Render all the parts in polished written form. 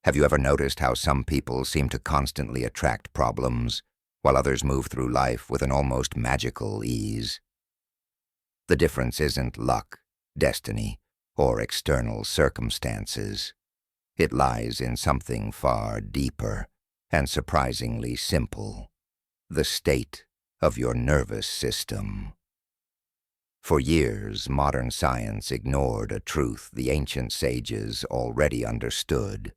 Have you ever noticed how some people seem to constantly attract problems, while others move through life with an almost magical ease? The difference isn't luck, destiny, or external circumstances. It lies in something far deeper and surprisingly simple: the state of your nervous system. For years, modern science ignored a truth the ancient sages already understood.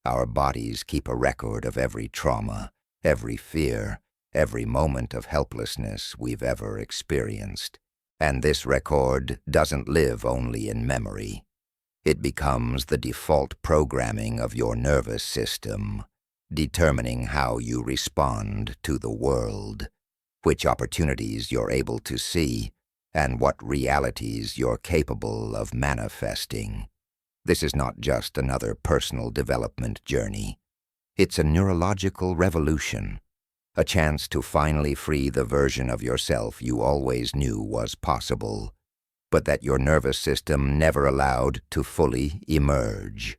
Our bodies keep a record of every trauma, every fear, every moment of helplessness we've ever experienced. And this record doesn't live only in memory. It becomes the default programming of your nervous system, determining how you respond to the world, which opportunities you're able to see, and what realities you're capable of manifesting. This is not just another personal development journey. It's a neurological revolution, a chance to finally free the version of yourself you always knew was possible, but that your nervous system never allowed to fully emerge.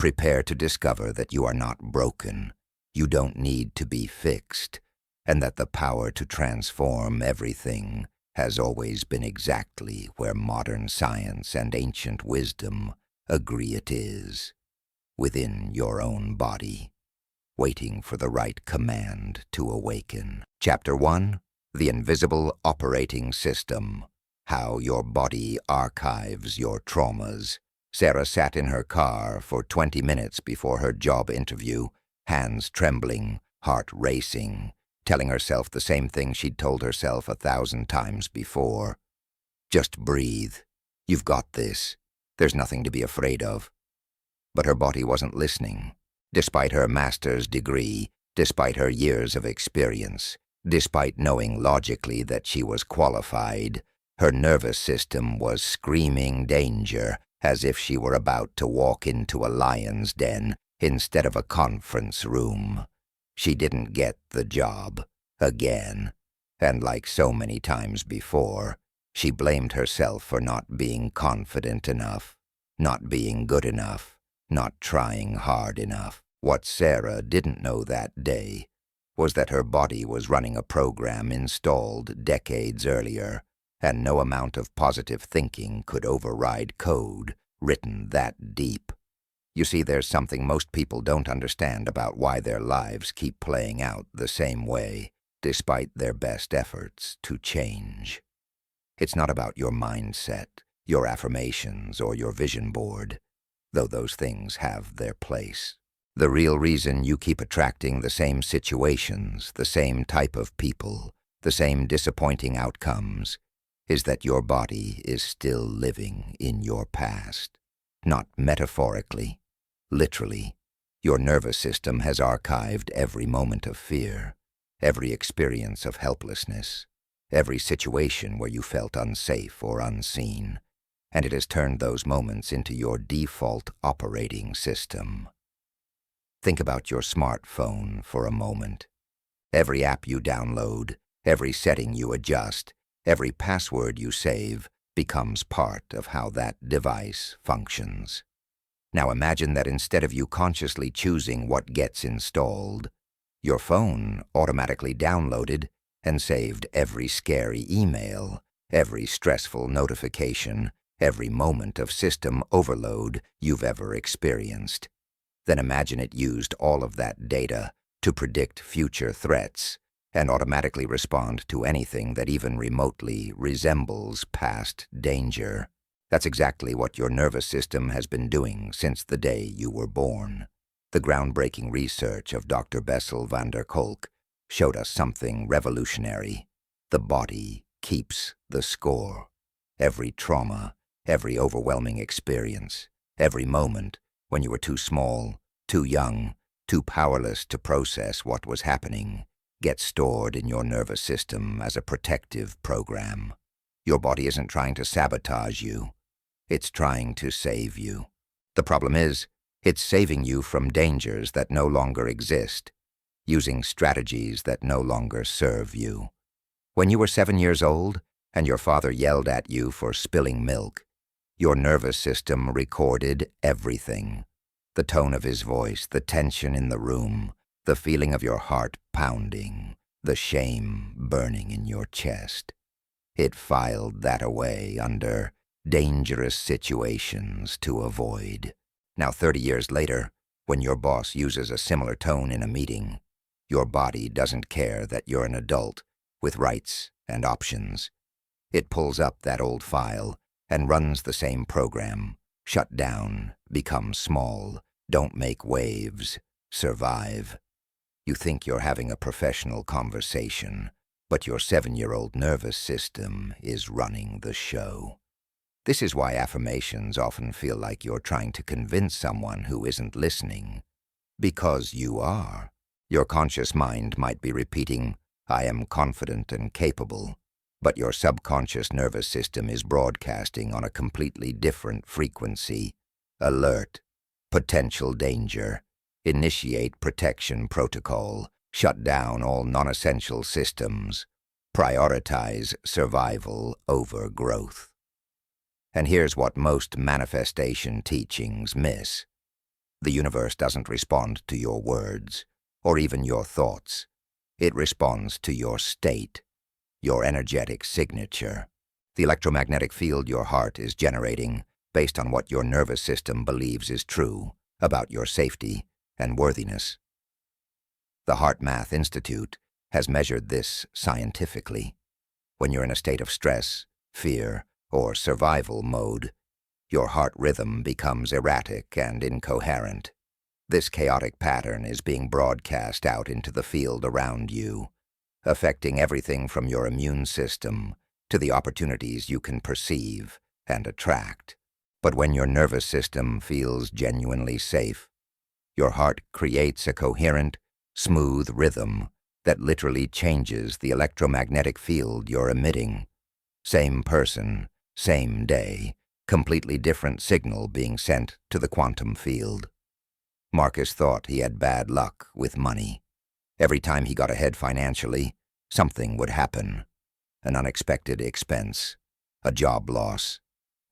Prepare to discover that you are not broken, you don't need to be fixed, and that the power to transform everything has always been exactly where modern science and ancient wisdom agree it is, within your own body, waiting for the right command to awaken. Chapter 1: The Invisible Operating System: How Your Body Archives Your Traumas. Sarah sat in her car for 20 minutes before her job interview, hands trembling, heart racing, telling herself the same thing she'd told herself 1,000 times before. Just breathe. You've got this. There's nothing to be afraid of. But her body wasn't listening. Despite her master's degree, despite her years of experience, despite knowing logically that she was qualified, her nervous system was screaming danger, as if she were about to walk into a lion's den instead of a conference room. She didn't get the job, again, and like so many times before, she blamed herself for not being confident enough, not being good enough, not trying hard enough. What Sarah didn't know that day was that her body was running a program installed decades earlier, and no amount of positive thinking could override code written that deep. You see, there's something most people don't understand about why their lives keep playing out the same way, despite their best efforts to change. It's not about your mindset, your affirmations, or your vision board, though those things have their place. The real reason you keep attracting the same situations, the same type of people, the same disappointing outcomes, is that your body is still living in your past. Not metaphorically, literally. Your nervous system has archived every moment of fear, every experience of helplessness, every situation where you felt unsafe or unseen, and it has turned those moments into your default operating system. Think about your smartphone for a moment. Every app you download, every setting you adjust, every password you save becomes part of how that device functions. Now imagine that instead of you consciously choosing what gets installed, your phone automatically downloaded and saved every scary email, every stressful notification, every moment of system overload you've ever experienced. Then imagine it used all of that data to predict future threats and automatically respond to anything that even remotely resembles past danger. That's exactly what your nervous system has been doing since the day you were born. The groundbreaking research of Dr. Bessel van der Kolk showed us something revolutionary. The body keeps the score. Every trauma, every overwhelming experience, every moment when you were too small, too young, too powerless to process what was happening, gets stored in your nervous system as a protective program. Your body isn't trying to sabotage you. It's trying to save you. The problem is, it's saving you from dangers that no longer exist, using strategies that no longer serve you. When you were 7 years old and your father yelled at you for spilling milk, your nervous system recorded everything. The tone of his voice, the tension in the room, the feeling of your heart pounding, the shame burning in your chest. It filed that away under dangerous situations to avoid. Now, 30 years later, when your boss uses a similar tone in a meeting, your body doesn't care that you're an adult with rights and options. It pulls up that old file and runs the same program. Shut down, become small, don't make waves, survive. You think you're having a professional conversation, but your 7-year-old nervous system is running the show. This is why affirmations often feel like you're trying to convince someone who isn't listening. Because you are. Your conscious mind might be repeating, "I am confident and capable," but your subconscious nervous system is broadcasting on a completely different frequency. Alert, potential danger, initiate protection protocol, shut down all non-essential systems, prioritize survival over growth. And here's what most manifestation teachings miss. The universe doesn't respond to your words, or even your thoughts. It responds to your state, your energetic signature, the electromagnetic field your heart is generating based on what your nervous system believes is true about your safety and worthiness. The Heart Math Institute has measured this scientifically. When you're in a state of stress, fear, or survival mode, your heart rhythm becomes erratic and incoherent. This chaotic pattern is being broadcast out into the field around you, affecting everything from your immune system to the opportunities you can perceive and attract. But when your nervous system feels genuinely safe, your heart creates a coherent, smooth rhythm that literally changes the electromagnetic field you're emitting. Same person, same day, completely different signal being sent to the quantum field. Marcus thought he had bad luck with money. Every time he got ahead financially, something would happen. An unexpected expense, a job loss,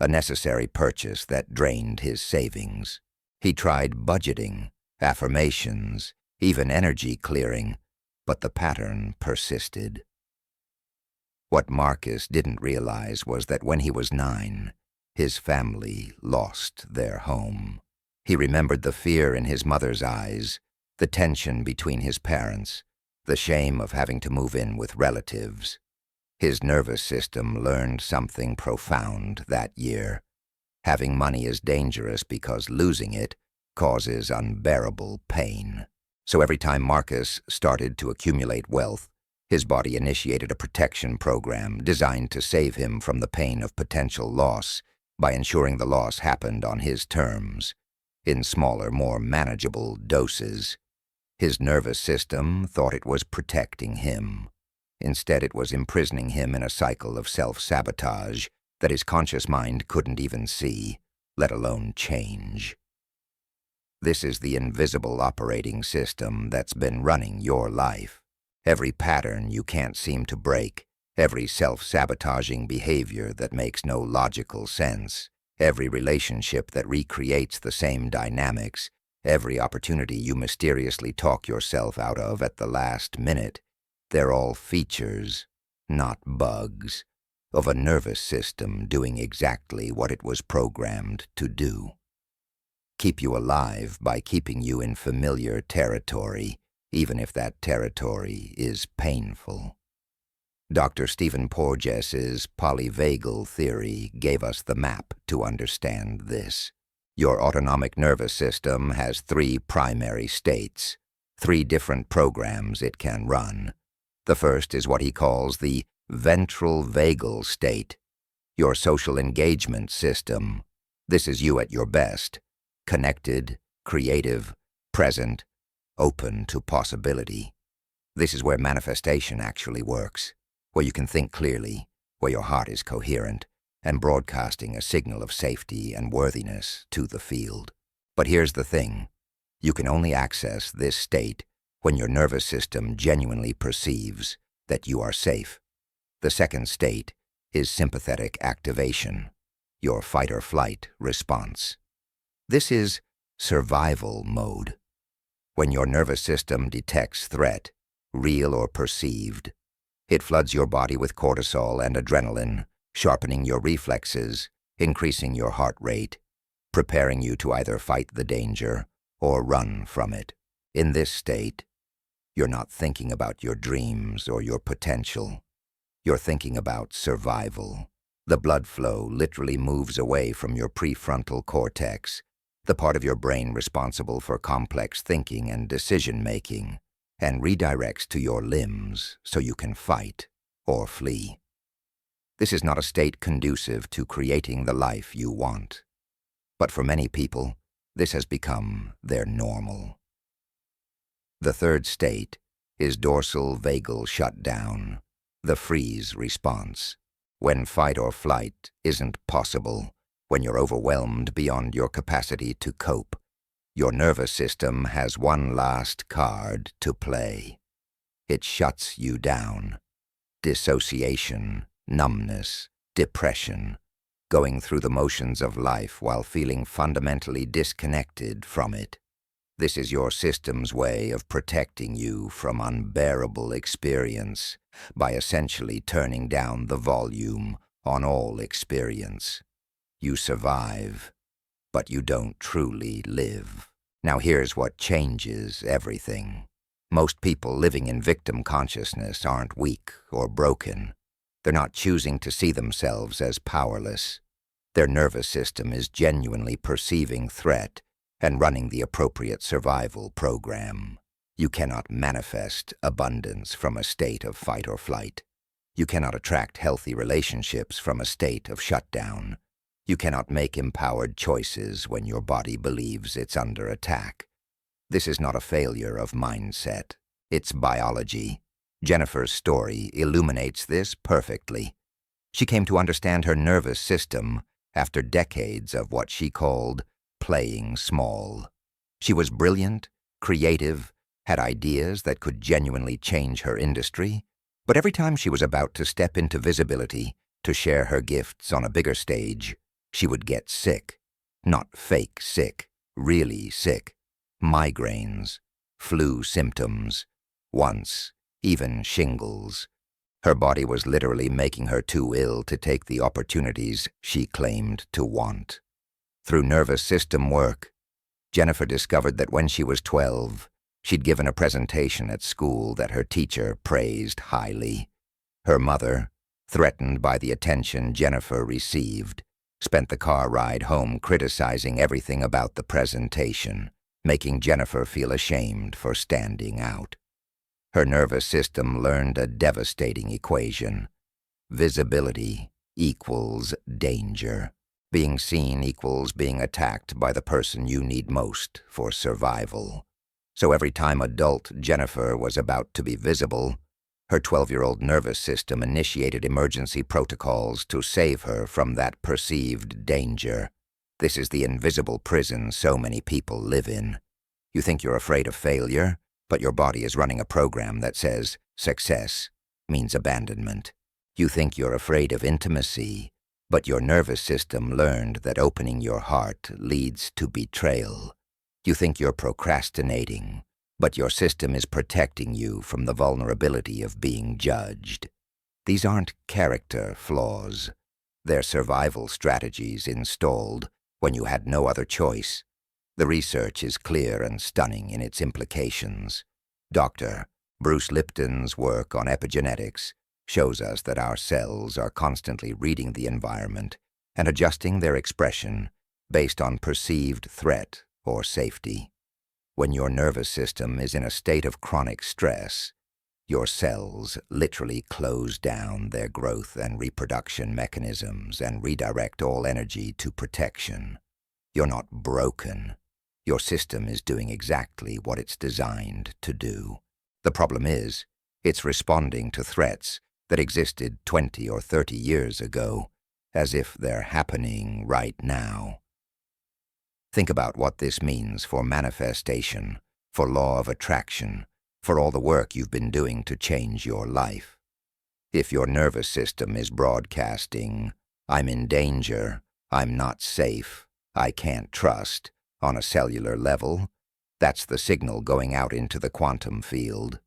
a necessary purchase that drained his savings. He tried budgeting, affirmations, even energy clearing, but the pattern persisted. What Marcus didn't realize was that when he was 9, his family lost their home. He remembered the fear in his mother's eyes, the tension between his parents, the shame of having to move in with relatives. His nervous system learned something profound that year. Having money is dangerous because losing it causes unbearable pain. So every time Marcus started to accumulate wealth, his body initiated a protection program designed to save him from the pain of potential loss by ensuring the loss happened on his terms, in smaller, more manageable doses. His nervous system thought it was protecting him. Instead, it was imprisoning him in a cycle of self-sabotage that his conscious mind couldn't even see, let alone change. This is the invisible operating system that's been running your life. Every pattern you can't seem to break, every self-sabotaging behavior that makes no logical sense, every relationship that recreates the same dynamics, every opportunity you mysteriously talk yourself out of at the last minute, they're all features, not bugs, of a nervous system doing exactly what it was programmed to do. Keep you alive by keeping you in familiar territory, even if that territory is painful. Dr. Stephen Porges's polyvagal theory gave us the map to understand this. Your autonomic nervous system has 3 primary states, 3 different programs it can run. The first is what he calls the ventral vagal state, your social engagement system. This is you at your best, connected, creative, present, open to possibility. This is where manifestation actually works, where you can think clearly, where your heart is coherent, and broadcasting a signal of safety and worthiness to the field. But here's the thing. You can only access this state when your nervous system genuinely perceives that you are safe. The second state is sympathetic activation, your fight-or-flight response. This is survival mode. When your nervous system detects threat, real or perceived, it floods your body with cortisol and adrenaline, sharpening your reflexes, increasing your heart rate, preparing you to either fight the danger or run from it. In this state, you're not thinking about your dreams or your potential. You're thinking about survival. The blood flow literally moves away from your prefrontal cortex, the part of your brain responsible for complex thinking and decision-making, and redirects to your limbs so you can fight or flee. This is not a state conducive to creating the life you want. But for many people, this has become their normal. The third state is dorsal vagal shutdown, the freeze response. When fight or flight isn't possible, when you're overwhelmed beyond your capacity to cope, your nervous system has one last card to play. It shuts you down. Dissociation, numbness, depression, going through the motions of life while feeling fundamentally disconnected from it. This is your system's way of protecting you from unbearable experience by essentially turning down the volume on all experience. You survive, but you don't truly live. Now here's what changes everything. Most people living in victim consciousness aren't weak or broken. They're not choosing to see themselves as powerless. Their nervous system is genuinely perceiving threat and running the appropriate survival program. You cannot manifest abundance from a state of fight or flight. You cannot attract healthy relationships from a state of shutdown. You cannot make empowered choices when your body believes it's under attack. This is not a failure of mindset. It's biology. Jennifer's story illuminates this perfectly. She came to understand her nervous system after decades of what she called playing small. She was brilliant, creative, had ideas that could genuinely change her industry, but every time she was about to step into visibility, to share her gifts on a bigger stage, she would get sick. Not fake sick, really sick. Migraines, flu symptoms, once even shingles. Her body was literally making her too ill to take the opportunities she claimed to want. Through nervous system work, Jennifer discovered that when she was 12, she'd given a presentation at school that her teacher praised highly. Her mother, threatened by the attention Jennifer received, spent the car ride home criticizing everything about the presentation, making Jennifer feel ashamed for standing out. Her nervous system learned a devastating equation. Visibility equals danger. Being seen equals being attacked by the person you need most for survival. So every time adult Jennifer was about to be visible, her 12-year-old nervous system initiated emergency protocols to save her from that perceived danger. This is the invisible prison so many people live in. You think you're afraid of failure, but your body is running a program that says success means abandonment. You think you're afraid of intimacy, but your nervous system learned that opening your heart leads to betrayal. You think you're procrastinating, but your system is protecting you from the vulnerability of being judged. These aren't character flaws. They're survival strategies installed when you had no other choice. The research is clear and stunning in its implications. Dr. Bruce Lipton's work on epigenetics shows us that our cells are constantly reading the environment and adjusting their expression based on perceived threat or safety. When your nervous system is in a state of chronic stress, your cells literally close down their growth and reproduction mechanisms and redirect all energy to protection. You're not broken. Your system is doing exactly what it's designed to do. The problem is, it's responding to threats that existed 20 or 30 years ago, as if they're happening right now. Think about what this means for manifestation, for law of attraction, for all the work you've been doing to change your life. If your nervous system is broadcasting, "I'm in danger, I'm not safe, I can't trust," On a cellular level, that's the signal going out into the quantum field.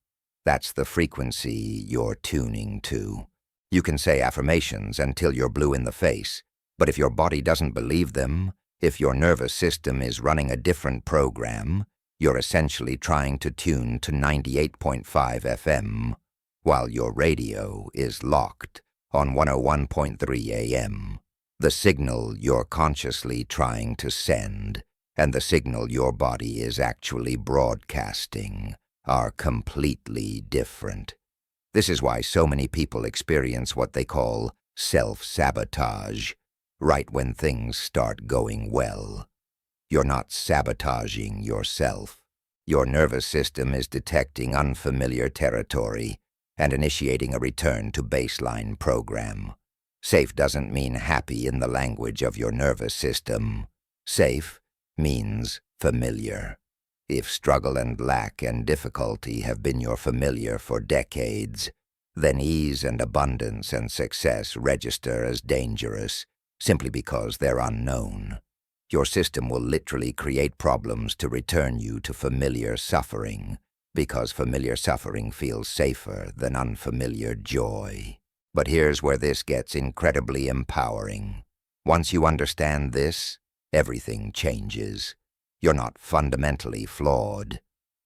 That's the frequency you're tuning to. You can say affirmations until you're blue in the face, but if your body doesn't believe them, if your nervous system is running a different program, you're essentially trying to tune to 98.5 FM, while your radio is locked on 101.3 AM. The signal you're consciously trying to send and the signal your body is actually broadcasting are completely different. This is why so many people experience what they call self-sabotage, right when things start going well. You're not sabotaging yourself. Your nervous system is detecting unfamiliar territory and initiating a return to baseline program. Safe doesn't mean happy in the language of your nervous system. Safe means familiar. If struggle and lack and difficulty have been your familiar for decades, then ease and abundance and success register as dangerous simply because they're unknown. Your system will literally create problems to return you to familiar suffering, because familiar suffering feels safer than unfamiliar joy. But here's where this gets incredibly empowering. Once you understand this, everything changes. You're not fundamentally flawed.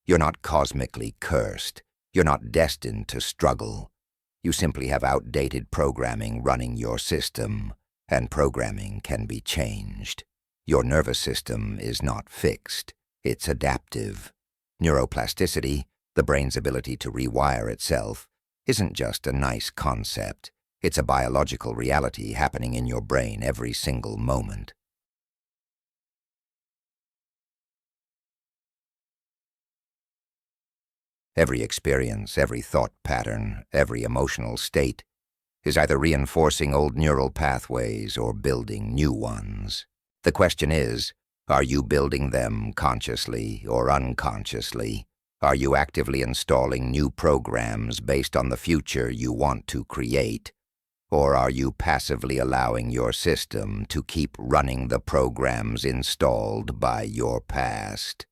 You're not cosmically cursed. You're not destined to struggle. You simply have outdated programming running your system, and programming can be changed. Your nervous system is not fixed. It's adaptive. Neuroplasticity, the brain's ability to rewire itself, isn't just a nice concept. It's a biological reality happening in your brain every single moment. Every experience, every thought pattern, every emotional state is either reinforcing old neural pathways or building new ones. The question is, are you building them consciously or unconsciously? Are you actively installing new programs based on the future you want to create? Or are you passively allowing your system to keep running the programs installed by your past?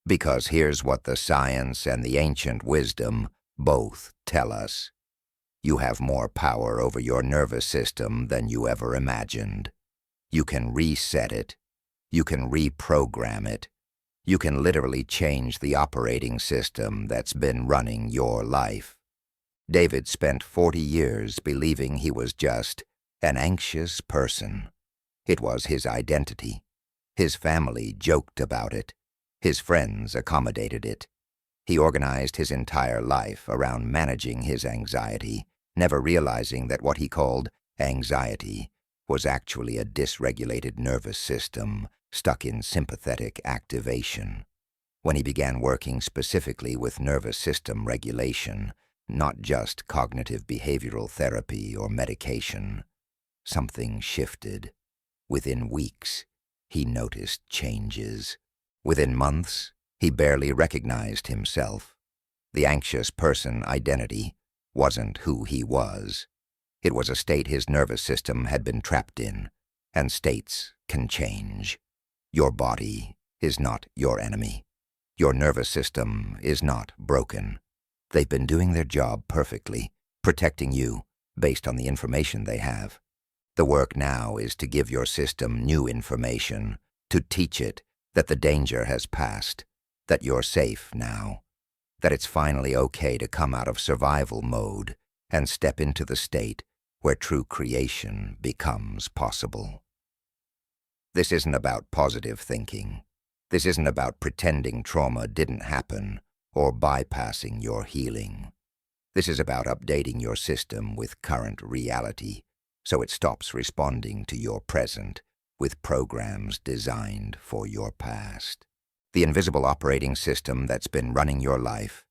Because here's what the science and the ancient wisdom both tell us. You have more power over your nervous system than you ever imagined. You can reset it. You can reprogram it. You can literally change the operating system that's been running your life. David spent 40 years believing he was just an anxious person. It was his identity. His family joked about it. His friends accommodated it. He organized his entire life around managing his anxiety, never realizing that what he called anxiety was actually a dysregulated nervous system stuck in sympathetic activation. When he began working specifically with nervous system regulation, not just cognitive behavioral therapy or medication, something shifted. Within weeks, he noticed changes. Within months, he barely recognized himself. The anxious person identity wasn't who he was. It was a state his nervous system had been trapped in, and states can change. Your body is not your enemy. Your nervous system is not broken. They've been doing their job perfectly, protecting you based on the information they have. The work now is to give your system new information, to teach it that the danger has passed, that you're safe now, that it's finally okay to come out of survival mode and step into the state where true creation becomes possible. This isn't about positive thinking. This isn't about pretending trauma didn't happen or bypassing your healing. This is about updating your system with current reality so it stops responding to your present with programs designed for your past. The invisible operating system that's been running your life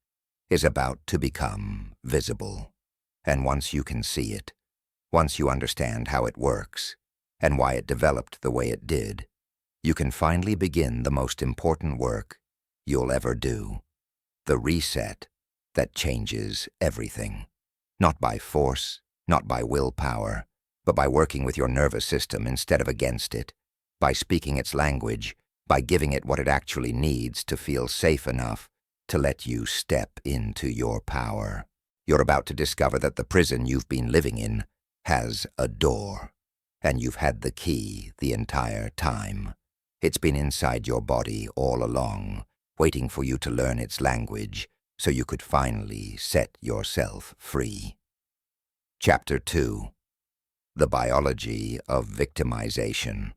is about to become visible. And once you can see it, once you understand how it works and why it developed the way it did, you can finally begin the most important work you'll ever do, the reset that changes everything. Not by force, not by willpower, but by working with your nervous system instead of against it, by speaking its language by giving it what it actually needs to feel safe enough to let you step into your power. You're about to discover that the prison you've been living in has a door, and you've had the key the entire time. It's been inside your body all along, waiting for you to learn its language so you could finally set yourself free. Chapter 2. The Biology of Victimization.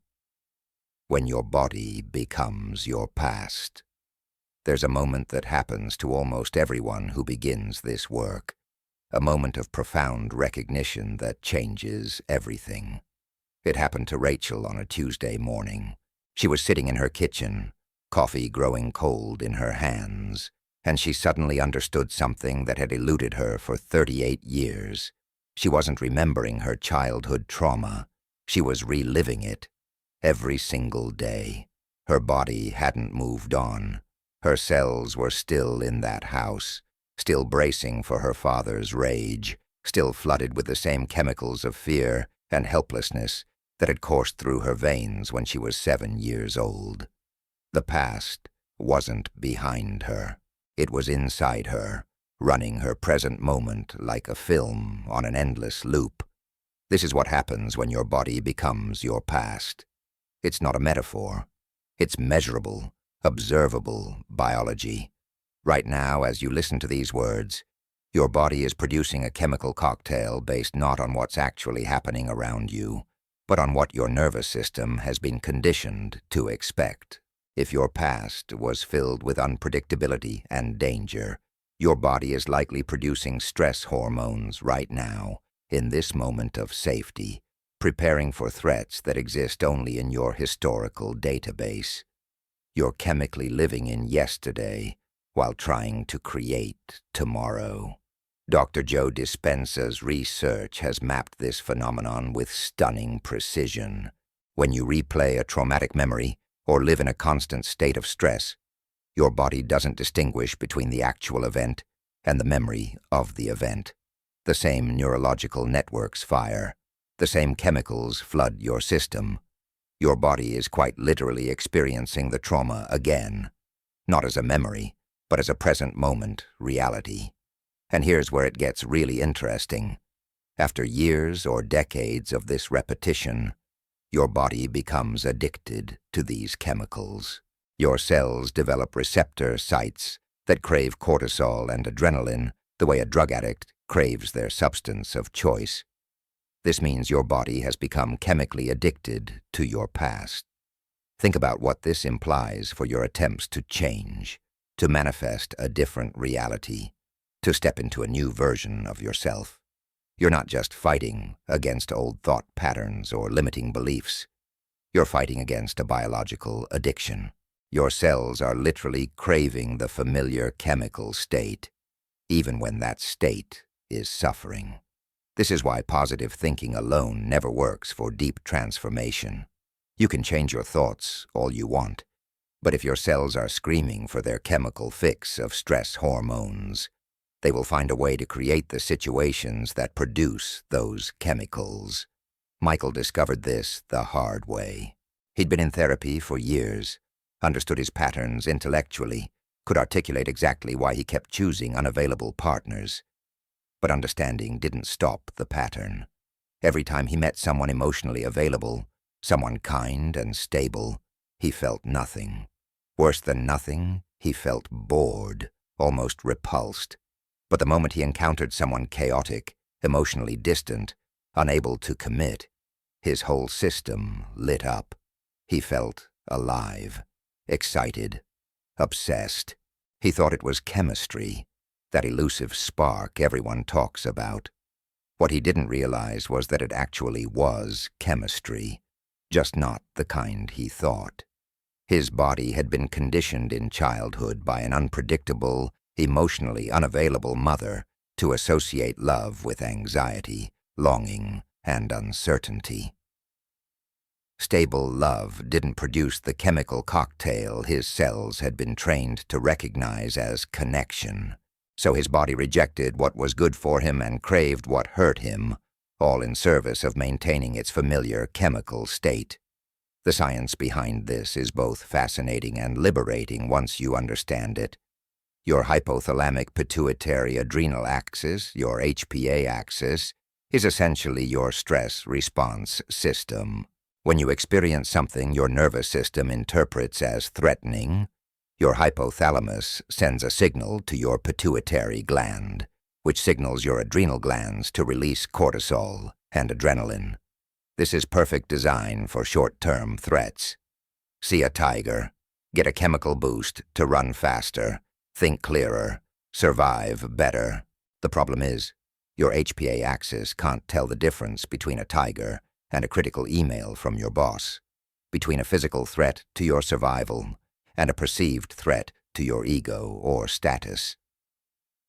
When your body becomes your past. There's a moment that happens to almost everyone who begins this work, a moment of profound recognition that changes everything. It happened to Rachel on a Tuesday morning. She was sitting in her kitchen, coffee growing cold in her hands, and she suddenly understood something that had eluded her for 38 years. She wasn't remembering her childhood trauma. She was reliving it every single day. Her body hadn't moved on. Her cells were still in that house, still bracing for her father's rage, still flooded with the same chemicals of fear and helplessness that had coursed through her veins when she was 7 years old. The past wasn't behind her. It was inside her, running her present moment like a film on an endless loop. This is what happens when your body becomes your past. It's not a metaphor. It's measurable, observable biology. Right now, as you listen to these words, your body is producing a chemical cocktail based not on what's actually happening around you, but on what your nervous system has been conditioned to expect. If your past was filled with unpredictability and danger, your body is likely producing stress hormones right now, in this moment of safety, preparing for threats that exist only in your historical database. You're chemically living in yesterday while trying to create tomorrow. Dr. Joe Dispenza's research has mapped this phenomenon with stunning precision. When you replay a traumatic memory or live in a constant state of stress, your body doesn't distinguish between the actual event and the memory of the event. The same neurological networks fire. The same chemicals flood your system. Your body is quite literally experiencing the trauma again, not as a memory, but as a present moment reality. And here's where it gets really interesting. After years or decades of this repetition, your body becomes addicted to these chemicals. Your cells develop receptor sites that crave cortisol and adrenaline the way a drug addict craves their substance of choice. This means your body has become chemically addicted to your past. Think about what this implies for your attempts to change, to manifest a different reality, to step into a new version of yourself. You're not just fighting against old thought patterns or limiting beliefs. You're fighting against a biological addiction. Your cells are literally craving the familiar chemical state, even when that state is suffering. This is why positive thinking alone never works for deep transformation. You can change your thoughts all you want, but if your cells are screaming for their chemical fix of stress hormones, they will find a way to create the situations that produce those chemicals. Michael discovered this the hard way. He'd been in therapy for years, understood his patterns intellectually, could articulate exactly why he kept choosing unavailable partners. But understanding didn't stop the pattern. Every time he met someone emotionally available, someone kind and stable, he felt nothing. Worse than nothing, he felt bored, almost repulsed. But the moment he encountered someone chaotic, emotionally distant, unable to commit, his whole system lit up. He felt alive, excited, obsessed. He thought it was chemistry, that elusive spark everyone talks about. What he didn't realize was that it actually was chemistry, just not the kind he thought. His body had been conditioned in childhood by an unpredictable, emotionally unavailable mother to associate love with anxiety, longing, and uncertainty. Stable love didn't produce the chemical cocktail his cells had been trained to recognize as connection, so his body rejected what was good for him and craved what hurt him, all in service of maintaining its familiar chemical state. The science behind this is both fascinating and liberating once you understand it. Your hypothalamic pituitary adrenal axis, your HPA axis, is essentially your stress response system. When you experience something your nervous system interprets as threatening, your hypothalamus sends a signal to your pituitary gland, which signals your adrenal glands to release cortisol and adrenaline. This is perfect design for short-term threats. See a tiger, get a chemical boost to run faster, think clearer, survive better. The problem is, your HPA axis can't tell the difference between a tiger and a critical email from your boss, between a physical threat to your survival and a perceived threat to your ego or status.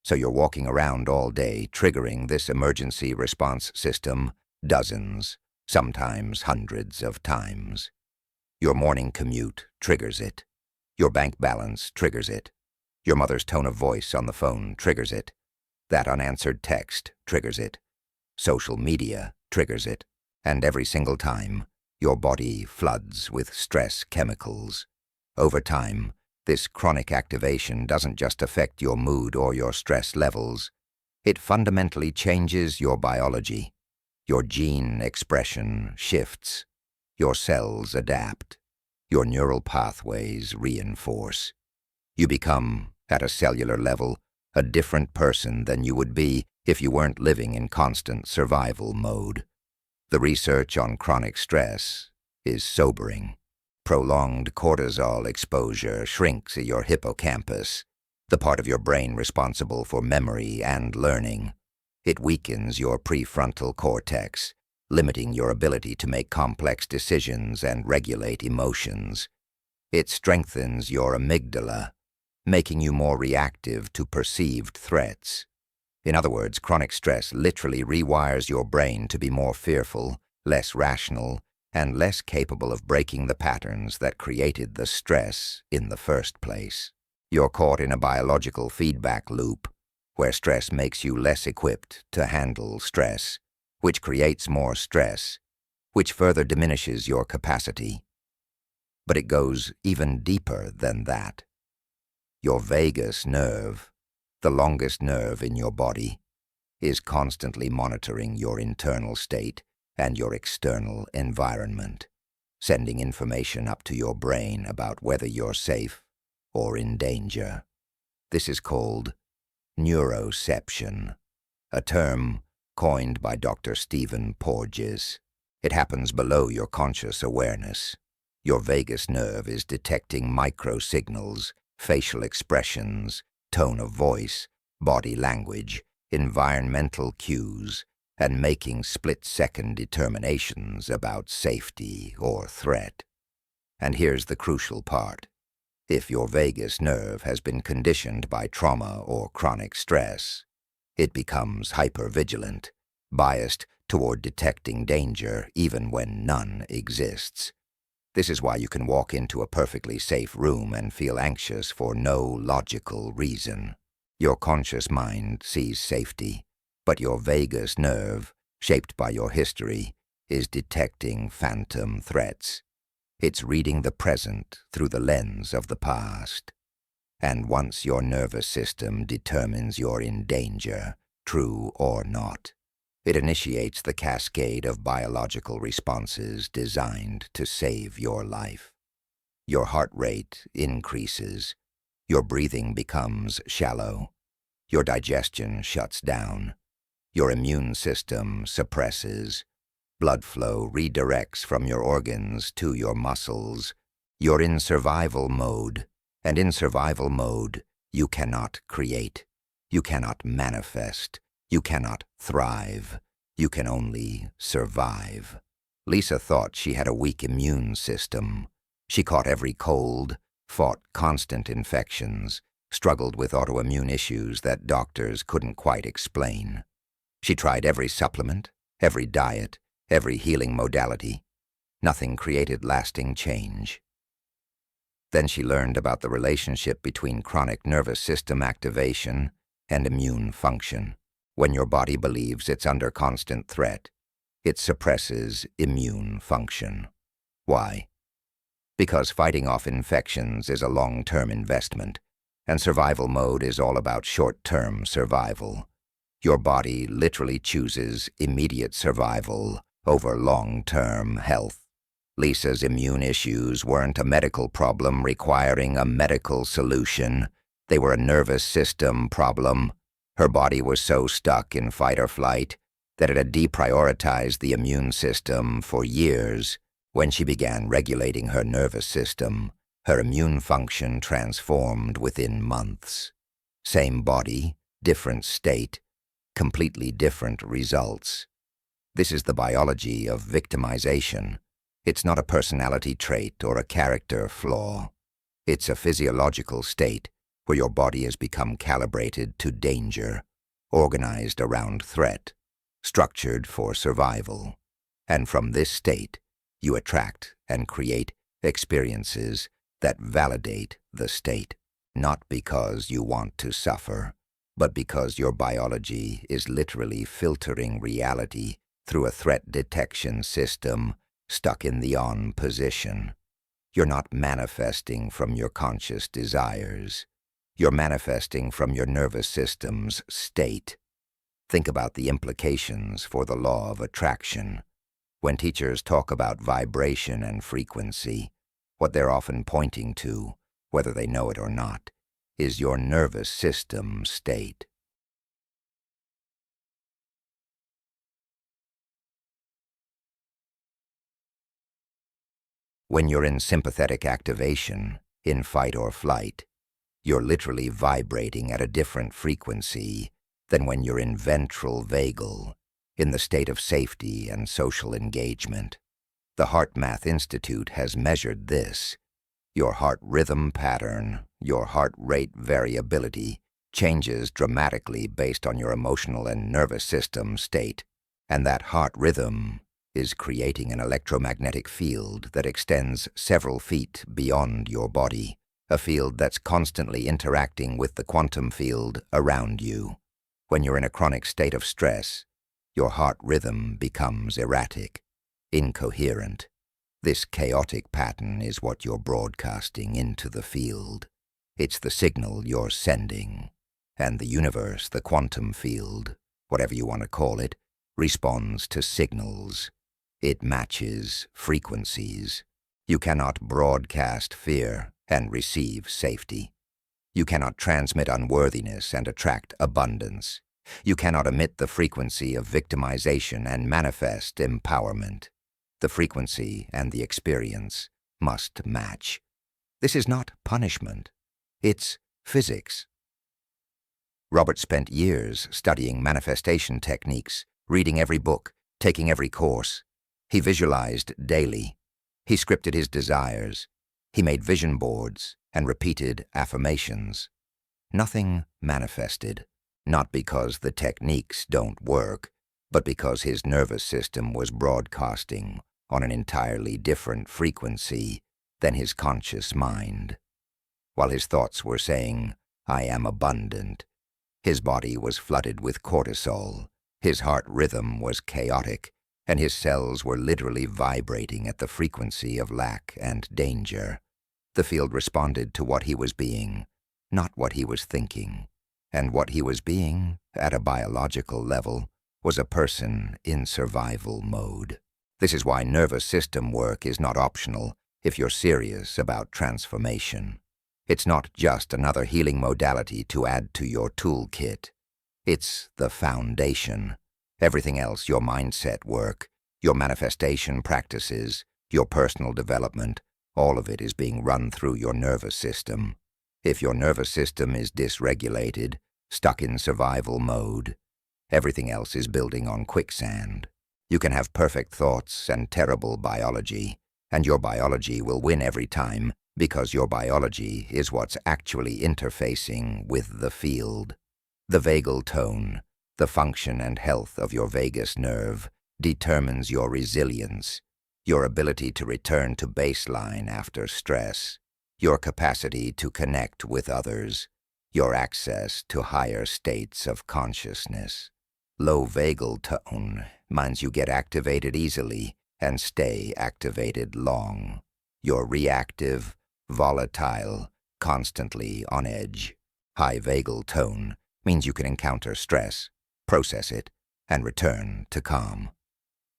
So you're walking around all day triggering this emergency response system dozens, sometimes hundreds of times. Your morning commute triggers it. Your bank balance triggers it. Your mother's tone of voice on the phone triggers it. That unanswered text triggers it. Social media triggers it. And every single time, your body floods with stress chemicals. Over time, this chronic activation doesn't just affect your mood or your stress levels. It fundamentally changes your biology. Your gene expression shifts. Your cells adapt. Your neural pathways reinforce. You become, at a cellular level, a different person than you would be if you weren't living in constant survival mode. The research on chronic stress is sobering. Prolonged cortisol exposure shrinks your hippocampus, the part of your brain responsible for memory and learning. It weakens your prefrontal cortex, limiting your ability to make complex decisions and regulate emotions. It strengthens your amygdala, making you more reactive to perceived threats. In other words, chronic stress literally rewires your brain to be more fearful, less rational, and less capable of breaking the patterns that created the stress in the first place. You're caught in a biological feedback loop, where stress makes you less equipped to handle stress, which creates more stress, which further diminishes your capacity. But it goes even deeper than that. Your vagus nerve, the longest nerve in your body, is constantly monitoring your internal state and your external environment, sending information up to your brain about whether you're safe or in danger. This is called neuroception, a term coined by Dr. Stephen Porges. It happens below your conscious awareness. Your vagus nerve is detecting microsignals, facial expressions, tone of voice, body language, environmental cues, and making split-second determinations about safety or threat. And here's the crucial part. If your vagus nerve has been conditioned by trauma or chronic stress, it becomes hypervigilant, biased toward detecting danger even when none exists. This is why you can walk into a perfectly safe room and feel anxious for no logical reason. Your conscious mind sees safety, but your vagus nerve, shaped by your history, is detecting phantom threats. It's reading the present through the lens of the past. And once your nervous system determines you're in danger, true or not, it initiates the cascade of biological responses designed to save your life. Your heart rate increases. Your breathing becomes shallow. Your digestion shuts down. Your immune system suppresses. Blood flow redirects from your organs to your muscles. You're in survival mode, and in survival mode, you cannot create. You cannot manifest. You cannot thrive. You can only survive. Lisa thought she had a weak immune system. She caught every cold, fought constant infections, struggled with autoimmune issues that doctors couldn't quite explain. She tried every supplement, every diet, every healing modality. Nothing created lasting change. Then she learned about the relationship between chronic nervous system activation and immune function. When your body believes it's under constant threat, it suppresses immune function. Why? Because fighting off infections is a long-term investment, and survival mode is all about short-term survival. Your body literally chooses immediate survival over long-term health. Lisa's immune issues weren't a medical problem requiring a medical solution. They were a nervous system problem. Her body was so stuck in fight or flight that it had deprioritized the immune system for years. When she began regulating her nervous system, her immune function transformed within months. Same body, different state, completely different results. This is the biology of victimization. It's not a personality trait or a character flaw. It's a physiological state where your body has become calibrated to danger, organized around threat, structured for survival. And from this state, you attract and create experiences that validate the state, not because you want to suffer, but because your biology is literally filtering reality through a threat detection system stuck in the on position. You're not manifesting from your conscious desires. You're manifesting from your nervous system's state. Think about the implications for the law of attraction. When teachers talk about vibration and frequency, what they're often pointing to, whether they know it or not, is your nervous system state. When you're in sympathetic activation, in fight or flight, you're literally vibrating at a different frequency than when you're in ventral vagal, in the state of safety and social engagement. The HeartMath Institute has measured this. Your heart rhythm pattern, your heart rate variability, changes dramatically based on your emotional and nervous system state, and that heart rhythm is creating an electromagnetic field that extends several feet beyond your body, a field that's constantly interacting with the quantum field around you. When you're in a chronic state of stress, your heart rhythm becomes erratic, incoherent. This chaotic pattern is what you're broadcasting into the field. It's the signal you're sending, and the universe, the quantum field, whatever you want to call it, responds to signals. It matches frequencies. You cannot broadcast fear and receive safety. You cannot transmit unworthiness and attract abundance. You cannot emit the frequency of victimization and manifest empowerment. The frequency and the experience must match. This is not punishment. It's physics. Robert spent years studying manifestation techniques, reading every book, taking every course. He visualized daily. He scripted his desires. He made vision boards and repeated affirmations. Nothing manifested, not because the techniques don't work, but because his nervous system was broadcasting on an entirely different frequency than his conscious mind. While his thoughts were saying, "I am abundant," his body was flooded with cortisol, his heart rhythm was chaotic, and his cells were literally vibrating at the frequency of lack and danger. The field responded to what he was being, not what he was thinking. And what he was being, at a biological level, was a person in survival mode. This is why nervous system work is not optional if you're serious about transformation. It's not just another healing modality to add to your toolkit. It's the foundation. Everything else, your mindset work, your manifestation practices, your personal development, all of it is being run through your nervous system. If your nervous system is dysregulated, stuck in survival mode, everything else is building on quicksand. You can have perfect thoughts and terrible biology, and your biology will win every time because your biology is what's actually interfacing with the field. The vagal tone, the function and health of your vagus nerve, determines your resilience, your ability to return to baseline after stress, your capacity to connect with others, your access to higher states of consciousness. Low vagal tone means you get activated easily and stay activated long. You're reactive, volatile, constantly on edge. High vagal tone means you can encounter stress, process it, and return to calm.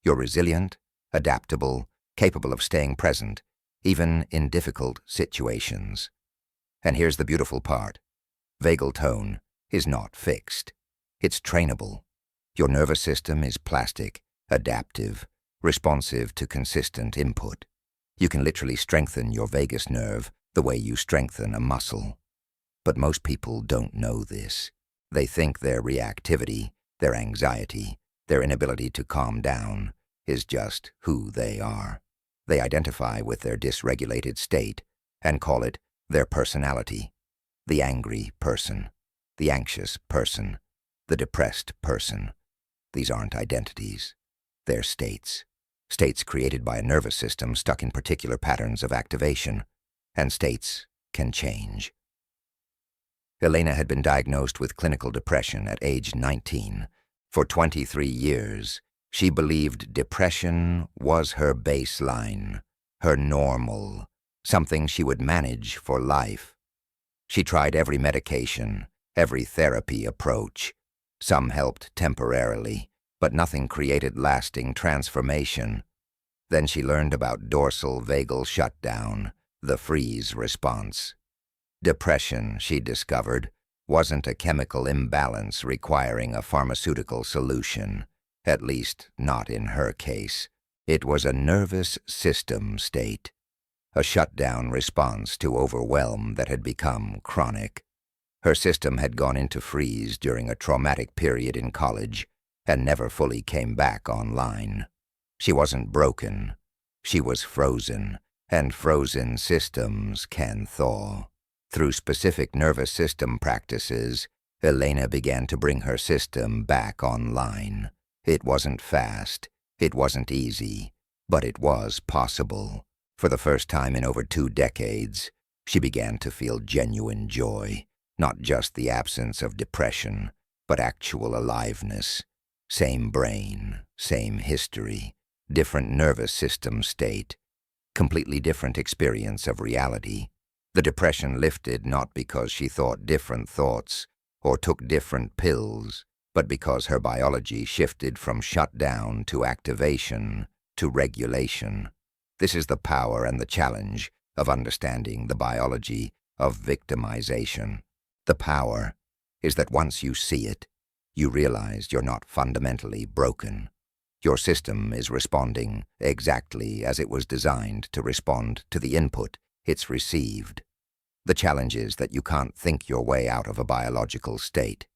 You're resilient, adaptable, capable of staying present, even in difficult situations. And here's the beautiful part. Vagal tone is not fixed. It's trainable. Your nervous system is plastic, adaptive, responsive to consistent input. You can literally strengthen your vagus nerve the way you strengthen a muscle. But most people don't know this. They think their reactivity, their anxiety, their inability to calm down is just who they are. They identify with their dysregulated state and call it their personality. The angry person, the anxious person, the depressed person. These aren't identities. They're states. States created by a nervous system stuck in particular patterns of activation. And states can change. Elena had been diagnosed with clinical depression at age 19. For 23 years, she believed depression was her baseline, her normal, something she would manage for life. She tried every medication, every therapy approach. Some helped temporarily, but nothing created lasting transformation. Then she learned about dorsal vagal shutdown, the freeze response. Depression, she discovered, wasn't a chemical imbalance requiring a pharmaceutical solution, at least not in her case. It was a nervous system state, a shutdown response to overwhelm that had become chronic. Her system had gone into freeze during a traumatic period in college and never fully came back online. She wasn't broken. She was frozen, and frozen systems can thaw. Through specific nervous system practices, Elena began to bring her system back online. It wasn't fast, it wasn't easy, but it was possible. For the first time in over 2 decades, she began to feel genuine joy, not just the absence of depression, but actual aliveness. Same brain, same history, different nervous system state, completely different experience of reality. The depression lifted not because she thought different thoughts or took different pills, but because her biology shifted from shutdown to activation to regulation. This is the power and the challenge of understanding the biology of victimization. The power is that once you see it, you realize you're not fundamentally broken. Your system is responding exactly as it was designed to respond to the input it's received. The challenge is that you can't think your way out of a biological state.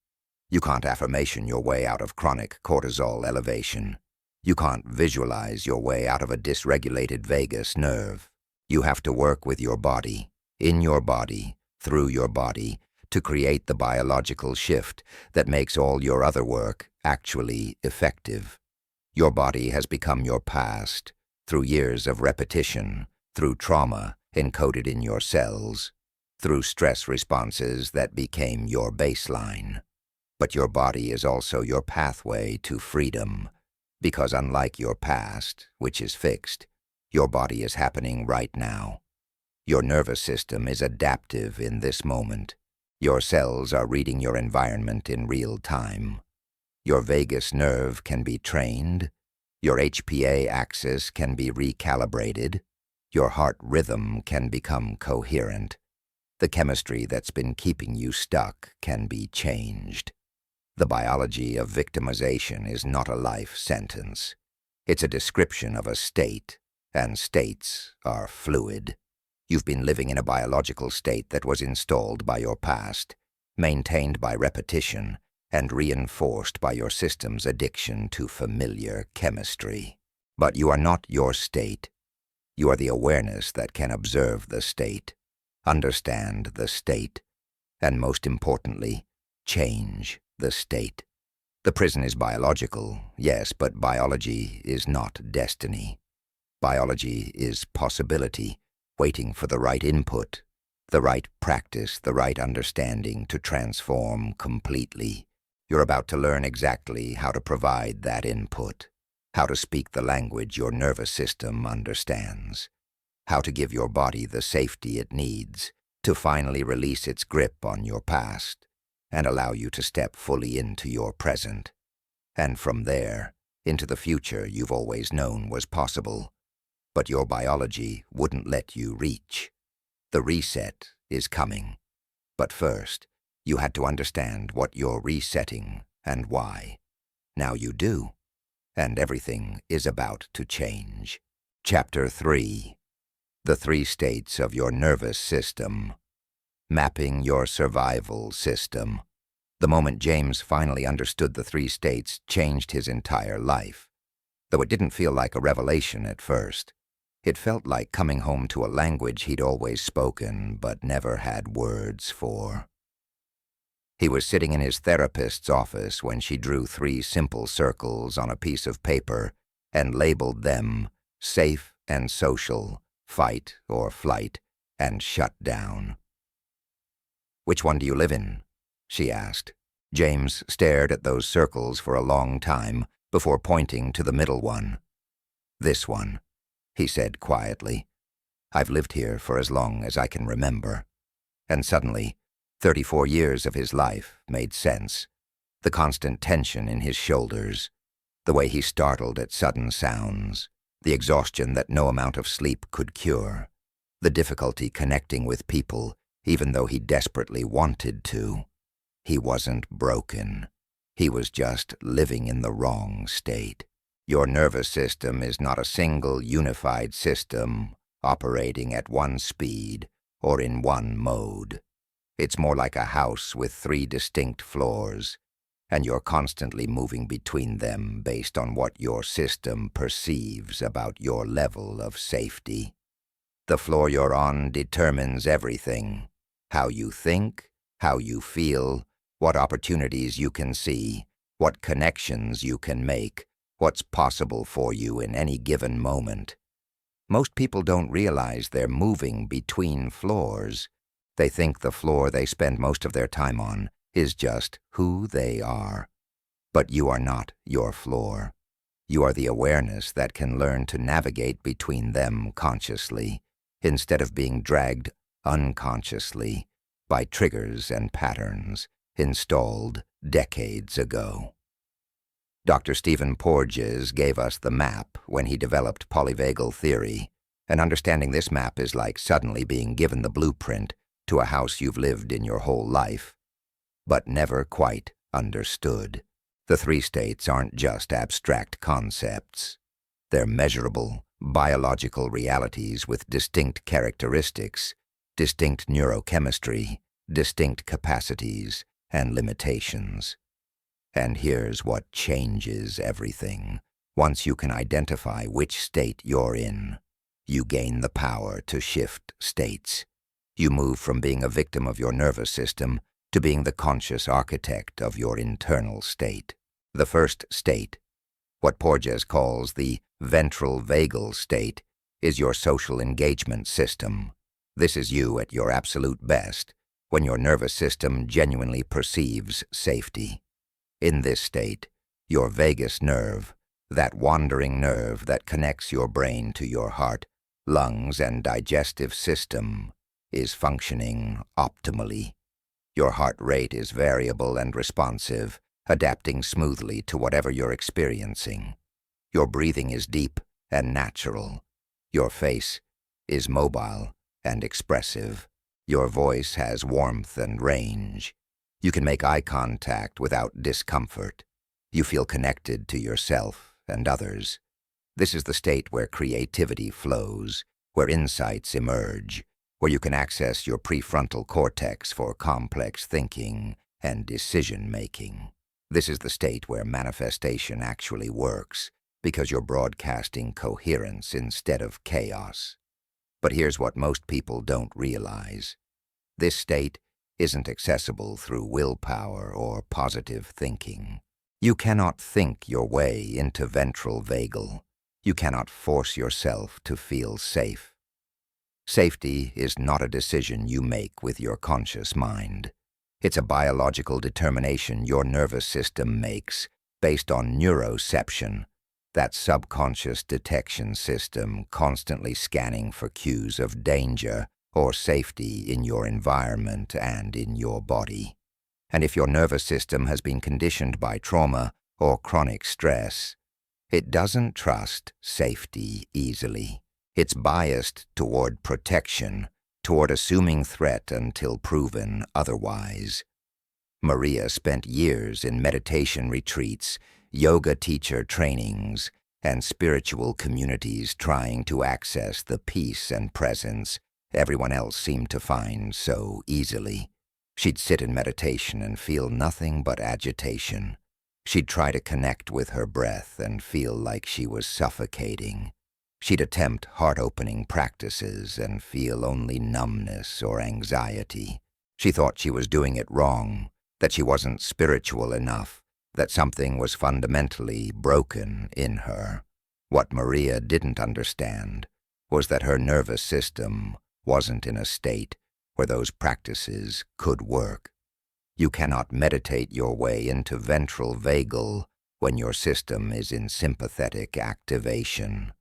You can't affirmation your way out of chronic cortisol elevation. You can't visualize your way out of a dysregulated vagus nerve. You have to work with your body, in your body, through your body, to create the biological shift that makes all your other work actually effective. Your body has become your past, through years of repetition, through trauma encoded in your cells, through stress responses that became your baseline. But your body is also your pathway to freedom, because unlike your past, which is fixed, your body is happening right now. Your nervous system is adaptive in this moment. Your cells are reading your environment in real time. Your vagus nerve can be trained. Your HPA axis can be recalibrated. Your heart rhythm can become coherent. The chemistry that's been keeping you stuck can be changed. The biology of victimization is not a life sentence. It's a description of a state, and states are fluid. You've been living in a biological state that was installed by your past, maintained by repetition, and reinforced by your system's addiction to familiar chemistry. But you are not your state. You are the awareness that can observe the state, understand the state, and most importantly, change the state. The prison is biological, yes, but biology is not destiny. Biology is possibility, waiting for the right input, the right practice, the right understanding to transform completely. You're about to learn exactly how to provide that input, how to speak the language your nervous system understands. how to give your body the safety it needs to finally release its grip on your past and allow you to step fully into your present. And from there, into the future you've always known was possible, but your biology wouldn't let you reach. The reset is coming. But first, you had to understand what you're resetting and why. Now you do, and everything is about to change. Chapter 3. The 3 states of your nervous system. Mapping your survival system. The moment James finally understood the 3 states changed his entire life. Though it didn't feel like a revelation at first. It felt like coming home to a language he'd always spoken but never had words for. He was sitting in his therapist's office when she drew 3 simple circles on a piece of paper and labeled them safe and social, fight or flight, and shut down. "Which one do you live in?" she asked. James stared at those circles for a long time before pointing to the middle one. "This one," he said quietly. "I've lived here for as long as I can remember." And suddenly, 34 years of his life made sense. The constant tension in his shoulders, the way he startled at sudden sounds, the exhaustion that no amount of sleep could cure, the difficulty connecting with people even though he desperately wanted to. He wasn't broken. He was just living in the wrong state. Your nervous system is not a single unified system operating at one speed or in one mode. It's more like a house with 3 distinct floors, and you're constantly moving between them based on what your system perceives about your level of safety. The floor you're on determines everything: how you think, how you feel, what opportunities you can see, what connections you can make, what's possible for you in any given moment. Most people don't realize they're moving between floors. They think the floor they spend most of their time on is just who they are. But you are not your floor. You are the awareness that can learn to navigate between them consciously, instead of being dragged unconsciously by triggers and patterns installed decades ago. Dr. Stephen Porges gave us the map when he developed polyvagal theory, and understanding this map is like suddenly being given the blueprint to a house you've lived in your whole life, but never quite understood. The 3 states aren't just abstract concepts. They're measurable, biological realities with distinct characteristics, distinct neurochemistry, distinct capacities, and limitations. And here's what changes everything. Once you can identify which state you're in, you gain the power to shift states. You move from being a victim of your nervous system to being the conscious architect of your internal state. The first state, what Porges calls the ventral vagal state, is your social engagement system. This is you at your absolute best, when your nervous system genuinely perceives safety. In this state, your vagus nerve, that wandering nerve that connects your brain to your heart, lungs, and digestive system, is functioning optimally. Your heart rate is variable and responsive, adapting smoothly to whatever you're experiencing. Your breathing is deep and natural. Your face is mobile and expressive. Your voice has warmth and range. You can make eye contact without discomfort. You feel connected to yourself and others. This is the state where creativity flows, where insights emerge, where you can access your prefrontal cortex for complex thinking and decision-making. This is the state where manifestation actually works, because you're broadcasting coherence instead of chaos. But here's what most people don't realize. This state isn't accessible through willpower or positive thinking. You cannot think your way into ventral vagal. You cannot force yourself to feel safe. Safety is not a decision you make with your conscious mind. It's a biological determination your nervous system makes based on neuroception, that subconscious detection system constantly scanning for cues of danger or safety in your environment and in your body. And if your nervous system has been conditioned by trauma or chronic stress, it doesn't trust safety easily. It's biased toward protection, toward assuming threat until proven otherwise. Maria spent years in meditation retreats, yoga teacher trainings, and spiritual communities trying to access the peace and presence everyone else seemed to find so easily. She'd sit in meditation and feel nothing but agitation. She'd try to connect with her breath and feel like she was suffocating. She'd attempt heart-opening practices and feel only numbness or anxiety. She thought she was doing it wrong, that she wasn't spiritual enough, that something was fundamentally broken in her. What Maria didn't understand was that her nervous system wasn't in a state where those practices could work. You cannot meditate your way into ventral vagal when your system is in sympathetic activation.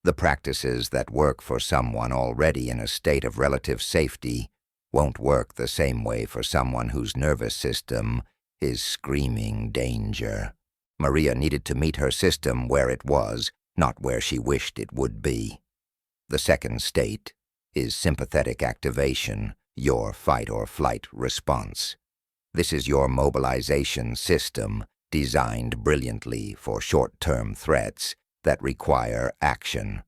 The practices that work for someone already in a state of relative safety won't work the same way for someone whose nervous system is screaming danger. Maria needed to meet her system where it was, not where she wished it would be. The second state is sympathetic activation, your fight or flight response. This is your mobilization system designed brilliantly for short-term threats that require action.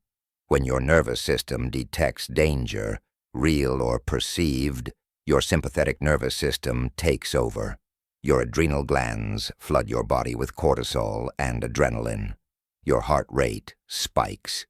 When your nervous system detects danger, real or perceived, your sympathetic nervous system takes over. Your adrenal glands flood your body with cortisol and adrenaline. Your heart rate spikes.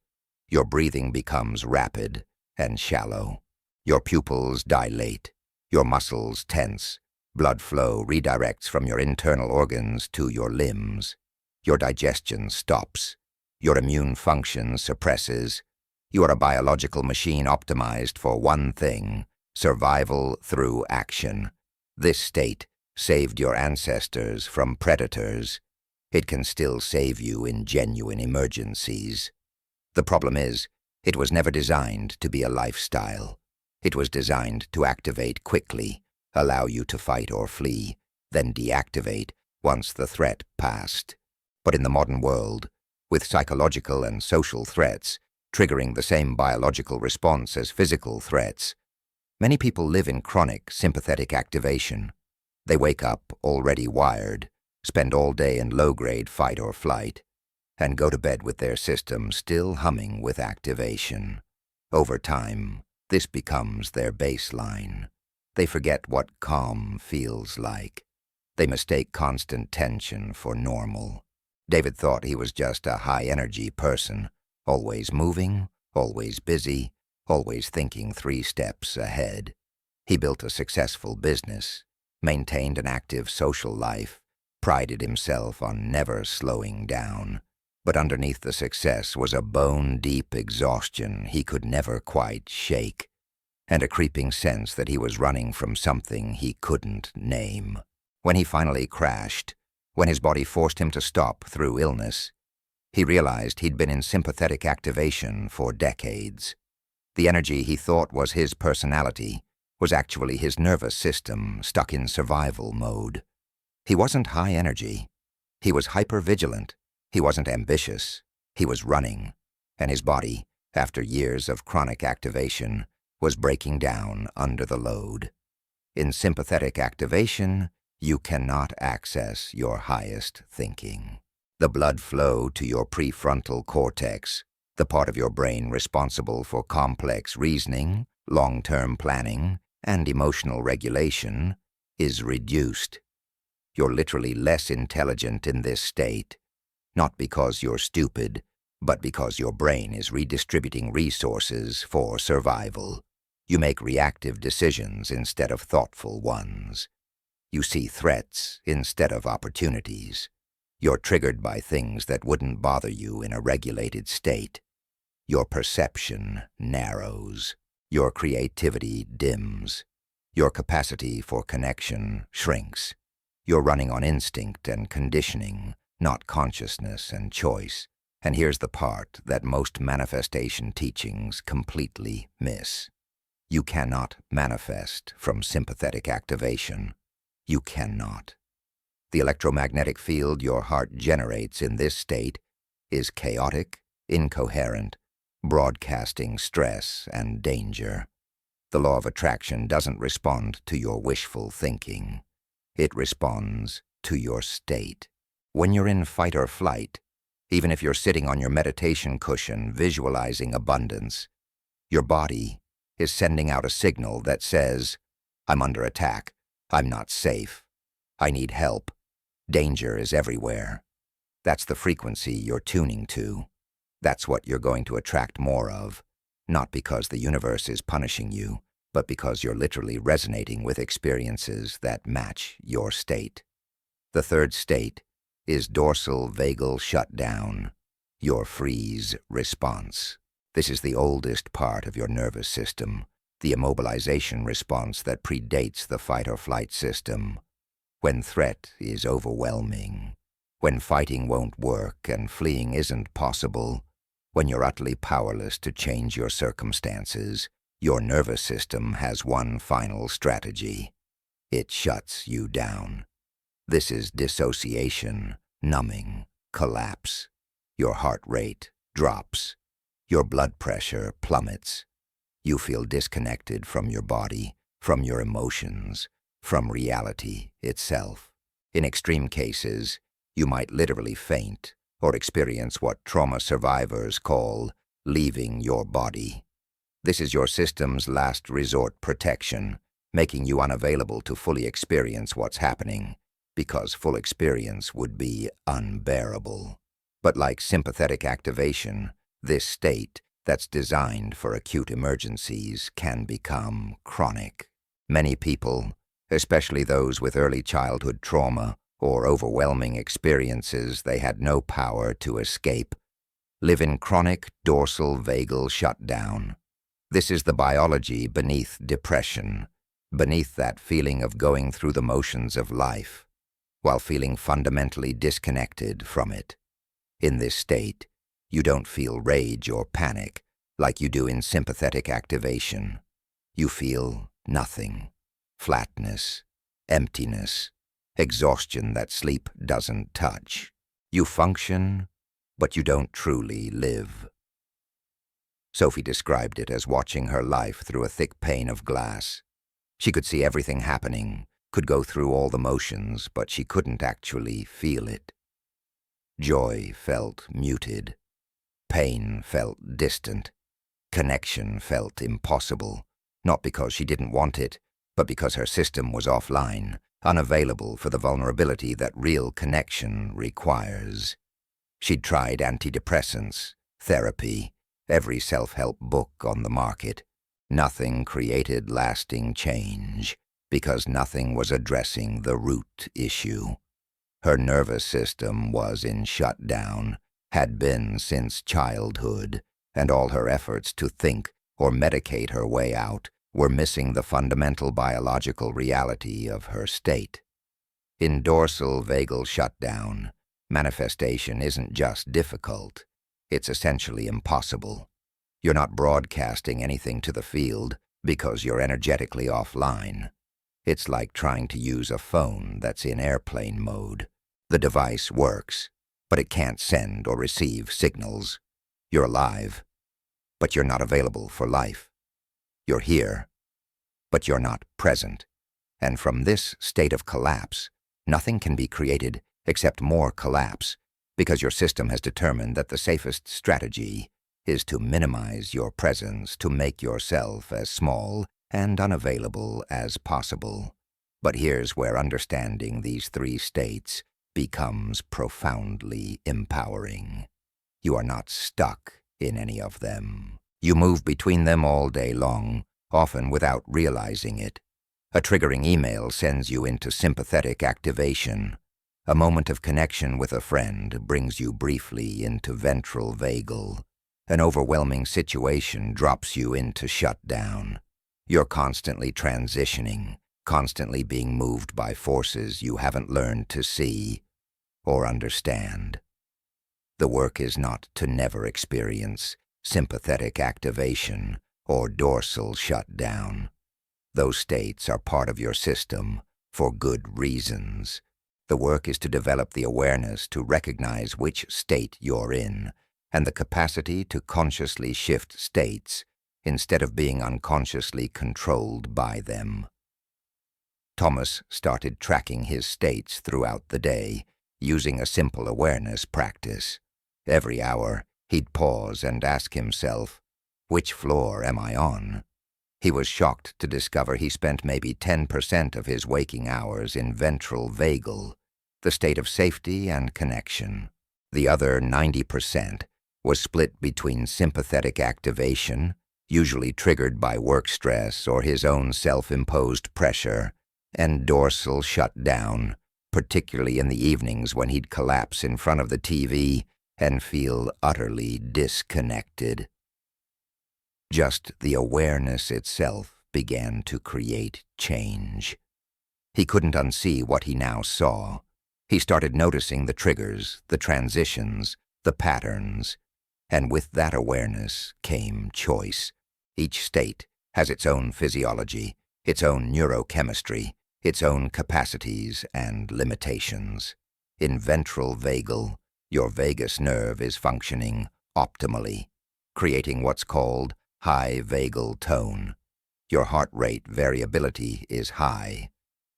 Your breathing becomes rapid and shallow. Your pupils dilate. Your muscles tense. Blood flow redirects from your internal organs to your limbs. Your digestion stops. Your immune function suppresses. You are a biological machine optimized for one thing: survival through action. This state saved your ancestors from predators. It can still save you in genuine emergencies. The problem is, it was never designed to be a lifestyle. It was designed to activate quickly, allow you to fight or flee, then deactivate once the threat passed. But in the modern world, with psychological and social threats triggering the same biological response as physical threats, many people live in chronic sympathetic activation. They wake up already wired, spend all day in low-grade fight or flight, and go to bed with their system still humming with activation. Over time, this becomes their baseline. They forget what calm feels like. They mistake constant tension for normal. David thought he was just a high-energy person, always moving, always busy, always thinking 3 steps ahead. He built a successful business, maintained an active social life, prided himself on never slowing down. But underneath the success was a bone-deep exhaustion he could never quite shake, and a creeping sense that he was running from something he couldn't name. When he finally crashed, when his body forced him to stop through illness, he realized he'd been in sympathetic activation for decades. The energy he thought was his personality was actually his nervous system stuck in survival mode. He wasn't high energy. He was hyper-vigilant. He wasn't ambitious. He was running, and his body, after years of chronic activation, was breaking down under the load. In sympathetic activation, you cannot access your highest thinking. The blood flow to your prefrontal cortex, the part of your brain responsible for complex reasoning, long-term planning, and emotional regulation, is reduced. You're literally less intelligent in this state, not because you're stupid, but because your brain is redistributing resources for survival. You make reactive decisions instead of thoughtful ones. You see threats instead of opportunities. You're triggered by things that wouldn't bother you in a regulated state. Your perception narrows. Your creativity dims. Your capacity for connection shrinks. You're running on instinct and conditioning, not consciousness and choice. And here's the part that most manifestation teachings completely miss. You cannot manifest from sympathetic activation. You cannot. The electromagnetic field your heart generates in this state is chaotic, incoherent, broadcasting stress and danger. The law of attraction doesn't respond to your wishful thinking. It responds to your state. When you're in fight or flight, even if you're sitting on your meditation cushion visualizing abundance, your body is sending out a signal that says, I'm under attack, I'm not safe, I need help, danger is everywhere. That's the frequency you're tuning to. That's what you're going to attract more of, not because the universe is punishing you, but because you're literally resonating with experiences that match your state. The third state is dorsal vagal shutdown, your freeze response. This is the oldest part of your nervous system, the immobilization response that predates the fight or flight system. When threat is overwhelming, when fighting won't work and fleeing isn't possible, when you're utterly powerless to change your circumstances, your nervous system has one final strategy. It shuts you down. This is dissociation, numbing, collapse. Your heart rate drops. Your blood pressure plummets. You feel disconnected from your body, from your emotions, from reality itself. In extreme cases, you might literally faint or experience what trauma survivors call leaving your body. This is your system's last resort protection, making you unavailable to fully experience what's happening, because full experience would be unbearable. But like sympathetic activation, this state that's designed for acute emergencies can become chronic. Many people, especially those with early childhood trauma or overwhelming experiences they had no power to escape, live in chronic dorsal vagal shutdown. This is the biology beneath depression, beneath that feeling of going through the motions of life, while feeling fundamentally disconnected from it. In this state, you don't feel rage or panic like you do in sympathetic activation. You feel nothing, flatness, emptiness, exhaustion that sleep doesn't touch. You function, but you don't truly live. Sophie described it as watching her life through a thick pane of glass. She could see everything happening, could go through all the motions, but she couldn't actually feel it. Joy felt muted. Pain felt distant. Connection felt impossible, not because she didn't want it, but because her system was offline, unavailable for the vulnerability that real connection requires. She'd tried antidepressants, therapy, every self-help book on the market. Nothing created lasting change, because nothing was addressing the root issue. Her nervous system was in shutdown, had been since childhood, and all her efforts to think or medicate her way out were missing the fundamental biological reality of her state. In dorsal vagal shutdown, manifestation isn't just difficult, it's essentially impossible. You're not broadcasting anything to the field because you're energetically offline. It's like trying to use a phone that's in airplane mode. The device works, but it can't send or receive signals. You're alive, but you're not available for life. You're here, but you're not present. And from this state of collapse, nothing can be created except more collapse, because your system has determined that the safest strategy is to minimize your presence, to make yourself as small and unavailable as possible. But here's where understanding these three states becomes profoundly empowering. You are not stuck in any of them. You move between them all day long, often without realizing it. A triggering email sends you into sympathetic activation. A moment of connection with a friend brings you briefly into ventral vagal. An overwhelming situation drops you into shutdown. You're constantly transitioning, constantly being moved by forces you haven't learned to see or understand. The work is not to never experience sympathetic activation or dorsal shutdown. Those states are part of your system for good reasons. The work is to develop the awareness to recognize which state you're in and the capacity to consciously shift states instead of being unconsciously controlled by them. Thomas started tracking his states throughout the day using a simple awareness practice. Every hour, he'd pause and ask himself, "Which floor am I on?" He was shocked to discover he spent maybe 10% of his waking hours in ventral vagal, the state of safety and connection. The other 90% was split between sympathetic activation, usually triggered by work stress or his own self-imposed pressure, and dorsal shutdown, particularly in the evenings when he'd collapse in front of the TV and feel utterly disconnected. Just the awareness itself began to create change. He couldn't unsee what he now saw. He started noticing the triggers, the transitions, the patterns, and with that awareness came choice. Each state has its own physiology, its own neurochemistry, its own capacities and limitations. In ventral vagal, your vagus nerve is functioning optimally, creating what's called high vagal tone. Your heart rate variability is high,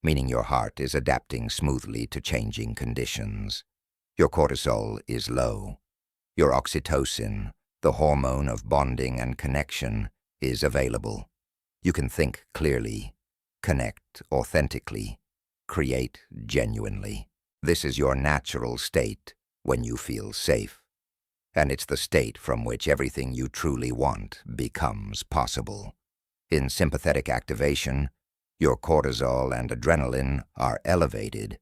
meaning your heart is adapting smoothly to changing conditions. Your cortisol is low. Your oxytocin, the hormone of bonding and connection, is available. You can think clearly, connect authentically, create genuinely. This is your natural state when you feel safe, and it's the state from which everything you truly want becomes possible. In sympathetic activation, your cortisol and adrenaline are elevated.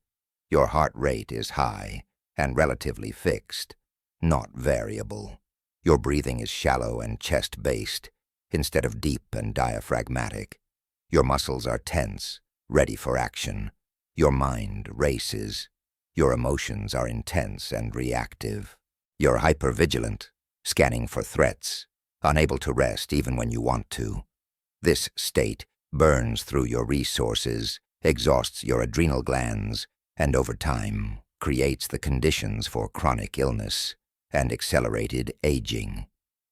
Your heart rate is high and relatively fixed, not variable. Your breathing is shallow and chest-based instead of deep and diaphragmatic. Your muscles are tense, ready for action. Your mind races. Your emotions are intense and reactive. You're hypervigilant, scanning for threats, unable to rest even when you want to. This state burns through your resources, exhausts your adrenal glands, and over time creates the conditions for chronic illness and accelerated aging.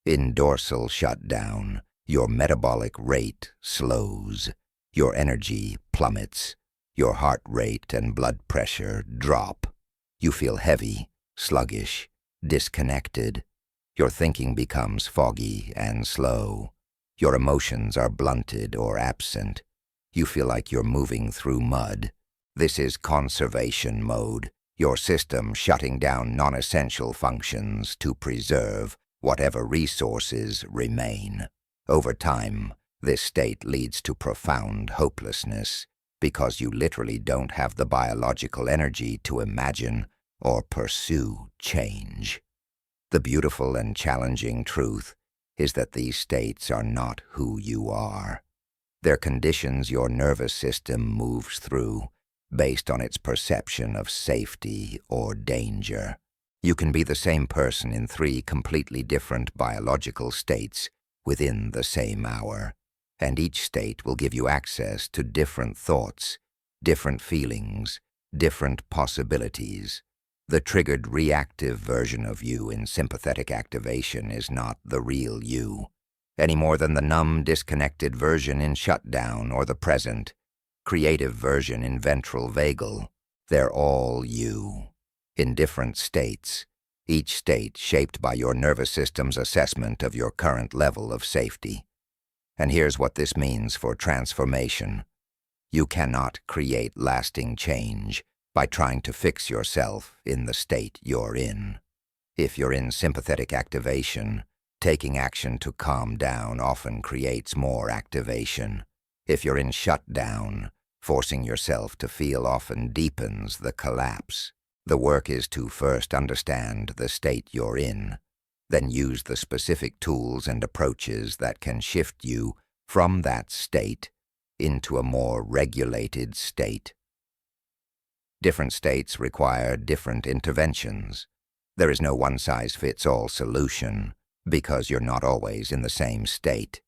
In dorsal shutdown, your metabolic rate slows, your energy plummets, your heart rate and blood pressure drop. You feel heavy, sluggish, disconnected. Your thinking becomes foggy and slow. Your emotions are blunted or absent. You feel like you're moving through mud. This is conservation mode, your system shutting down non-essential functions to preserve whatever resources remain. Over time, this state leads to profound hopelessness because you literally don't have the biological energy to imagine or pursue change. The beautiful and challenging truth is that these states are not who you are. They're conditions your nervous system moves through based on its perception of safety or danger. You can be the same person in 3 completely different biological states within the same hour, and each state will give you access to different thoughts, different feelings, different possibilities. The triggered reactive version of you in sympathetic activation is not the real you, any more than the numb, disconnected version in shutdown or the present, creative version in ventral vagal. They're all you, in different states, each state shaped by your nervous system's assessment of your current level of safety. And here's what this means for transformation. You cannot create lasting change by trying to fix yourself in the state you're in. If you're in sympathetic activation, taking action to calm down often creates more activation. If you're in shutdown, forcing yourself to feel often deepens the collapse. The work is to first understand the state you're in, then use the specific tools and approaches that can shift you from that state into a more regulated state. Different states require different interventions. There is no one-size-fits-all solution, because you're not always in the same state.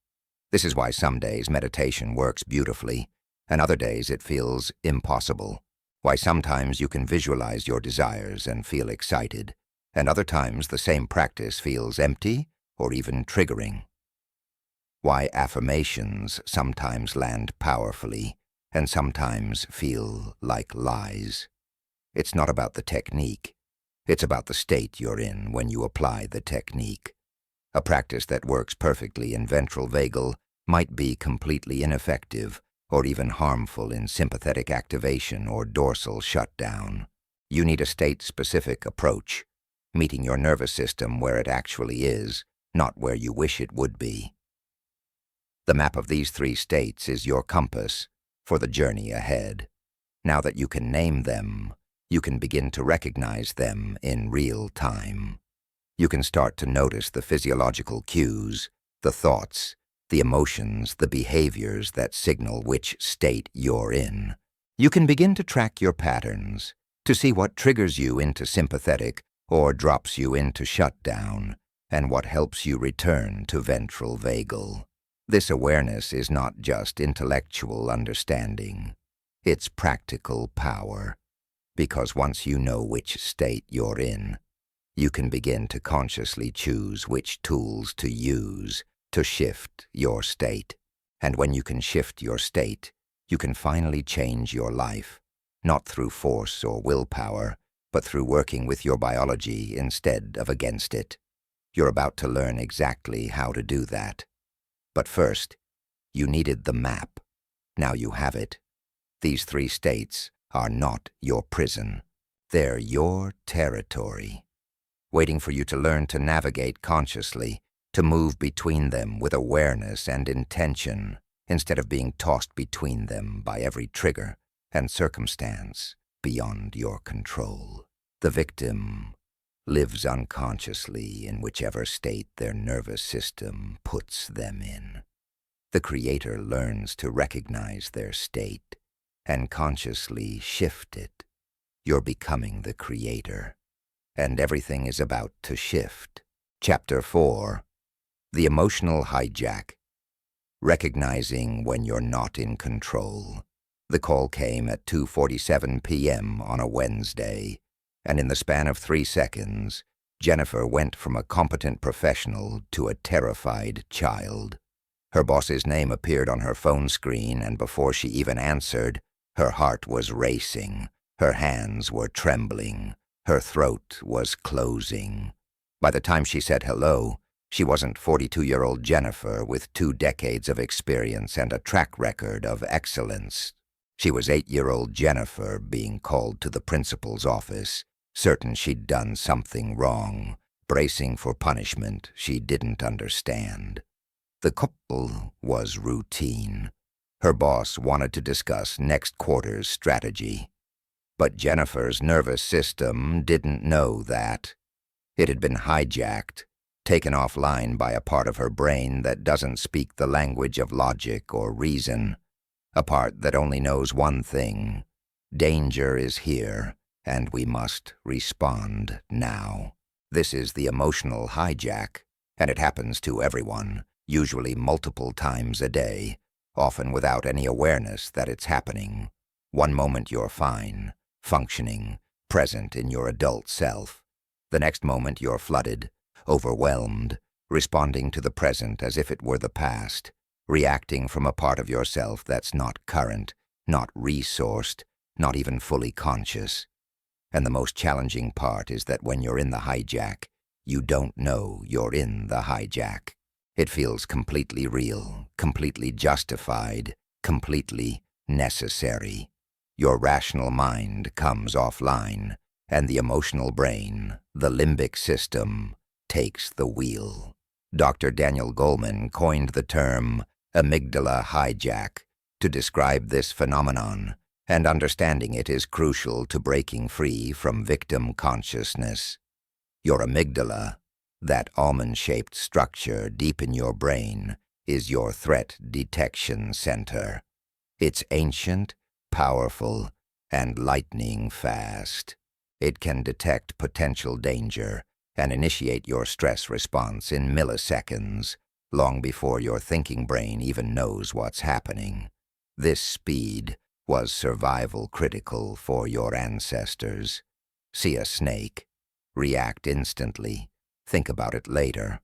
This is why some days meditation works beautifully, and other days it feels impossible. Why sometimes you can visualize your desires and feel excited, and other times the same practice feels empty or even triggering. Why affirmations sometimes land powerfully and sometimes feel like lies. It's not about the technique. It's about the state you're in when you apply the technique. A practice that works perfectly in ventral vagal might be completely ineffective or even harmful in sympathetic activation or dorsal shutdown. You need a state-specific approach, meeting your nervous system where it actually is, not where you wish it would be. The map of these three states is your compass for the journey ahead. Now that you can name them, you can begin to recognize them in real time. You can start to notice the physiological cues, the thoughts, the emotions, the behaviors that signal which state you're in. You can begin to track your patterns, to see what triggers you into sympathetic or drops you into shutdown, and what helps you return to ventral vagal. This awareness is not just intellectual understanding. It's practical power, because once you know which state you're in, you can begin to consciously choose which tools to use to shift your state. And when you can shift your state, you can finally change your life, not through force or willpower, but through working with your biology instead of against it. You're about to learn exactly how to do that. But first, you needed the map. Now you have it. These three states are not your prison. They're your territory, waiting for you to learn to navigate consciously, to move between them with awareness and intention, instead of being tossed between them by every trigger and circumstance beyond your control. The victim lives unconsciously in whichever state their nervous system puts them in. The creator learns to recognize their state and consciously shift it. You're becoming the creator, and everything is about to shift. Chapter 4. The Emotional Hijack. Recognizing when you're not in control. The call came at 2:47 p.m. on a Wednesday, and in the span of 3 seconds, Jennifer went from a competent professional to a terrified child. Her boss's name appeared on her phone screen, and before she even answered, her heart was racing, her hands were trembling, her throat was closing. By the time she said hello, she wasn't 42-year-old Jennifer with 2 decades of experience and a track record of excellence. She was 8-year-old Jennifer being called to the principal's office, certain she'd done something wrong, bracing for punishment she didn't understand. The call was routine. Her boss wanted to discuss next quarter's strategy. But Jennifer's nervous system didn't know that. It had been hijacked, taken offline by a part of her brain that doesn't speak the language of logic or reason, a part that only knows one thing: danger is here, and we must respond now. This is the emotional hijack, and it happens to everyone, usually multiple times a day, often without any awareness that it's happening. One moment you're fine, functioning, present in your adult self. The next moment you're flooded, overwhelmed, responding to the present as if it were the past, reacting from a part of yourself that's not current, not resourced, not even fully conscious. And the most challenging part is that when you're in the hijack, you don't know you're in the hijack. It feels completely real, completely justified, completely necessary. Your rational mind comes offline, and the emotional brain, the limbic system, takes the wheel. Dr. Daniel Goleman coined the term amygdala hijack to describe this phenomenon, and understanding it is crucial to breaking free from victim consciousness. Your amygdala, that almond-shaped structure deep in your brain, is your threat detection center. It's ancient, powerful, and lightning fast. It can detect potential danger and initiate your stress response in milliseconds, long before your thinking brain even knows what's happening. This speed was survival critical for your ancestors. See a snake, react instantly, think about it later.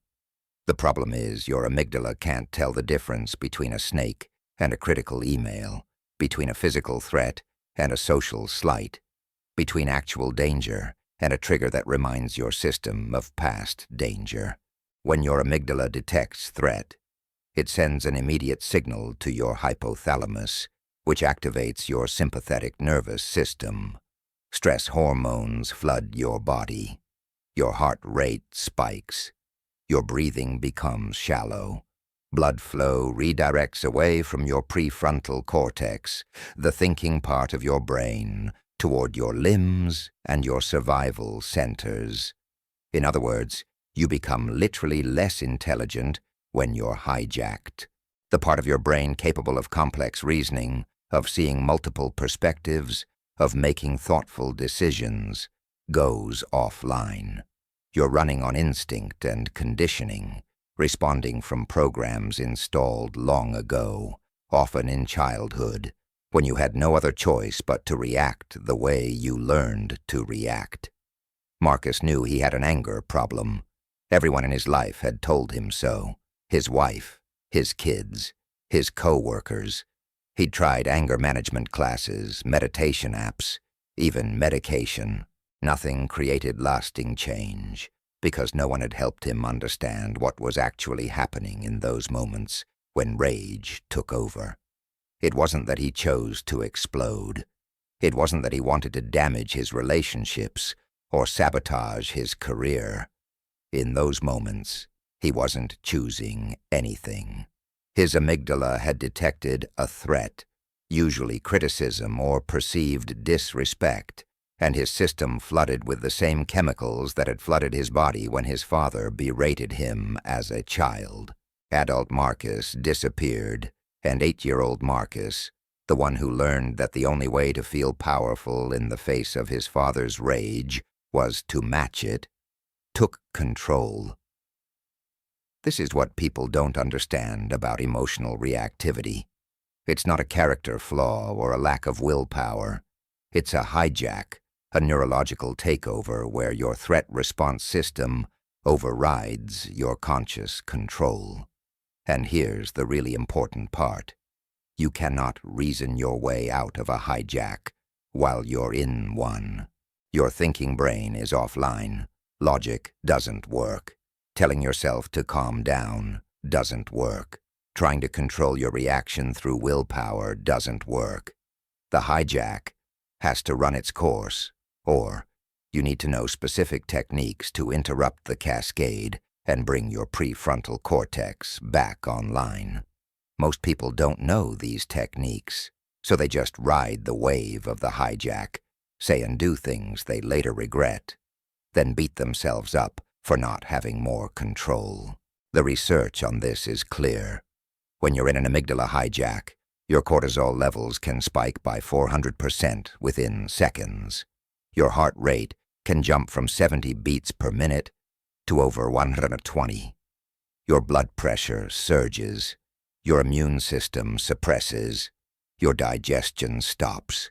The problem is your amygdala can't tell the difference between a snake and a critical email, between a physical threat and a social slight, between actual danger and a trigger that reminds your system of past danger. When your amygdala detects threat, it sends an immediate signal to your hypothalamus, which activates your sympathetic nervous system. Stress hormones flood your body. Your heart rate spikes. Your breathing becomes shallow. Blood flow redirects away from your prefrontal cortex, the thinking part of your brain, toward your limbs and your survival centers. In other words, you become literally less intelligent when you're hijacked. The part of your brain capable of complex reasoning, of seeing multiple perspectives, of making thoughtful decisions, goes offline. You're running on instinct and conditioning, responding from programs installed long ago, often in childhood, when you had no other choice but to react the way you learned to react. Marcus knew he had an anger problem. Everyone in his life had told him so. His wife, his kids, his co-workers. He'd tried anger management classes, meditation apps, even medication. Nothing created lasting change, because no one had helped him understand what was actually happening in those moments when rage took over. It wasn't that he chose to explode. It wasn't that he wanted to damage his relationships or sabotage his career. In those moments, he wasn't choosing anything. His amygdala had detected a threat, usually criticism or perceived disrespect, and his system flooded with the same chemicals that had flooded his body when his father berated him as a child. Adult Marcus disappeared, and 8-year-old Marcus, the one who learned that the only way to feel powerful in the face of his father's rage was to match it, took control. This is what people don't understand about emotional reactivity. It's not a character flaw or a lack of willpower. It's a hijack, a neurological takeover where your threat response system overrides your conscious control. And here's the really important part. You cannot reason your way out of a hijack while you're in one. Your thinking brain is offline. Logic doesn't work. Telling yourself to calm down doesn't work. Trying to control your reaction through willpower doesn't work. The hijack has to run its course, or you need to know specific techniques to interrupt the cascade and bring your prefrontal cortex back online. Most people don't know these techniques, so they just ride the wave of the hijack, say and do things they later regret, then beat themselves up for not having more control. The research on this is clear. When you're in an amygdala hijack, your cortisol levels can spike by 400% within seconds. Your heart rate can jump from 70 beats per minute to over 120. Your blood pressure surges. Your immune system suppresses. Your digestion stops.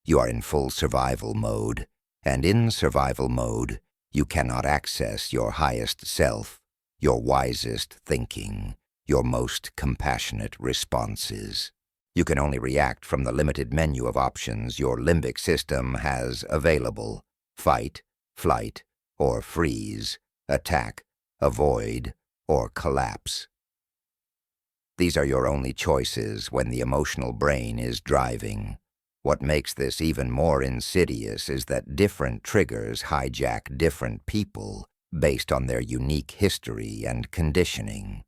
You are in full survival mode, and in survival mode, you cannot access your highest self, your wisest thinking, your most compassionate responses. You can only react from the limited menu of options your limbic system has available: fight, flight, or freeze, attack, avoid, or collapse. These are your only choices when the emotional brain is driving. What makes this even more insidious is that different triggers hijack different people based on their unique history and conditioning.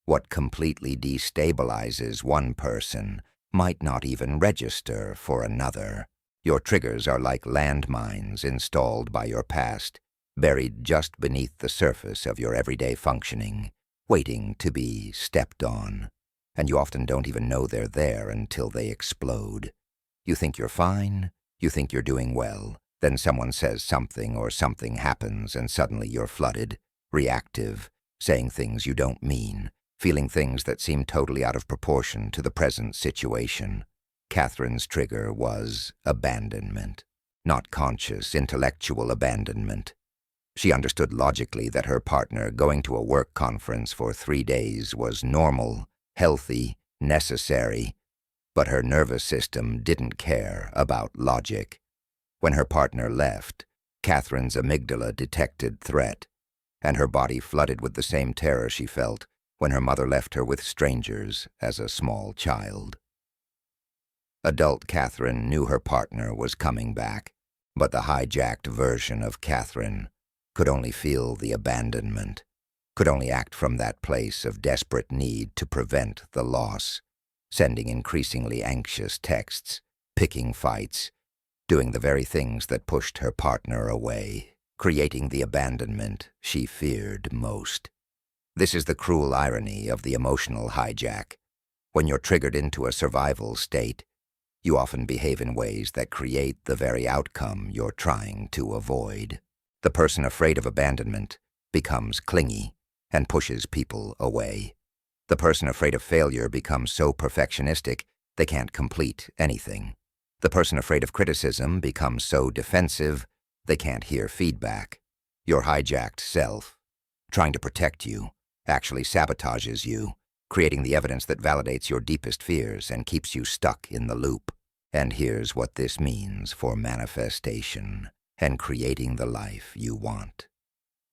What completely destabilizes one person might not even register for another. Your triggers are like landmines installed by your past, buried just beneath the surface of your everyday functioning, waiting to be stepped on. And you often don't even know they're there until they explode. You think you're fine, you think you're doing well, Then someone says something or something happens and suddenly you're flooded, reactive, saying things you don't mean, feeling things that seem totally out of proportion to the present situation. Catherine's trigger was abandonment. Not conscious, intellectual abandonment. She understood logically that her partner going to a work conference for 3 days was normal, healthy, necessary, but her nervous system didn't care about logic. When her partner left, Catherine's amygdala detected threat, and her body flooded with the same terror she felt when her mother left her with strangers as a small child. Adult Catherine knew her partner was coming back, but the hijacked version of Catherine could only feel the abandonment, could only act from that place of desperate need to prevent the loss, sending increasingly anxious texts, picking fights, doing the very things that pushed her partner away, creating the abandonment she feared most. This is the cruel irony of the emotional hijack. When you're triggered into a survival state, you often behave in ways that create the very outcome you're trying to avoid. The person afraid of abandonment becomes clingy and pushes people away. The person afraid of failure becomes so perfectionistic they can't complete anything. The person afraid of criticism becomes so defensive they can't hear feedback. Your hijacked self, trying to protect you, actually sabotages you, creating the evidence that validates your deepest fears and keeps you stuck in the loop. And here's what this means for manifestation and creating the life you want.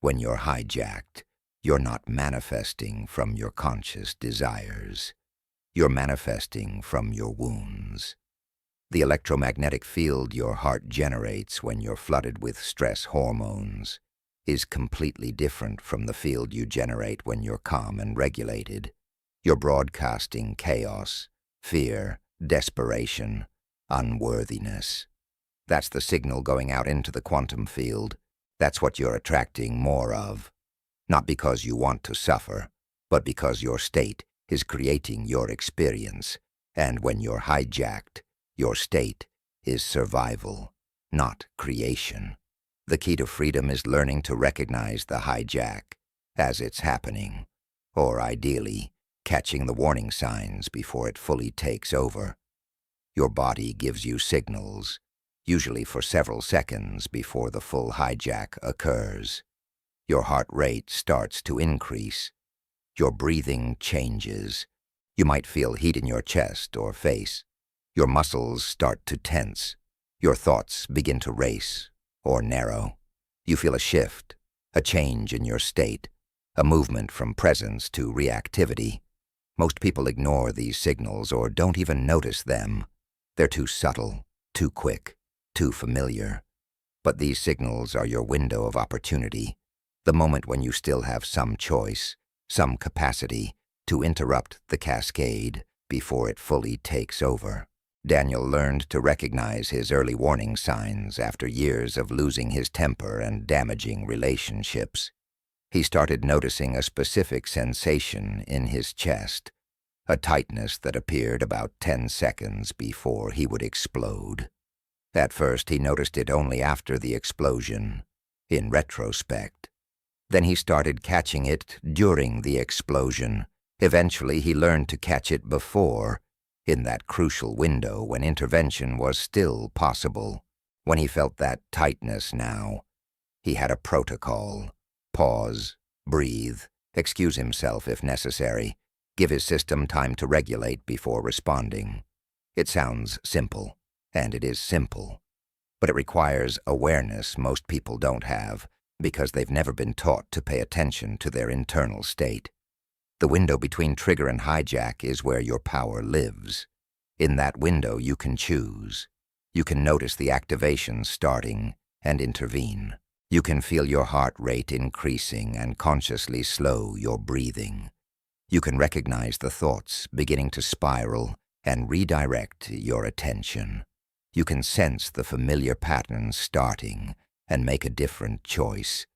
When you're hijacked, you're not manifesting from your conscious desires. You're manifesting from your wounds. The electromagnetic field your heart generates when you're flooded with stress hormones is completely different from the field you generate when you're calm and regulated. You're broadcasting chaos, fear, desperation, unworthiness. That's the signal going out into the quantum field. That's what you're attracting more of. Not because you want to suffer, but because your state is creating your experience. And when you're hijacked, your state is survival, not creation. The key to freedom is learning to recognize the hijack as it's happening, or ideally, catching the warning signs before it fully takes over. Your body gives you signals, usually for several seconds before the full hijack occurs. Your heart rate starts to increase. Your breathing changes. You might feel heat in your chest or face. Your muscles start to tense. Your thoughts begin to race or narrow. You feel a shift, a change in your state, a movement from presence to reactivity. Most people ignore these signals or don't even notice them. They're too subtle, too quick, too familiar. But these signals are your window of opportunity, the moment when you still have some choice, some capacity to interrupt the cascade before it fully takes over. Daniel learned to recognize his early warning signs after years of losing his temper and damaging relationships. He started noticing a specific sensation in his chest, a tightness that appeared about 10 seconds before he would explode. At first, he noticed it only after the explosion, in retrospect. Then he started catching it during the explosion. Eventually, he learned to catch it before, in that crucial window when intervention was still possible. When he felt that tightness now, he had a protocol. Pause, breathe, excuse himself if necessary, give his system time to regulate before responding. It sounds simple, and it is simple, but it requires awareness most people don't have because they've never been taught to pay attention to their internal state. The window between trigger and hijack is where your power lives. In that window, you can choose. You can notice the activation starting and intervene. You can feel your heart rate increasing and consciously slow your breathing. You can recognize the thoughts beginning to spiral and redirect your attention. You can sense the familiar patterns starting and make a different choice.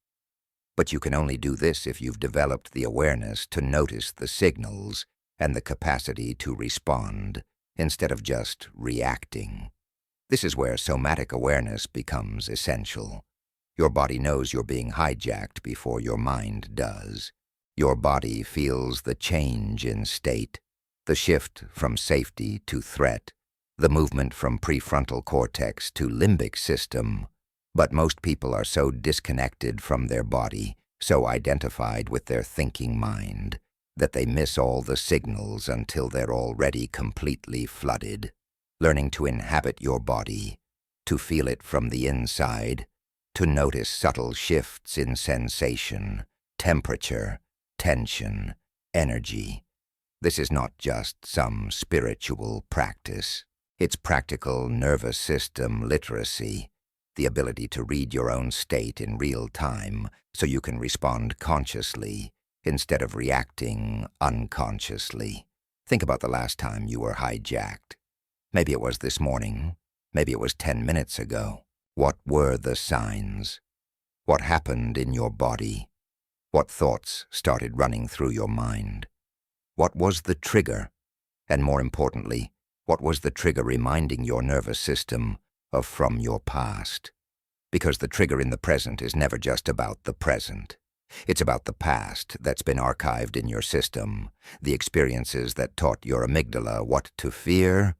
But you can only do this if you've developed the awareness to notice the signals and the capacity to respond instead of just reacting. This is where somatic awareness becomes essential. Your body knows you're being hijacked before your mind does. Your body feels the change in state, the shift from safety to threat, the movement from prefrontal cortex to limbic system. But most people are so disconnected from their body, so identified with their thinking mind, that they miss all the signals until they're already completely flooded. Learning to inhabit your body, to feel it from the inside, to notice subtle shifts in sensation, temperature, tension, energy. This is not just some spiritual practice. It's practical nervous system literacy, the ability to read your own state in real time so you can respond consciously instead of reacting unconsciously. Think about the last time you were hijacked. Maybe it was this morning. Maybe it was 10 minutes ago. What were the signs? What happened in your body? What thoughts started running through your mind? What was the trigger? And more importantly, what was the trigger reminding your nervous system of from your past? Because the trigger in the present is never just about the present. It's about the past that's been archived in your system, the experiences that taught your amygdala what to fear,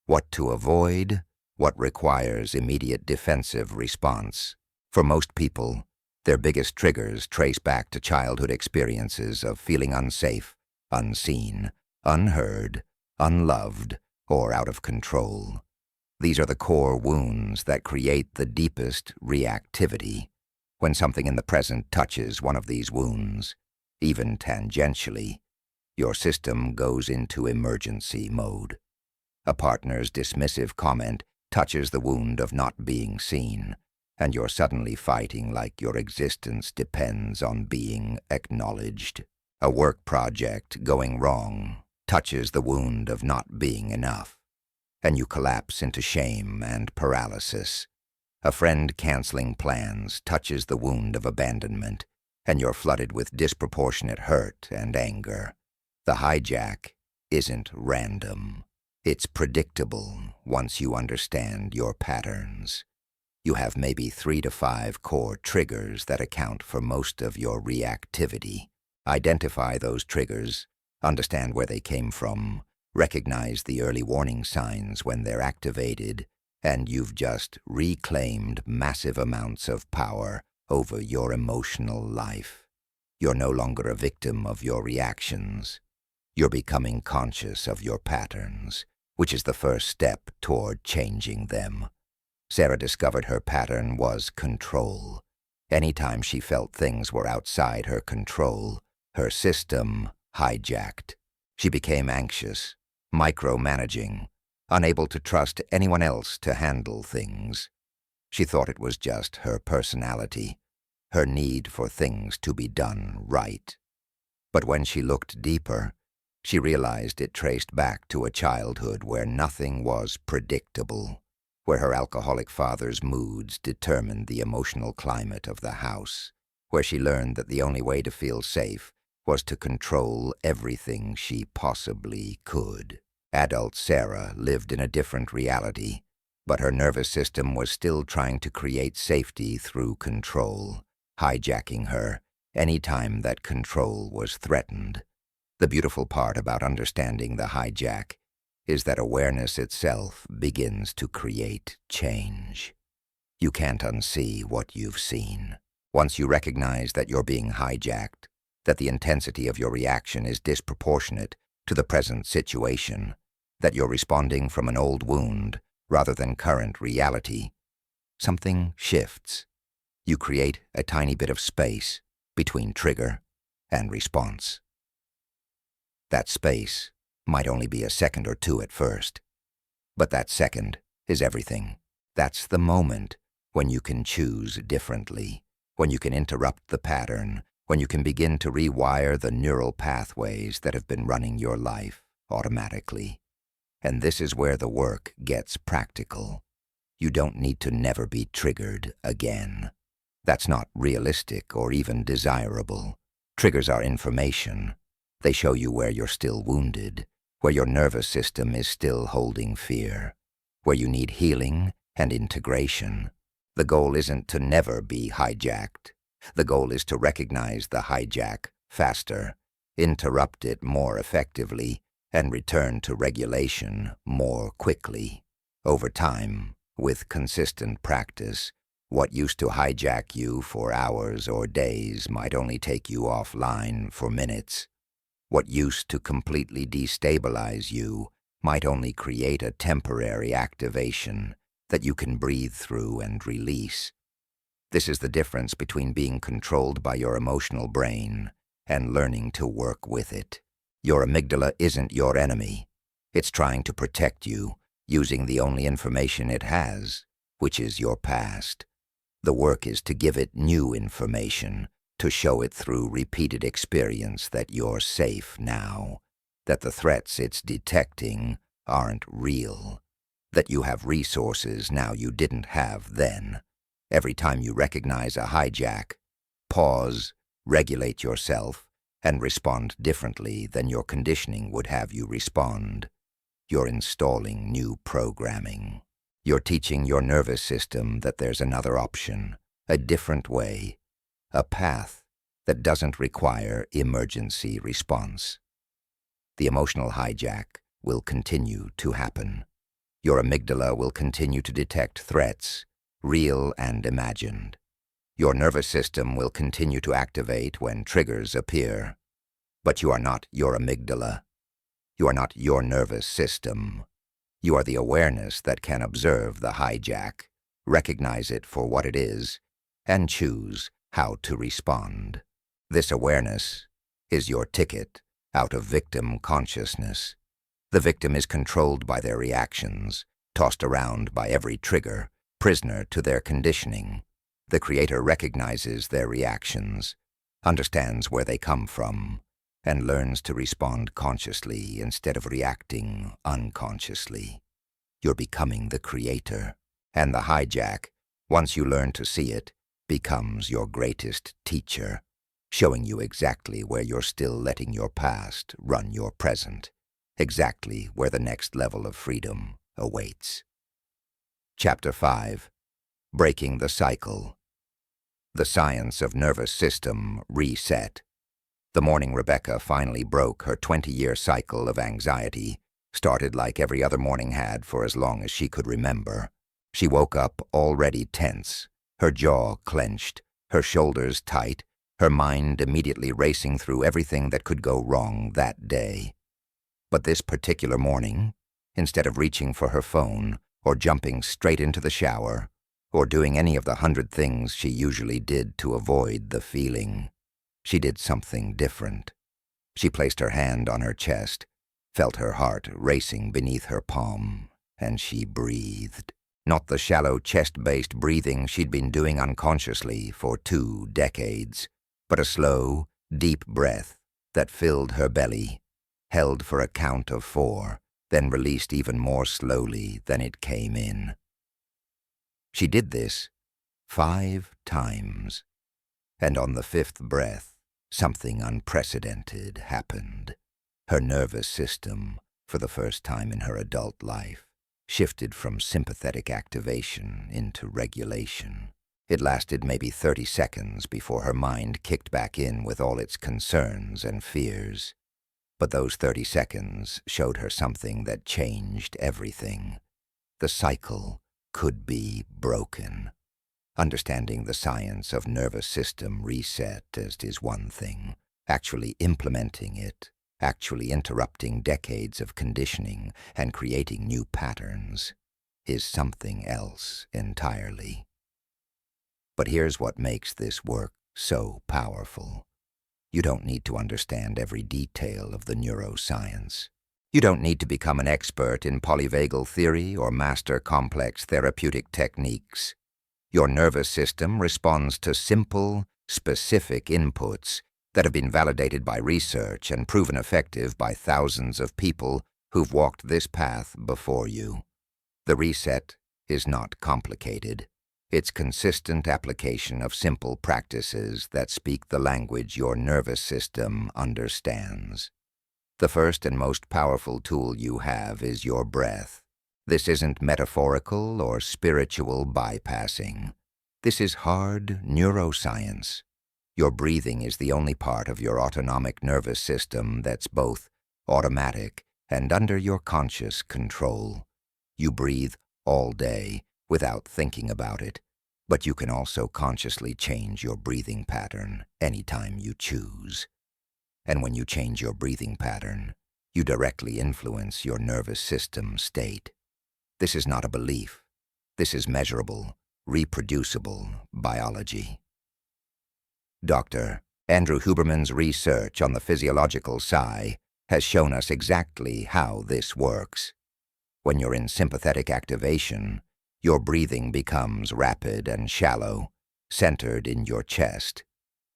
what to avoid, what requires immediate defensive response. For most people, their biggest triggers trace back to childhood experiences of feeling unsafe, unseen, unheard, unloved, or out of control. These are the core wounds that create the deepest reactivity. When something in the present touches one of these wounds, even tangentially, your system goes into emergency mode. A partner's dismissive comment touches the wound of not being seen, and you're suddenly fighting like your existence depends on being acknowledged. A work project going wrong touches the wound of not being enough, and you collapse into shame and paralysis. A friend canceling plans touches the wound of abandonment, and you're flooded with disproportionate hurt and anger. The hijack isn't random. It's predictable once you understand your patterns. You have maybe 3 to 5 core triggers that account for most of your reactivity. Identify those triggers, understand where they came from, recognize the early warning signs when they're activated, and you've just reclaimed massive amounts of power over your emotional life. You're no longer a victim of your reactions. You're becoming conscious of your patterns, which is the first step toward changing them. Sarah discovered her pattern was control. Anytime she felt things were outside her control, her system hijacked. She became anxious, micromanaging, unable to trust anyone else to handle things. She thought it was just her personality, her need for things to be done right. But when she looked deeper, she realized it traced back to a childhood where nothing was predictable, where her alcoholic father's moods determined the emotional climate of the house, where she learned that the only way to feel safe was to control everything she possibly could. Adult Sarah lived in a different reality, but her nervous system was still trying to create safety through control, hijacking her any time that control was threatened. The beautiful part about understanding the hijack is that awareness itself begins to create change. You can't unsee what you've seen. Once you recognize that you're being hijacked, that the intensity of your reaction is disproportionate to the present situation, that you're responding from an old wound rather than current reality, something shifts. You create a tiny bit of space between trigger and response. That space might only be a second or two at first, but that second is everything. That's the moment when you can choose differently, when you can interrupt the pattern, when you can begin to rewire the neural pathways that have been running your life automatically. And this is where the work gets practical. You don't need to never be triggered again. That's not realistic or even desirable. Triggers are information. They show you where you're still wounded, where your nervous system is still holding fear, where you need healing and integration. The goal isn't to never be hijacked. The goal is to recognize the hijack faster, interrupt it more effectively, and return to regulation more quickly. Over time, with consistent practice, what used to hijack you for hours or days might only take you offline for minutes. What used to completely destabilize you might only create a temporary activation that you can breathe through and release. This is the difference between being controlled by your emotional brain and learning to work with it. Your amygdala isn't your enemy. It's trying to protect you, using the only information it has, which is your past. The work is to give it new information, to show it through repeated experience that you're safe now, that the threats it's detecting aren't real, that you have resources now you didn't have then. Every time you recognize a hijack, pause, regulate yourself, and respond differently than your conditioning would have you respond. You're installing new programming. You're teaching your nervous system that there's another option, a different way, a path that doesn't require emergency response. The emotional hijack will continue to happen. Your amygdala will continue to detect threats, real and imagined. Your nervous system will continue to activate when triggers appear. But you are not your amygdala. You are not your nervous system. You are the awareness that can observe the hijack, recognize it for what it is, and choose how to respond. This awareness is your ticket out of victim consciousness. The victim is controlled by their reactions, tossed around by every trigger, prisoner to their conditioning. The creator recognizes their reactions, understands where they come from, and learns to respond consciously instead of reacting unconsciously. You're becoming the creator, and the hijack, once you learn to see it, becomes your greatest teacher, showing you exactly where you're still letting your past run your present, exactly where the next level of freedom awaits. Chapter 5. Breaking the Cycle. The Science of Nervous System Reset. The morning Rebecca finally broke her 20-year cycle of anxiety, started like every other morning had for as long as she could remember. She woke up already tense, her jaw clenched, her shoulders tight, her mind immediately racing through everything that could go wrong that day. But this particular morning, instead of reaching for her phone or jumping straight into the shower, or doing any of the 100 things she usually did to avoid the feeling, she did something different. She placed her hand on her chest, felt her heart racing beneath her palm, and she breathed. Not the shallow chest-based breathing she'd been doing unconsciously for 2 decades, but a slow, deep breath that filled her belly, held for a count of 4, then released even more slowly than it came in. She did this 5 times, and on the 5th breath, something unprecedented happened. Her nervous system, for the first time in her adult life, shifted from sympathetic activation into regulation. It lasted maybe 30 seconds before her mind kicked back in with all its concerns and fears. But those 30 seconds showed her something that changed everything. The cycle could be broken. Understanding the science of nervous system reset is one thing. Actually implementing it, actually interrupting decades of conditioning and creating new patterns, is something else entirely. But here's what makes this work so powerful. You don't need to understand every detail of the neuroscience. You don't need to become an expert in polyvagal theory or master complex therapeutic techniques. Your nervous system responds to simple, specific inputs that have been validated by research and proven effective by thousands of people who've walked this path before you. The reset is not complicated. It's consistent application of simple practices that speak the language your nervous system understands. The first and most powerful tool you have is your breath. This isn't metaphorical or spiritual bypassing. This is hard neuroscience. Your breathing is the only part of your autonomic nervous system that's both automatic and under your conscious control. You breathe all day without thinking about it, but you can also consciously change your breathing pattern anytime you choose. And when you change your breathing pattern, you directly influence your nervous system state. This is not a belief. This is measurable, reproducible biology. Dr. Andrew Huberman's research on the physiological psi has shown us exactly how this works. When you're in sympathetic activation, your breathing becomes rapid and shallow, centered in your chest.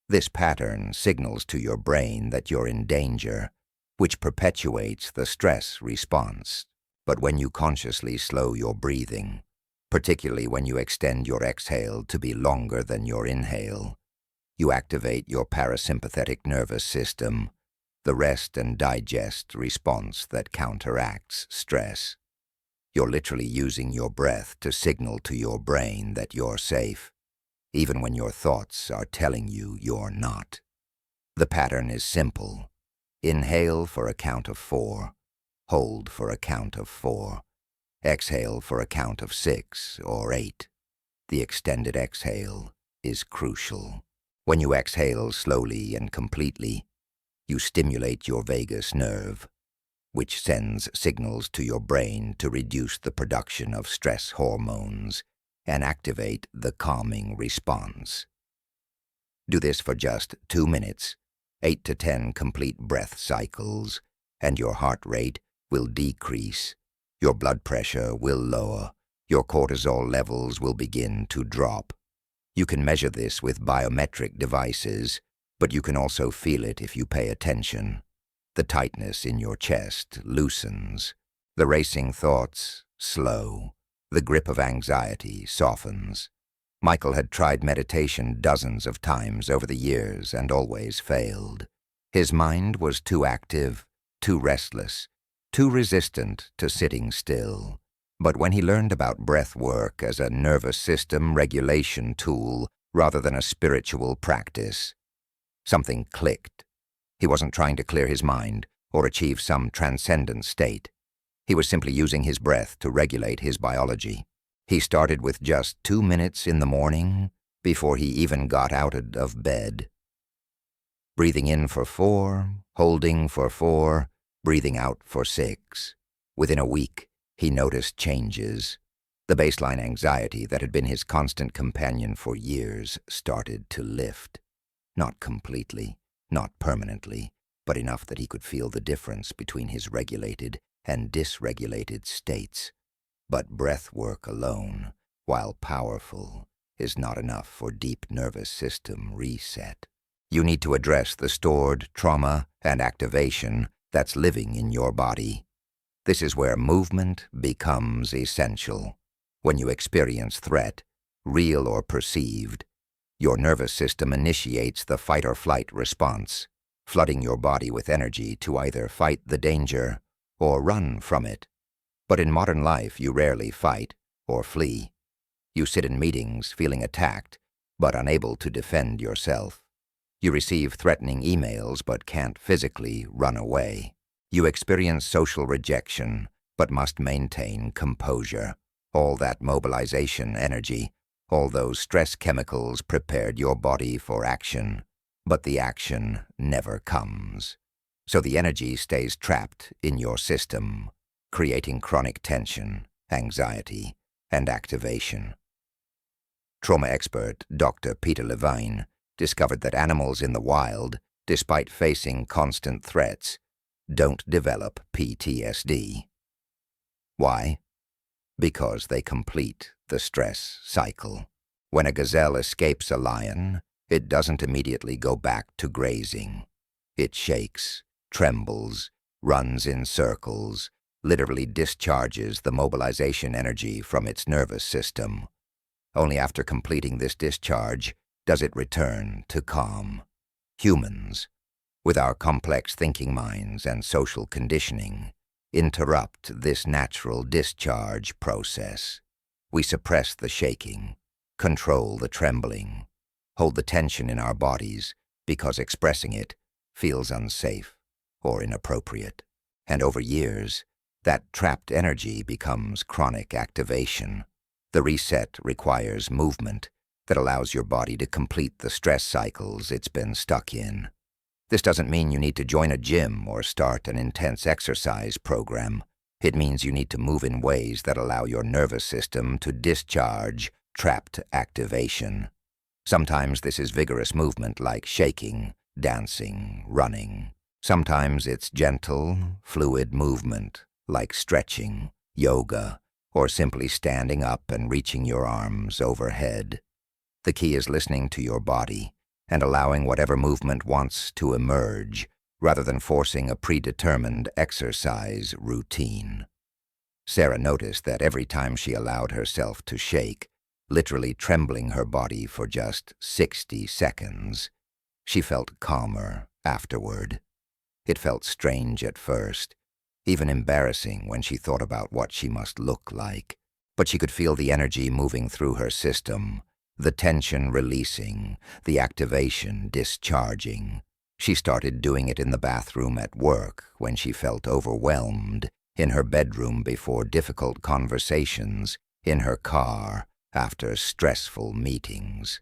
This pattern signals to your brain that you're in danger, which perpetuates the stress response. But when you consciously slow your breathing, particularly when you extend your exhale to be longer than your inhale, you activate your parasympathetic nervous system, the rest and digest response that counteracts stress. You're literally using your breath to signal to your brain that you're safe, even when your thoughts are telling you you're not. The pattern is simple. Inhale for a count of 4, hold for a count of 4, exhale for a count of 6 or 8. The extended exhale is crucial. When you exhale slowly and completely, you stimulate your vagus nerve, which sends signals to your brain to reduce the production of stress hormones and activate the calming response. Do this for just 2 minutes, 8 to 10 complete breath cycles, and your heart rate will decrease, your blood pressure will lower, your cortisol levels will begin to drop. You can measure this with biometric devices, but you can also feel it if you pay attention. The tightness in your chest loosens, the racing thoughts slow, the grip of anxiety softens. Michael had tried meditation dozens of times over the years and always failed. His mind was too active, too restless, too resistant to sitting still. But when he learned about breath work as a nervous system regulation tool rather than a spiritual practice, something clicked. He wasn't trying to clear his mind or achieve some transcendent state. He was simply using his breath to regulate his biology. He started with just 2 minutes in the morning before he even got out of bed. Breathing in for 4, holding for 4, breathing out for 6. Within a week, he noticed changes. The baseline anxiety that had been his constant companion for years started to lift. Not completely, not permanently, but enough that he could feel the difference between his regulated and dysregulated states. But breath work alone, while powerful, is not enough for deep nervous system reset. You need to address the stored trauma and activation that's living in your body. This is where movement becomes essential. When you experience threat, real or perceived, your nervous system initiates the fight-or-flight response, flooding your body with energy to either fight the danger or run from it. But in modern life, you rarely fight or flee. You sit in meetings feeling attacked, but unable to defend yourself. You receive threatening emails but can't physically run away. You experience social rejection, but must maintain composure. All that mobilization energy, all those stress chemicals prepared your body for action, but the action never comes. So the energy stays trapped in your system, creating chronic tension, anxiety, and activation. Trauma expert Dr. Peter Levine discovered that animals in the wild, despite facing constant threats, don't develop PTSD. Why? Because they complete the stress cycle. When a gazelle escapes a lion, it doesn't immediately go back to grazing. It shakes, trembles, runs in circles, literally discharges the mobilization energy from its nervous system. Only after completing this discharge does it return to calm. Humans, with our complex thinking minds and social conditioning, interrupt this natural discharge process. We suppress the shaking, control the trembling, hold the tension in our bodies because expressing it feels unsafe or inappropriate. And over years, that trapped energy becomes chronic activation. The reset requires movement that allows your body to complete the stress cycles it's been stuck in. This doesn't mean you need to join a gym or start an intense exercise program. It means you need to move in ways that allow your nervous system to discharge trapped activation. Sometimes this is vigorous movement like shaking, dancing, running. Sometimes it's gentle, fluid movement like stretching, yoga, or simply standing up and reaching your arms overhead. The key is listening to your body and allowing whatever movement wants to emerge, rather than forcing a predetermined exercise routine. Sarah noticed that every time she allowed herself to shake, literally trembling her body for just 60 seconds, she felt calmer afterward. It felt strange at first, even embarrassing when she thought about what she must look like, but she could feel the energy moving through her system, the tension releasing, the activation discharging. She started doing it in the bathroom at work when she felt overwhelmed, in her bedroom before difficult conversations, in her car after stressful meetings.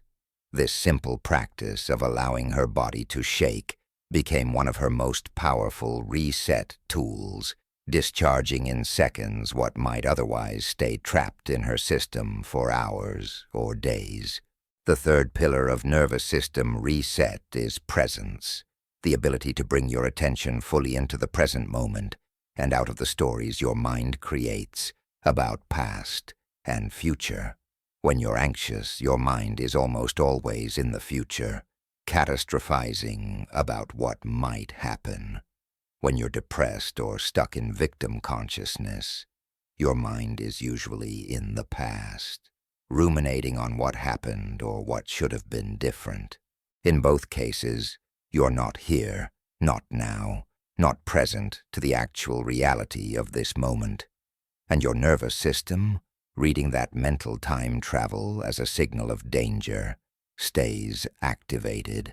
This simple practice of allowing her body to shake became one of her most powerful reset tools, discharging in seconds what might otherwise stay trapped in her system for hours or days. The third pillar of nervous system reset is presence, the ability to bring your attention fully into the present moment and out of the stories your mind creates about past and future. When you're anxious, your mind is almost always in the future, catastrophizing about what might happen. When you're depressed or stuck in victim consciousness, your mind is usually in the past, ruminating on what happened or what should have been different. In both cases, you're not here, not now, not present to the actual reality of this moment. And your nervous system, reading that mental time travel as a signal of danger, stays activated.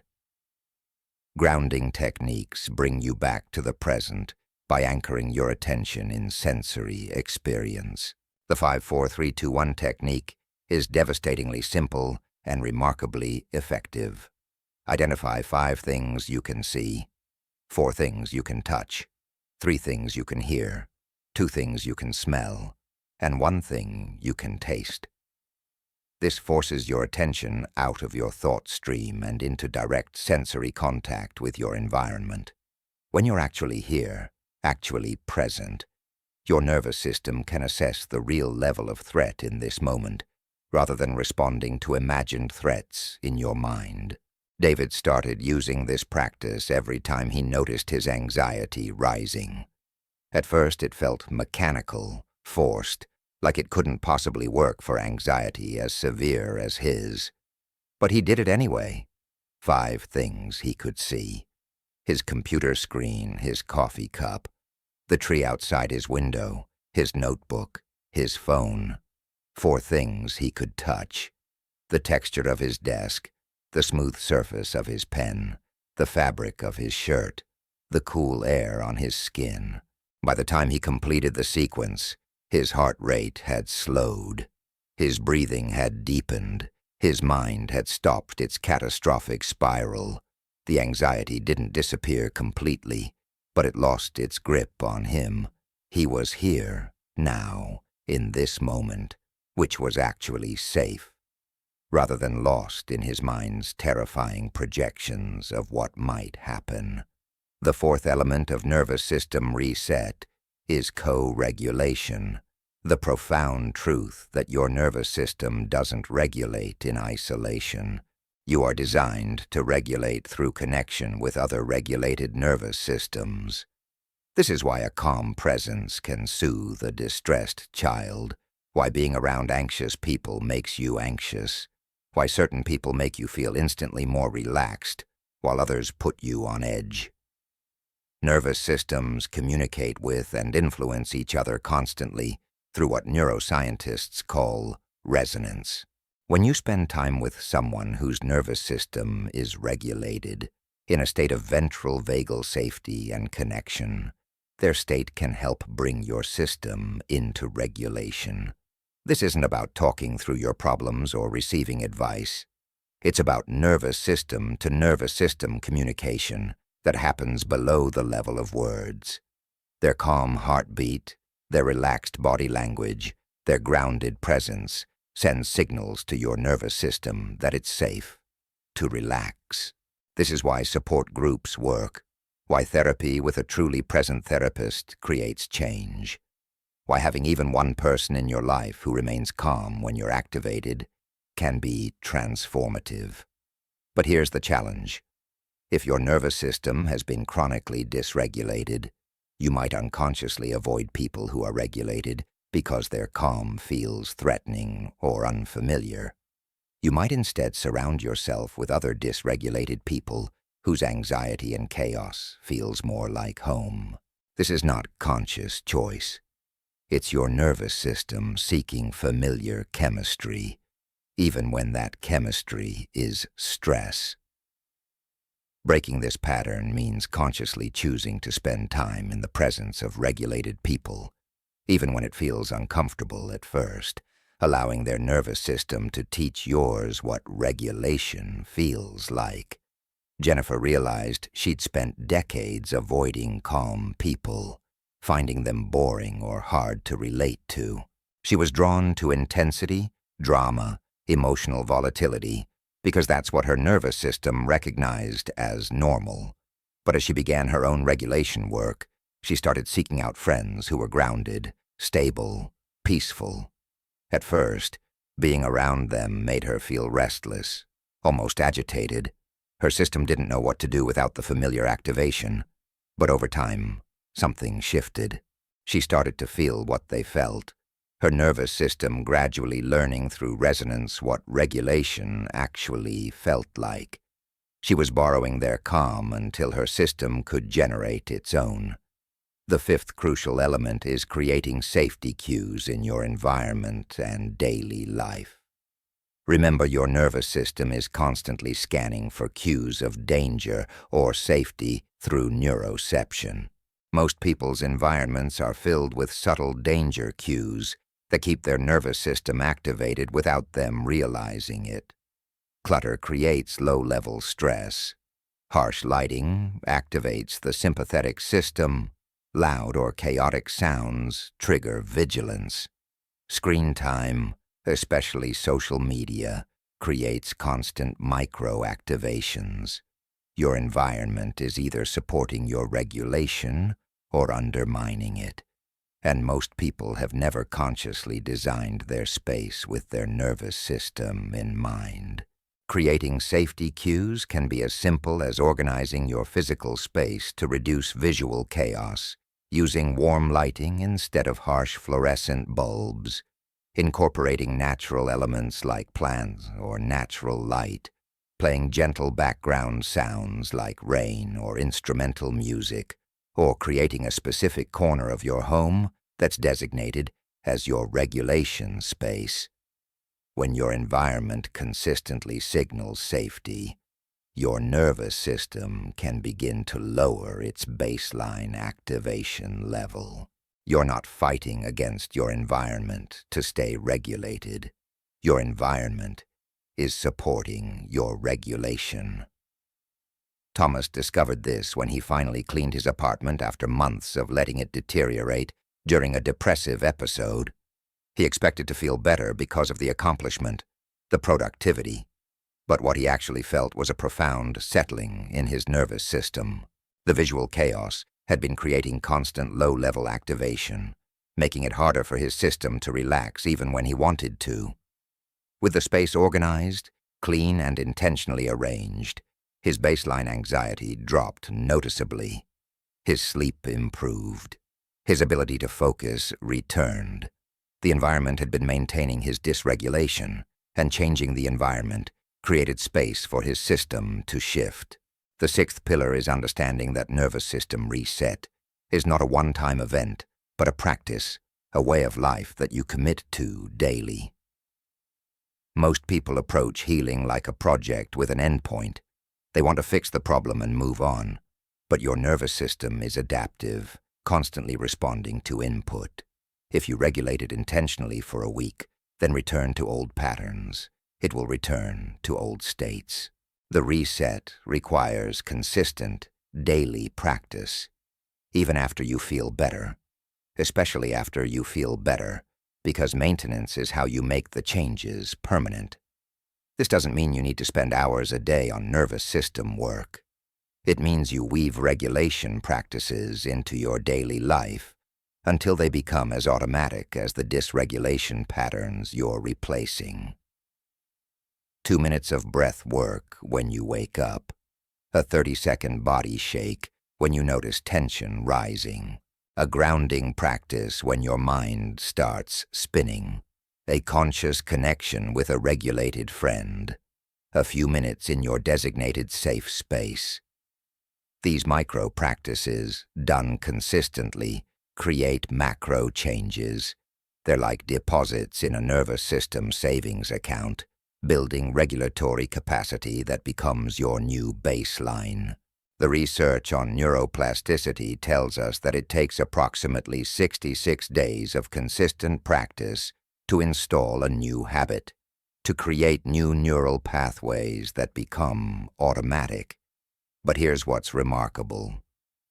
Grounding techniques bring you back to the present by anchoring your attention in sensory experience. The 5-4-3-2-1 technique is devastatingly simple and remarkably effective. Identify 5 things you can see, 4 things you can touch, 3 things you can hear, 2 things you can smell, and 1 thing you can taste. This forces your attention out of your thought stream and into direct sensory contact with your environment. When you're actually here, actually present, your nervous system can assess the real level of threat in this moment, rather than responding to imagined threats in your mind. David started using this practice every time he noticed his anxiety rising. At first it felt mechanical, forced, like it couldn't possibly work for anxiety as severe as his. But he did it anyway. 5 things he could see: his computer screen, his coffee cup, the tree outside his window, his notebook, his phone. 4 things he could touch: the texture of his desk, the smooth surface of his pen, the fabric of his shirt, the cool air on his skin. By the time he completed the sequence, his heart rate had slowed, his breathing had deepened, his mind had stopped its catastrophic spiral. The anxiety didn't disappear completely, but it lost its grip on him. He was here, now, in this moment, which was actually safe, rather than lost in his mind's terrifying projections of what might happen. The 4th element of nervous system reset is co-regulation, the profound truth that your nervous system doesn't regulate in isolation. You are designed to regulate through connection with other regulated nervous systems. This is why a calm presence can soothe a distressed child, why being around anxious people makes you anxious, why certain people make you feel instantly more relaxed, while others put you on edge. Nervous systems communicate with and influence each other constantly through what neuroscientists call resonance. When you spend time with someone whose nervous system is regulated, in a state of ventral vagal safety and connection, their state can help bring your system into regulation. This isn't about talking through your problems or receiving advice. It's about nervous system to nervous system communication that happens below the level of words. Their calm heartbeat, their relaxed body language, their grounded presence sends signals to your nervous system that it's safe to relax. This is why support groups work, why therapy with a truly present therapist creates change, why having even one person in your life who remains calm when you're activated can be transformative. But here's the challenge. If your nervous system has been chronically dysregulated, you might unconsciously avoid people who are regulated because their calm feels threatening or unfamiliar. You might instead surround yourself with other dysregulated people whose anxiety and chaos feels more like home. This is not conscious choice. It's your nervous system seeking familiar chemistry, even when that chemistry is stress. Breaking this pattern means consciously choosing to spend time in the presence of regulated people, even when it feels uncomfortable at first, allowing their nervous system to teach yours what regulation feels like. Jennifer realized she'd spent decades avoiding calm people, finding them boring or hard to relate to. She was drawn to intensity, drama, emotional volatility, because that's what her nervous system recognized as normal. But as she began her own regulation work, she started seeking out friends who were grounded, stable, peaceful. At first, being around them made her feel restless, almost agitated. Her system didn't know what to do without the familiar activation. But over time, something shifted. She started to feel what they felt, her nervous system gradually learning through resonance what regulation actually felt like. She was borrowing their calm until her system could generate its own. The fifth crucial element is creating safety cues in your environment and daily life. Remember, your nervous system is constantly scanning for cues of danger or safety through neuroception. Most people's environments are filled with subtle danger cues that keep their nervous system activated without them realizing it. Clutter creates low-level stress. Harsh lighting activates the sympathetic system. Loud or chaotic sounds trigger vigilance. Screen time, especially social media, creates constant micro-activations. Your environment is either supporting your regulation or undermining it. And most people have never consciously designed their space with their nervous system in mind. Creating safety cues can be as simple as organizing your physical space to reduce visual chaos, using warm lighting instead of harsh fluorescent bulbs, incorporating natural elements like plants or natural light, playing gentle background sounds like rain or instrumental music, or creating a specific corner of your home that's designated as your regulation space. When your environment consistently signals safety, your nervous system can begin to lower its baseline activation level. You're not fighting against your environment to stay regulated. Your environment is supporting your regulation. Thomas discovered this when he finally cleaned his apartment after months of letting it deteriorate during a depressive episode. He expected to feel better because of the accomplishment, the productivity. But what he actually felt was a profound settling in his nervous system. The visual chaos had been creating constant low-level activation, making it harder for his system to relax even when he wanted to. With the space organized, clean, and intentionally arranged, his baseline anxiety dropped noticeably. His sleep improved. His ability to focus returned. The environment had been maintaining his dysregulation, and changing the environment created space for his system to shift. The sixth pillar is understanding that nervous system reset is not a one-time event, but a practice, a way of life that you commit to daily. Most people approach healing like a project with an endpoint. They want to fix the problem and move on. But your nervous system is adaptive, constantly responding to input. If you regulate it intentionally for a week, then return to old patterns, it will return to old states. The reset requires consistent, daily practice, even after you feel better, especially after you feel better, because maintenance is how you make the changes permanent. This doesn't mean you need to spend hours a day on nervous system work. It means you weave regulation practices into your daily life until they become as automatic as the dysregulation patterns you're replacing. 2 minutes of breath work when you wake up. A 30-second body shake when you notice tension rising. A grounding practice when your mind starts spinning. A conscious connection with a regulated friend. A few minutes in your designated safe space. These micro practices, done consistently, create macro changes. They're like deposits in a nervous system savings account, building regulatory capacity that becomes your new baseline. The research on neuroplasticity tells us that it takes approximately 66 days of consistent practice to install a new habit, to create new neural pathways that become automatic. But here's what's remarkable.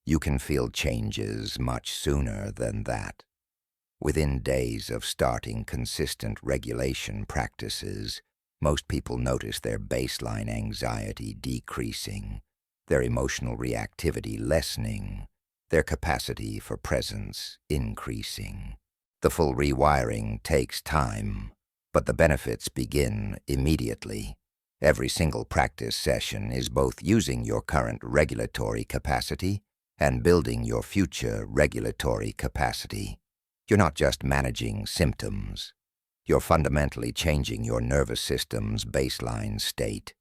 You can feel changes much sooner than that. Within days of starting consistent regulation practices, most people notice their baseline anxiety decreasing, their emotional reactivity lessening, their capacity for presence increasing. The full rewiring takes time, but the benefits begin immediately. Every single practice session is both using your current regulatory capacity and building your future regulatory capacity. You're not just managing symptoms. You're fundamentally changing your nervous system's baseline state.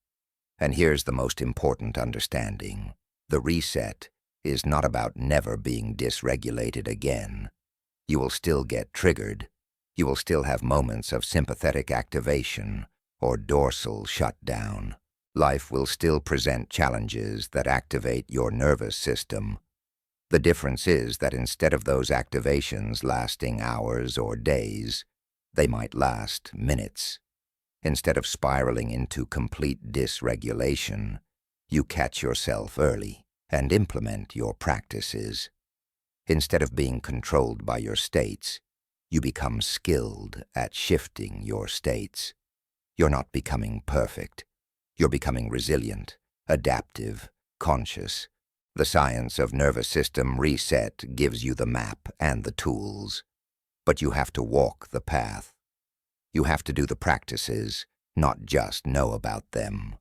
And here's the most important understanding. The reset is not about never being dysregulated again. You will still get triggered. You will still have moments of sympathetic activation or dorsal shutdown. Life will still present challenges that activate your nervous system. The difference is that instead of those activations lasting hours or days, they might last minutes. Instead of spiraling into complete dysregulation, you catch yourself early and implement your practices. Instead of being controlled by your states, you become skilled at shifting your states. You're not becoming perfect. You're becoming resilient, adaptive, conscious. The science of nervous system reset gives you the map and the tools. But you have to walk the path. You have to do the practices, not just know about them.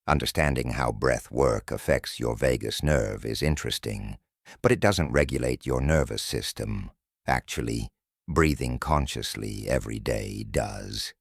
Understanding how breath work affects your vagus nerve is interesting, but it doesn't regulate your nervous system. Actually, breathing consciously every day does.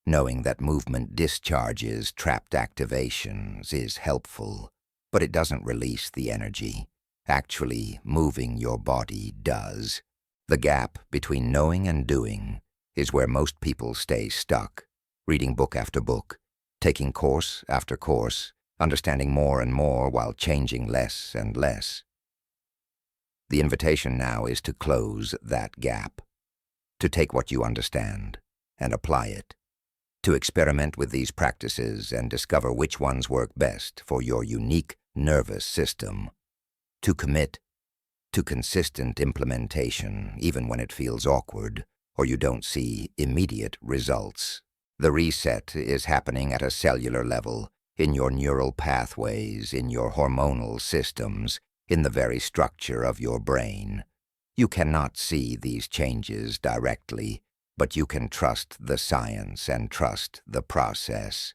Knowing that movement discharges trapped activations is helpful, but it doesn't release the energy. Actually, moving your body does. The gap between knowing and doing is where most people stay stuck, reading book after book, taking course after course, understanding more and more while changing less and less. The invitation now is to close that gap, to take what you understand and apply it, to experiment with these practices and discover which ones work best for your unique nervous system, to commit to consistent implementation even when it feels awkward or you don't see immediate results. The reset is happening at a cellular level, in your neural pathways, in your hormonal systems, in the very structure of your brain. You cannot see these changes directly, but you can trust the science and trust the process.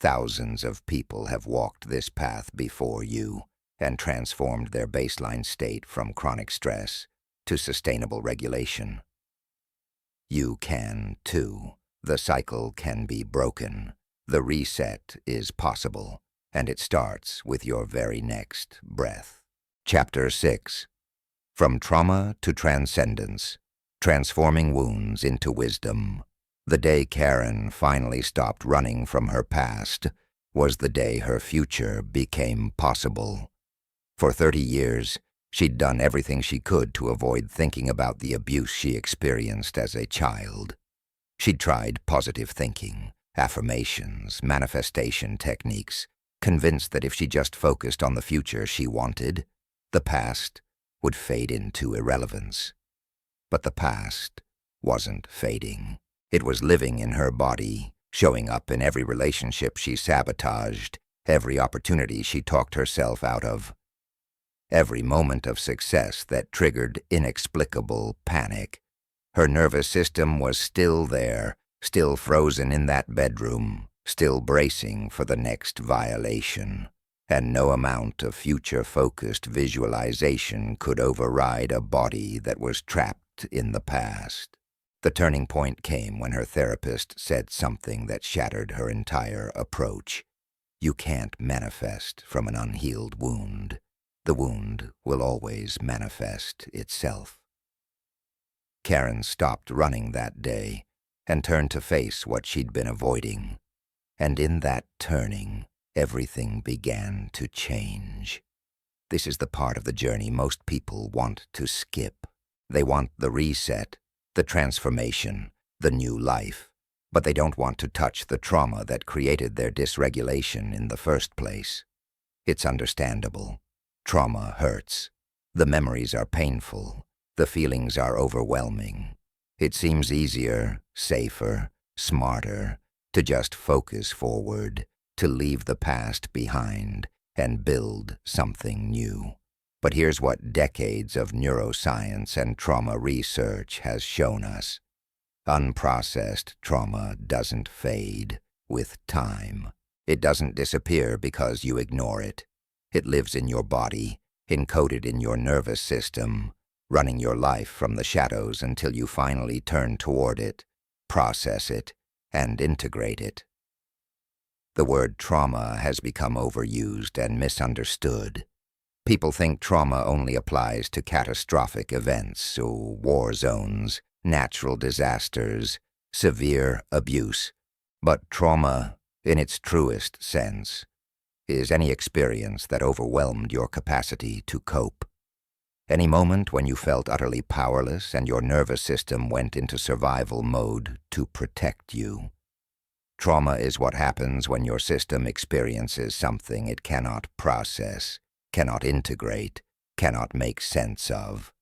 Thousands of people have walked this path before you and transformed their baseline state from chronic stress to sustainable regulation. You can, too. The cycle can be broken. The reset is possible, and it starts with your very next breath. Chapter 6. From Trauma to Transcendence, Transforming Wounds into Wisdom. The day Karen finally stopped running from her past was the day her future became possible. For 30 years, she'd done everything she could to avoid thinking about the abuse she experienced as a child. She'd tried positive thinking, affirmations, manifestation techniques, convinced that if she just focused on the future she wanted, the past would fade into irrelevance. But the past wasn't fading. It was living in her body, showing up in every relationship she sabotaged, every opportunity she talked herself out of, every moment of success that triggered inexplicable panic. Her nervous system was still there, still frozen in that bedroom, still bracing for the next violation. And no amount of future-focused visualization could override a body that was trapped in the past. The turning point came when her therapist said something that shattered her entire approach. You can't manifest from an unhealed wound. The wound will always manifest itself. Karen stopped running that day and turned to face what she'd been avoiding. And in that turning, everything began to change. This is the part of the journey most people want to skip. They want the reset, the transformation, the new life, but they don't want to touch the trauma that created their dysregulation in the first place. It's understandable. Trauma hurts. The memories are painful. The feelings are overwhelming. It seems easier, safer, smarter to just focus forward, to leave the past behind and build something new. But here's what decades of neuroscience and trauma research has shown us. Unprocessed trauma doesn't fade with time. It doesn't disappear because you ignore it. It lives in your body, encoded in your nervous system, running your life from the shadows until you finally turn toward it, process it, and integrate it. The word trauma has become overused and misunderstood. People think trauma only applies to catastrophic events, or war zones, natural disasters, severe abuse. But trauma, in its truest sense, is any experience that overwhelmed your capacity to cope. Any moment when you felt utterly powerless and your nervous system went into survival mode to protect you. Trauma is what happens when your system experiences something it cannot process, cannot integrate, cannot make sense of.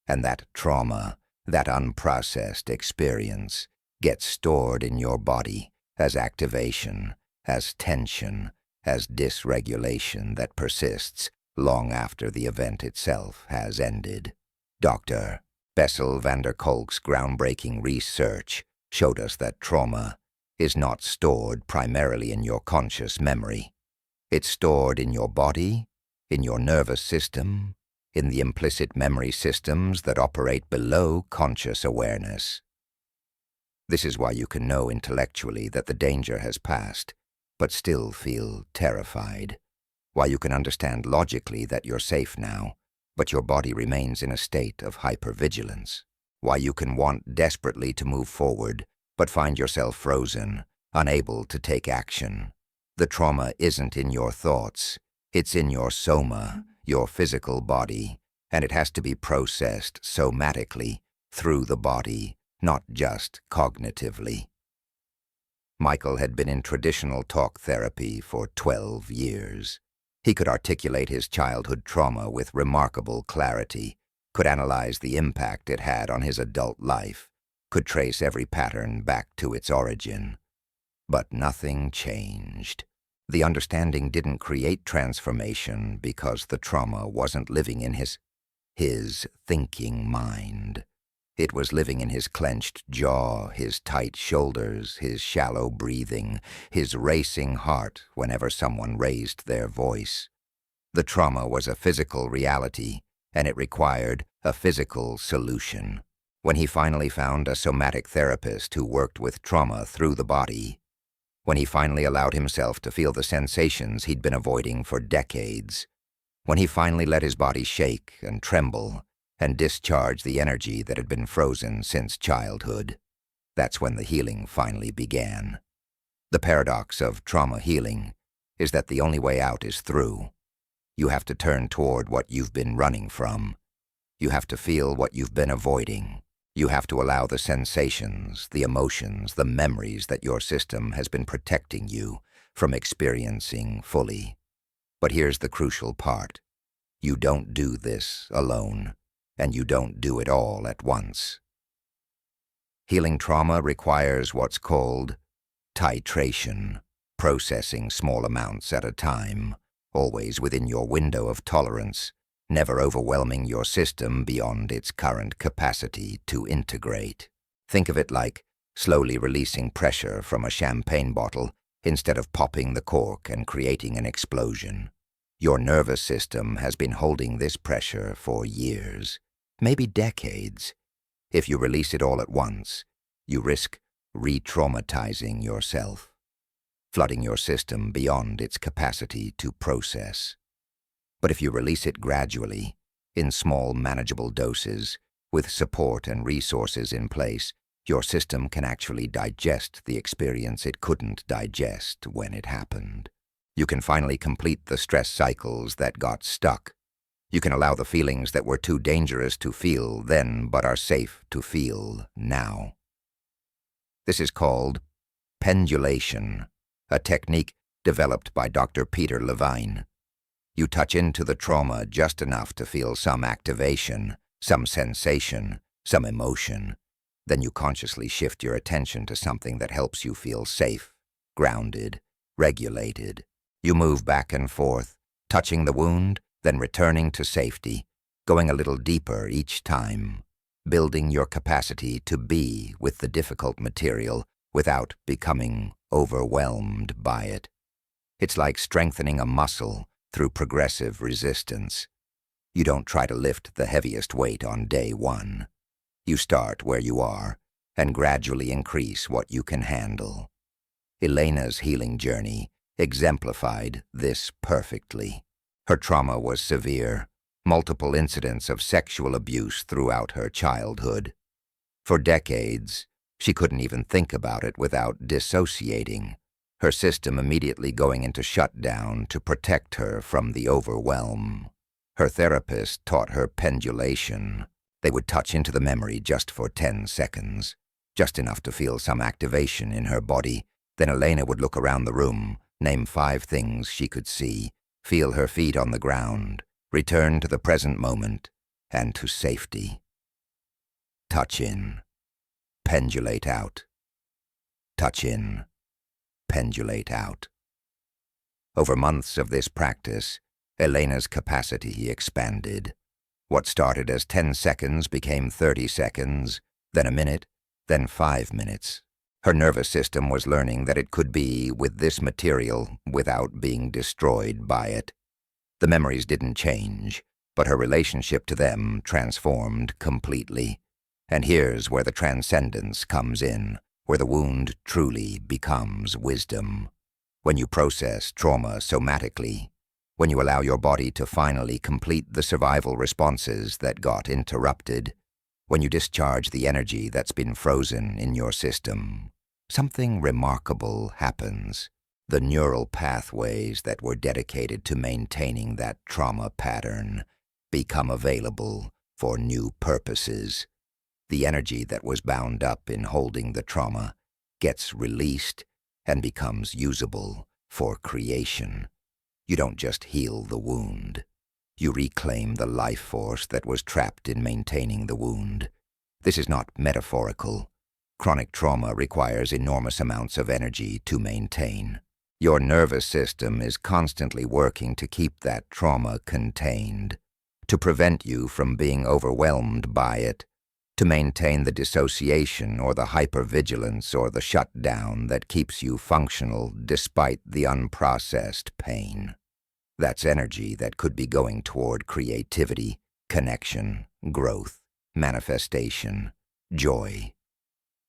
And that trauma, that unprocessed experience, gets stored in your body as activation, as tension, as dysregulation that persists long after the event itself has ended. Dr. Bessel van der Kolk's groundbreaking research showed us that trauma is not stored primarily in your conscious memory. It's stored in your body, in your nervous system, in the implicit memory systems that operate below conscious awareness. This is why you can know intellectually that the danger has passed, but still feel terrified. Why you can understand logically that you're safe now, but your body remains in a state of hypervigilance. Why you can want desperately to move forward, but find yourself frozen, unable to take action. The trauma isn't in your thoughts. It's in your soma, your physical body, and it has to be processed somatically through the body, not just cognitively. Michael had been in traditional talk therapy for 12 years. He could articulate his childhood trauma with remarkable clarity, could analyze the impact it had on his adult life, could trace every pattern back to its origin. But nothing changed. The understanding didn't create transformation because the trauma wasn't living in his thinking mind. It was living in his clenched jaw, his tight shoulders, his shallow breathing, his racing heart whenever someone raised their voice. The trauma was a physical reality, and it required a physical solution. When he finally found a somatic therapist who worked with trauma through the body, when he finally allowed himself to feel the sensations he'd been avoiding for decades, when he finally let his body shake and tremble and discharge the energy that had been frozen since childhood. That's when the healing finally began. The paradox of trauma healing is that the only way out is through. You have to turn toward what you've been running from. You have to feel what you've been avoiding. You have to allow the sensations, the emotions, the memories that your system has been protecting you from experiencing fully. But here's the crucial part. You don't do this alone, and you don't do it all at once. Healing trauma requires what's called titration, processing small amounts at a time, always within your window of tolerance, never overwhelming your system beyond its current capacity to integrate. Think of it like slowly releasing pressure from a champagne bottle instead of popping the cork and creating an explosion. Your nervous system has been holding this pressure for years, maybe decades. If you release it all at once, you risk re-traumatizing yourself, flooding your system beyond its capacity to process. But if you release it gradually, in small, manageable doses, with support and resources in place, your system can actually digest the experience it couldn't digest when it happened. You can finally complete the stress cycles that got stuck. You can allow the feelings that were too dangerous to feel then but are safe to feel now. This is called pendulation, a technique developed by Dr. Peter Levine. You touch into the trauma just enough to feel some activation, some sensation, some emotion. Then you consciously shift your attention to something that helps you feel safe, grounded, regulated. You move back and forth, touching the wound, then returning to safety, going a little deeper each time, building your capacity to be with the difficult material without becoming overwhelmed by it. It's like strengthening a muscle through progressive resistance. You don't try to lift the heaviest weight on day one. You start where you are and gradually increase what you can handle. Elena's healing journey exemplified this perfectly. Her trauma was severe, multiple incidents of sexual abuse throughout her childhood. For decades, she couldn't even think about it without dissociating, her system immediately going into shutdown to protect her from the overwhelm. Her therapist taught her pendulation. They would touch into the memory just for 10 seconds, just enough to feel some activation in her body. Then Elena would look around the room, name 5 things she could see, feel her feet on the ground, return to the present moment and to safety. Touch in, pendulate out. Touch in, pendulate out. Over months of this practice, Elena's capacity expanded. What started as 10 seconds became 30 seconds, then a minute, then 5 minutes. Her nervous system was learning that it could be with this material without being destroyed by it. The memories didn't change, but her relationship to them transformed completely. And here's where the transcendence comes in, where the wound truly becomes wisdom. When you process trauma somatically, when you allow your body to finally complete the survival responses that got interrupted, when you discharge the energy that's been frozen in your system, something remarkable happens. The neural pathways that were dedicated to maintaining that trauma pattern become available for new purposes. The energy that was bound up in holding the trauma gets released and becomes usable for creation. You don't just heal the wound. You reclaim the life force that was trapped in maintaining the wound. This is not metaphorical. Chronic trauma requires enormous amounts of energy to maintain. Your nervous system is constantly working to keep that trauma contained, to prevent you from being overwhelmed by it, to maintain the dissociation or the hypervigilance or the shutdown that keeps you functional despite the unprocessed pain. That's energy that could be going toward creativity, connection, growth, manifestation, joy.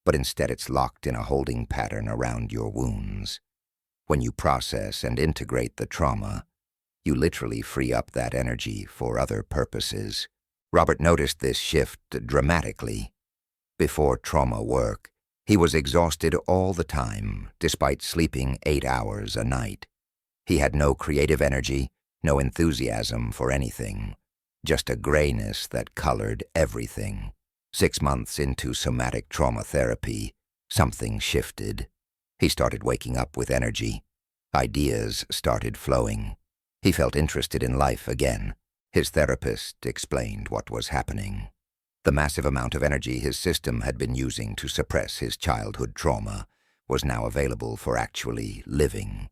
But instead it's locked in a holding pattern around your wounds. When you process and integrate the trauma, you literally free up that energy for other purposes. Robert noticed this shift dramatically. Before trauma work, he was exhausted all the time, despite sleeping 8 hours a night. He had no creative energy, no enthusiasm for anything, just a grayness that colored everything. 6 months into somatic trauma therapy, something shifted. He started waking up with energy. Ideas started flowing. He felt interested in life again. His therapist explained what was happening. The massive amount of energy his system had been using to suppress his childhood trauma was now available for actually living.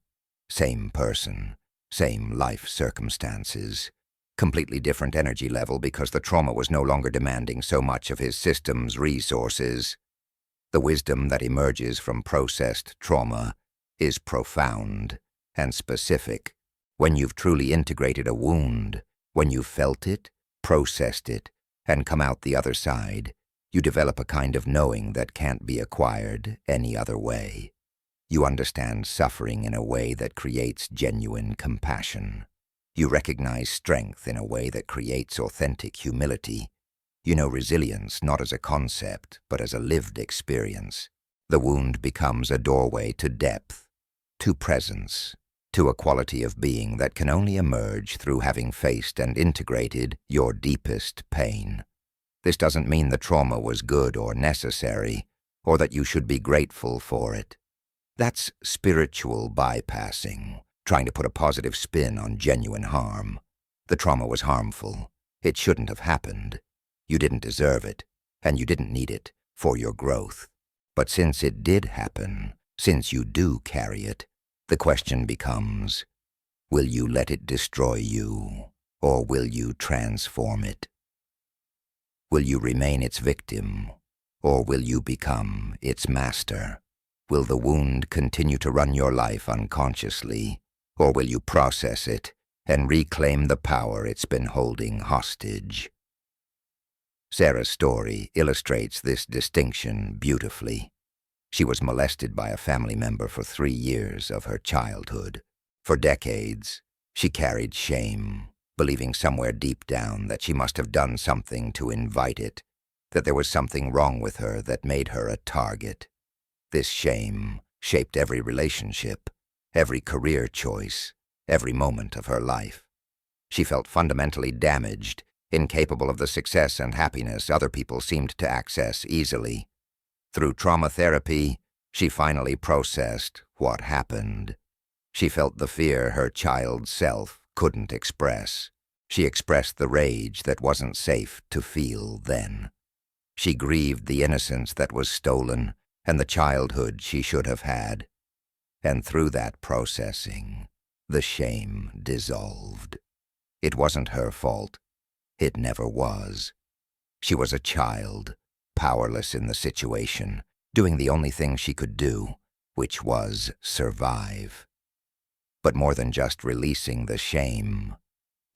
Same person, same life circumstances, completely different energy level because the trauma was no longer demanding so much of his system's resources. The wisdom that emerges from processed trauma is profound and specific. When you've truly integrated a wound, when you've felt it, processed it, and come out the other side, you develop a kind of knowing that can't be acquired any other way. You understand suffering in a way that creates genuine compassion. You recognize strength in a way that creates authentic humility. You know resilience not as a concept, but as a lived experience. The wound becomes a doorway to depth, to presence, to a quality of being that can only emerge through having faced and integrated your deepest pain. This doesn't mean the trauma was good or necessary, or that you should be grateful for it. That's spiritual bypassing, trying to put a positive spin on genuine harm. The trauma was harmful. It shouldn't have happened. You didn't deserve it, and you didn't need it for your growth. But since it did happen, since you do carry it, the question becomes, will you let it destroy you, or will you transform it? Will you remain its victim, or will you become its master? Will the wound continue to run your life unconsciously, or will you process it and reclaim the power it's been holding hostage? Sarah's story illustrates this distinction beautifully. She was molested by a family member for 3 years of her childhood. For decades, she carried shame, believing somewhere deep down that she must have done something to invite it, that there was something wrong with her that made her a target. This shame shaped every relationship, every career choice, every moment of her life. She felt fundamentally damaged, incapable of the success and happiness other people seemed to access easily. Through trauma therapy, she finally processed what happened. She felt the fear her child's self couldn't express. She expressed the rage that wasn't safe to feel then. She grieved the innocence that was stolen and the childhood she should have had. And through that processing, the shame dissolved. It wasn't her fault. It never was. She was a child, powerless in the situation, doing the only thing she could do, which was survive. But more than just releasing the shame,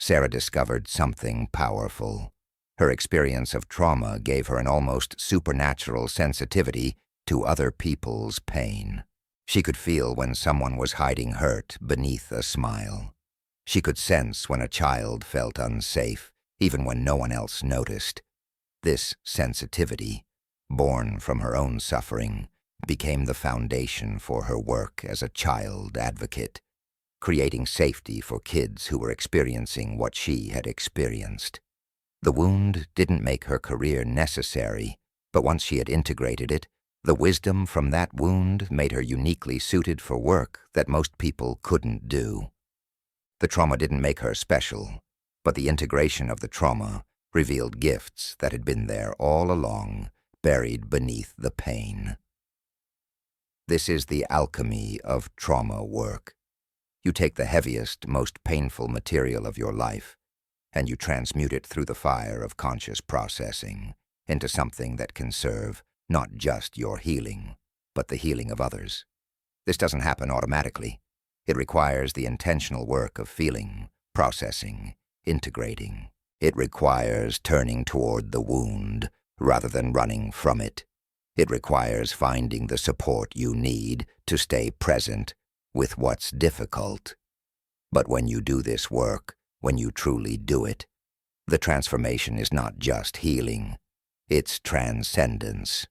Sarah discovered something powerful. Her experience of trauma gave her an almost supernatural sensitivity to other people's pain. She could feel when someone was hiding hurt beneath a smile. She could sense when a child felt unsafe, even when no one else noticed. This sensitivity, born from her own suffering, became the foundation for her work as a child advocate, creating safety for kids who were experiencing what she had experienced. The wound didn't make her career necessary, but once she had integrated it, the wisdom from that wound made her uniquely suited for work that most people couldn't do. The trauma didn't make her special, but the integration of the trauma revealed gifts that had been there all along, buried beneath the pain. This is the alchemy of trauma work. You take the heaviest, most painful material of your life, and you transmute it through the fire of conscious processing into something that can serve not just your healing, but the healing of others. This doesn't happen automatically. It requires the intentional work of feeling, processing, integrating. It requires turning toward the wound rather than running from it. It requires finding the support you need to stay present with what's difficult. But when you do this work, when you truly do it, the transformation is not just healing, it's transcendence.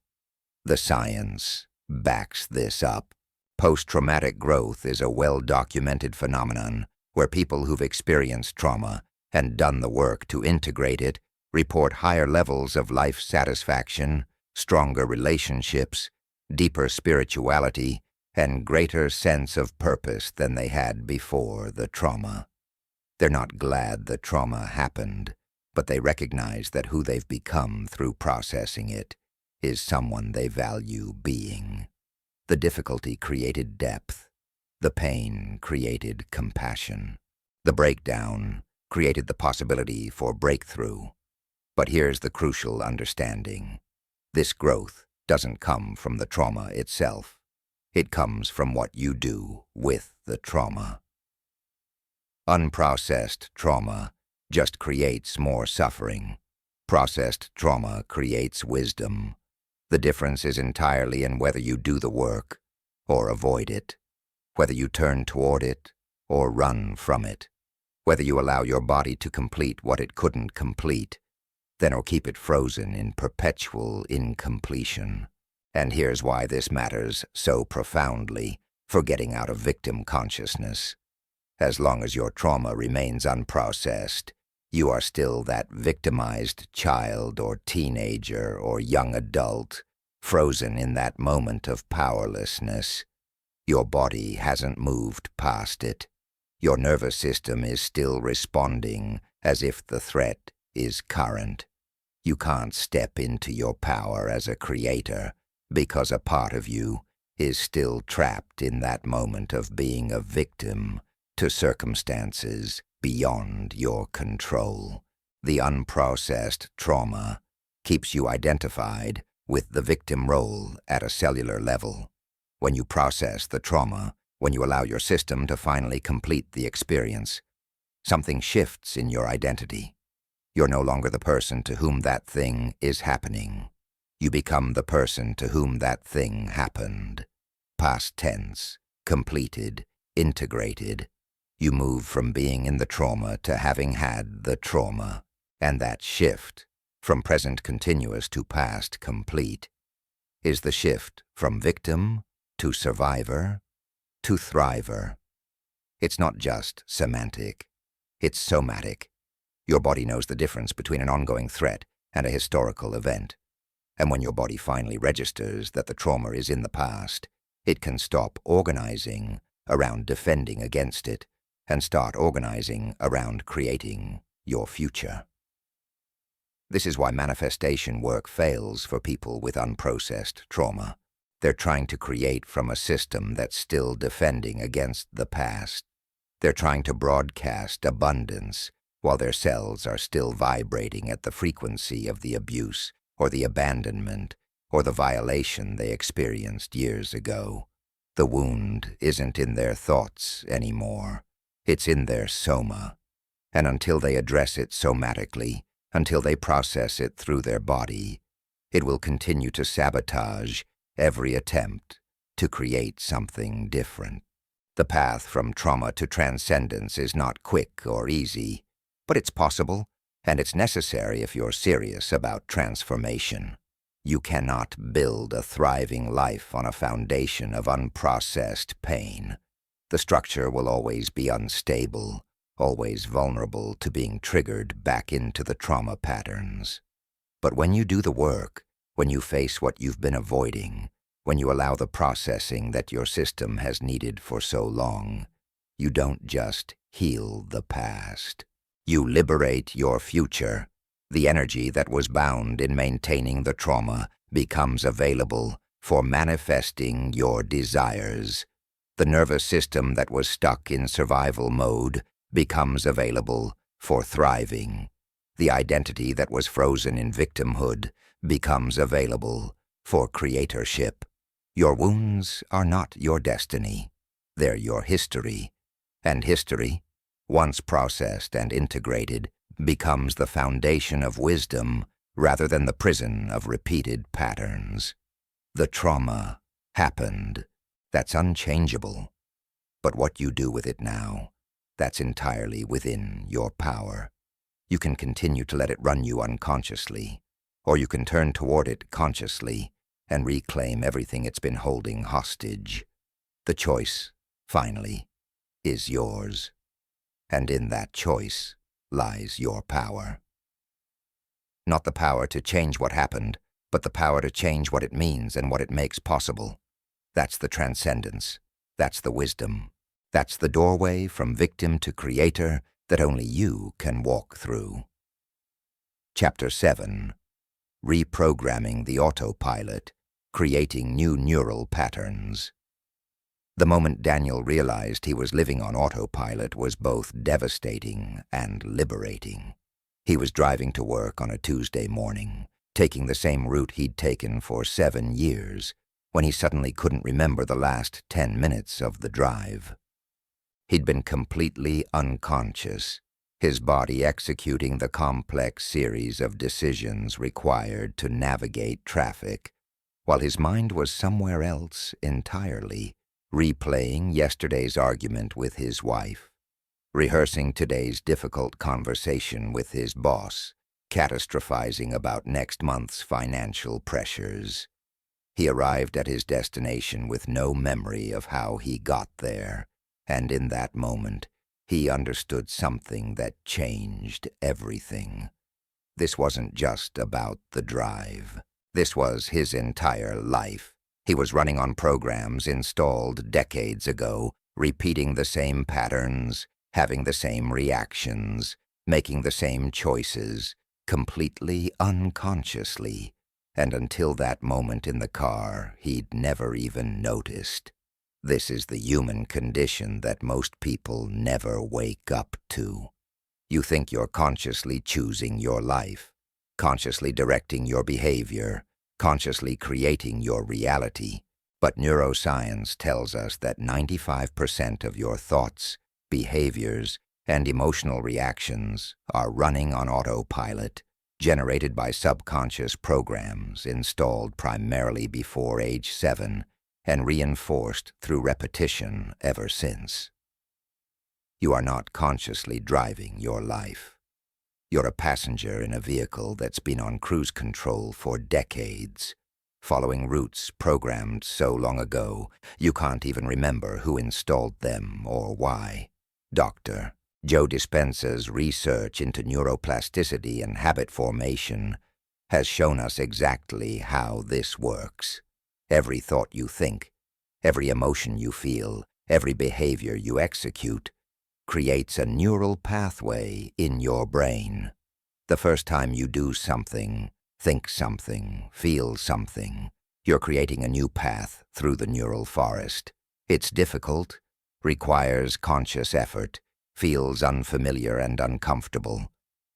The science backs this up. Post-traumatic growth is a well-documented phenomenon where people who've experienced trauma and done the work to integrate it report higher levels of life satisfaction, stronger relationships, deeper spirituality, and greater sense of purpose than they had before the trauma. They're not glad the trauma happened, but they recognize that who they've become through processing it is someone they value being. The difficulty created depth. The pain created compassion. The breakdown created the possibility for breakthrough. But here's the crucial understanding. This growth doesn't come from the trauma itself. It comes from what you do with the trauma. Unprocessed trauma just creates more suffering. Processed trauma creates wisdom. The difference is entirely in whether you do the work or avoid it, whether you turn toward it or run from it, whether you allow your body to complete what it couldn't complete, then or keep it frozen in perpetual incompletion. And here's why this matters so profoundly for getting out of victim consciousness. As long as your trauma remains unprocessed, you are still that victimized child or teenager or young adult, frozen in that moment of powerlessness. Your body hasn't moved past it. Your nervous system is still responding as if the threat is current. You can't step into your power as a creator because a part of you is still trapped in that moment of being a victim to circumstances beyond your control. The unprocessed trauma keeps you identified with the victim role at a cellular level. When you process the trauma, when you allow your system to finally complete the experience, something shifts in your identity. You're no longer the person to whom that thing is happening. You become the person to whom that thing happened. Past tense, completed, integrated. You move from being in the trauma to having had the trauma, and that shift, from present continuous to past complete, is the shift from victim to survivor to thriver. It's not just semantic, it's somatic. Your body knows the difference between an ongoing threat and a historical event. And when your body finally registers that the trauma is in the past, it can stop organizing around defending against it and start organizing around creating your future. This is why manifestation work fails for people with unprocessed trauma. They're trying to create from a system that's still defending against the past. They're trying to broadcast abundance while their cells are still vibrating at the frequency of the abuse or the abandonment or the violation they experienced years ago. The wound isn't in their thoughts anymore. It's in their soma, and until they address it somatically, until they process it through their body, it will continue to sabotage every attempt to create something different. The path from trauma to transcendence is not quick or easy, but it's possible, and it's necessary if you're serious about transformation. You cannot build a thriving life on a foundation of unprocessed pain. The structure will always be unstable, always vulnerable to being triggered back into the trauma patterns. But when you do the work, when you face what you've been avoiding, when you allow the processing that your system has needed for so long, you don't just heal the past. You liberate your future. The energy that was bound in maintaining the trauma becomes available for manifesting your desires. The nervous system that was stuck in survival mode becomes available for thriving. The identity that was frozen in victimhood becomes available for creatorship. Your wounds are not your destiny. They're your history. And history, once processed and integrated, becomes the foundation of wisdom rather than the prison of repeated patterns. The trauma happened. That's unchangeable. But what you do with it now, that's entirely within your power. You can continue to let it run you unconsciously, or you can turn toward it consciously and reclaim everything it's been holding hostage. The choice, finally, is yours. And in that choice lies your power. Not the power to change what happened, but the power to change what it means and what it makes possible. That's the transcendence. That's the wisdom. That's the doorway from victim to creator that only you can walk through. Chapter 7. Reprogramming the autopilot, creating new neural patterns. The moment Daniel realized he was living on autopilot was both devastating and liberating. He was driving to work on a Tuesday morning, taking the same route he'd taken for 7 years, when he suddenly couldn't remember the last 10 minutes of the drive. He'd been completely unconscious, his body executing the complex series of decisions required to navigate traffic, while his mind was somewhere else entirely, replaying yesterday's argument with his wife, rehearsing today's difficult conversation with his boss, catastrophizing about next month's financial pressures. He arrived at his destination with no memory of how he got there, and in that moment, he understood something that changed everything. This wasn't just about the drive. This was his entire life. He was running on programs installed decades ago, repeating the same patterns, having the same reactions, making the same choices, completely unconsciously. And until that moment in the car, he'd never even noticed. This is the human condition that most people never wake up to. You think you're consciously choosing your life, consciously directing your behavior, consciously creating your reality. But neuroscience tells us that 95% of your thoughts, behaviors, and emotional reactions are running on autopilot, generated by subconscious programs installed primarily before age 7 and reinforced through repetition ever since. You are not consciously driving your life. You're a passenger in a vehicle that's been on cruise control for decades, following routes programmed so long ago you can't even remember who installed them or why. Dr. Joe Dispenza's research into neuroplasticity and habit formation has shown us exactly how this works. Every thought you think, every emotion you feel, every behavior you execute creates a neural pathway in your brain. The first time you do something, think something, feel something, you're creating a new path through the neural forest. It's difficult, requires conscious effort, feels unfamiliar and uncomfortable.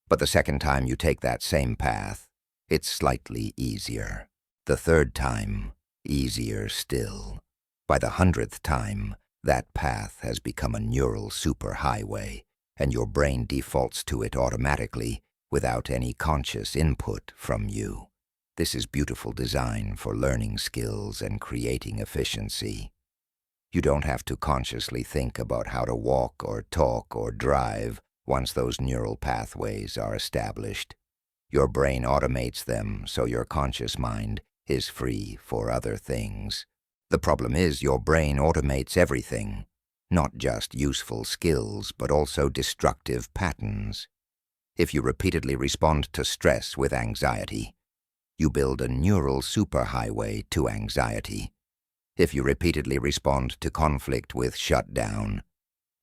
But the second time you take that same path, it's slightly easier. The third time, easier still. By the 100th time, that path has become a neural superhighway, and your brain defaults to it automatically without any conscious input from you. This is beautiful design for learning skills and creating efficiency. You don't have to consciously think about how to walk or talk or drive once those neural pathways are established. Your brain automates them so your conscious mind is free for other things. The problem is your brain automates everything, not just useful skills, but also destructive patterns. If you repeatedly respond to stress with anxiety, you build a neural superhighway to anxiety. If you repeatedly respond to conflict with shutdown,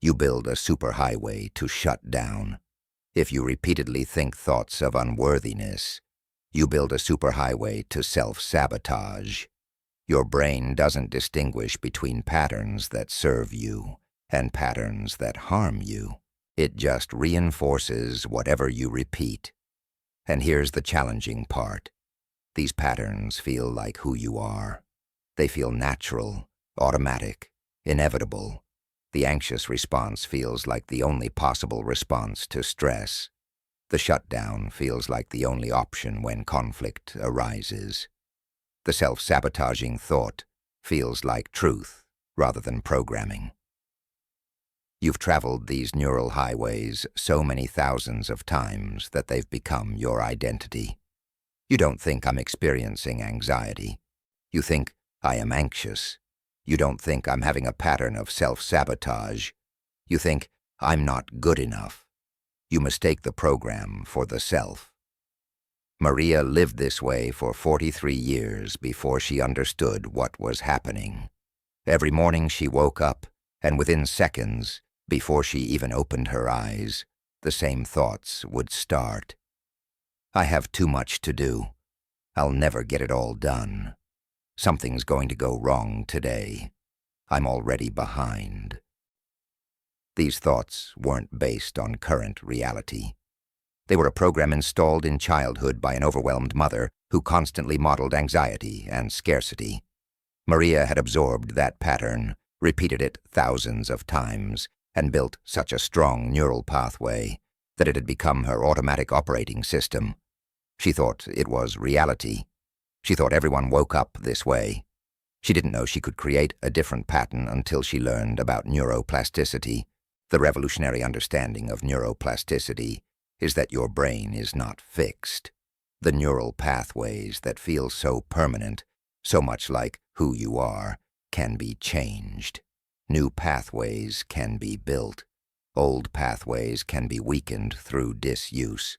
you build a superhighway to shut down. If you repeatedly think thoughts of unworthiness, you build a superhighway to self-sabotage. Your brain doesn't distinguish between patterns that serve you and patterns that harm you. It just reinforces whatever you repeat. And here's the challenging part. These patterns feel like who you are. They feel natural, automatic, inevitable. The anxious response feels like the only possible response to stress. The shutdown feels like the only option when conflict arises. The self-sabotaging thought feels like truth rather than programming. You've traveled these neural highways so many thousands of times that they've become your identity. You don't think I'm experiencing anxiety. You think I am anxious. You don't think I'm having a pattern of self-sabotage. You think I'm not good enough. You mistake the program for the self. Maria lived this way for 43 years before she understood what was happening. Every morning she woke up, and within seconds, before she even opened her eyes, the same thoughts would start. I have too much to do. I'll never get it all done. Something's going to go wrong today. I'm already behind. These thoughts weren't based on current reality. They were a program installed in childhood by an overwhelmed mother who constantly modeled anxiety and scarcity. Maria had absorbed that pattern, repeated it thousands of times, and built such a strong neural pathway that it had become her automatic operating system. She thought it was reality. She thought everyone woke up this way. She didn't know she could create a different pattern until she learned about neuroplasticity. The revolutionary understanding of neuroplasticity is that your brain is not fixed. The neural pathways that feel so permanent, so much like who you are, can be changed. New pathways can be built. Old pathways can be weakened through disuse.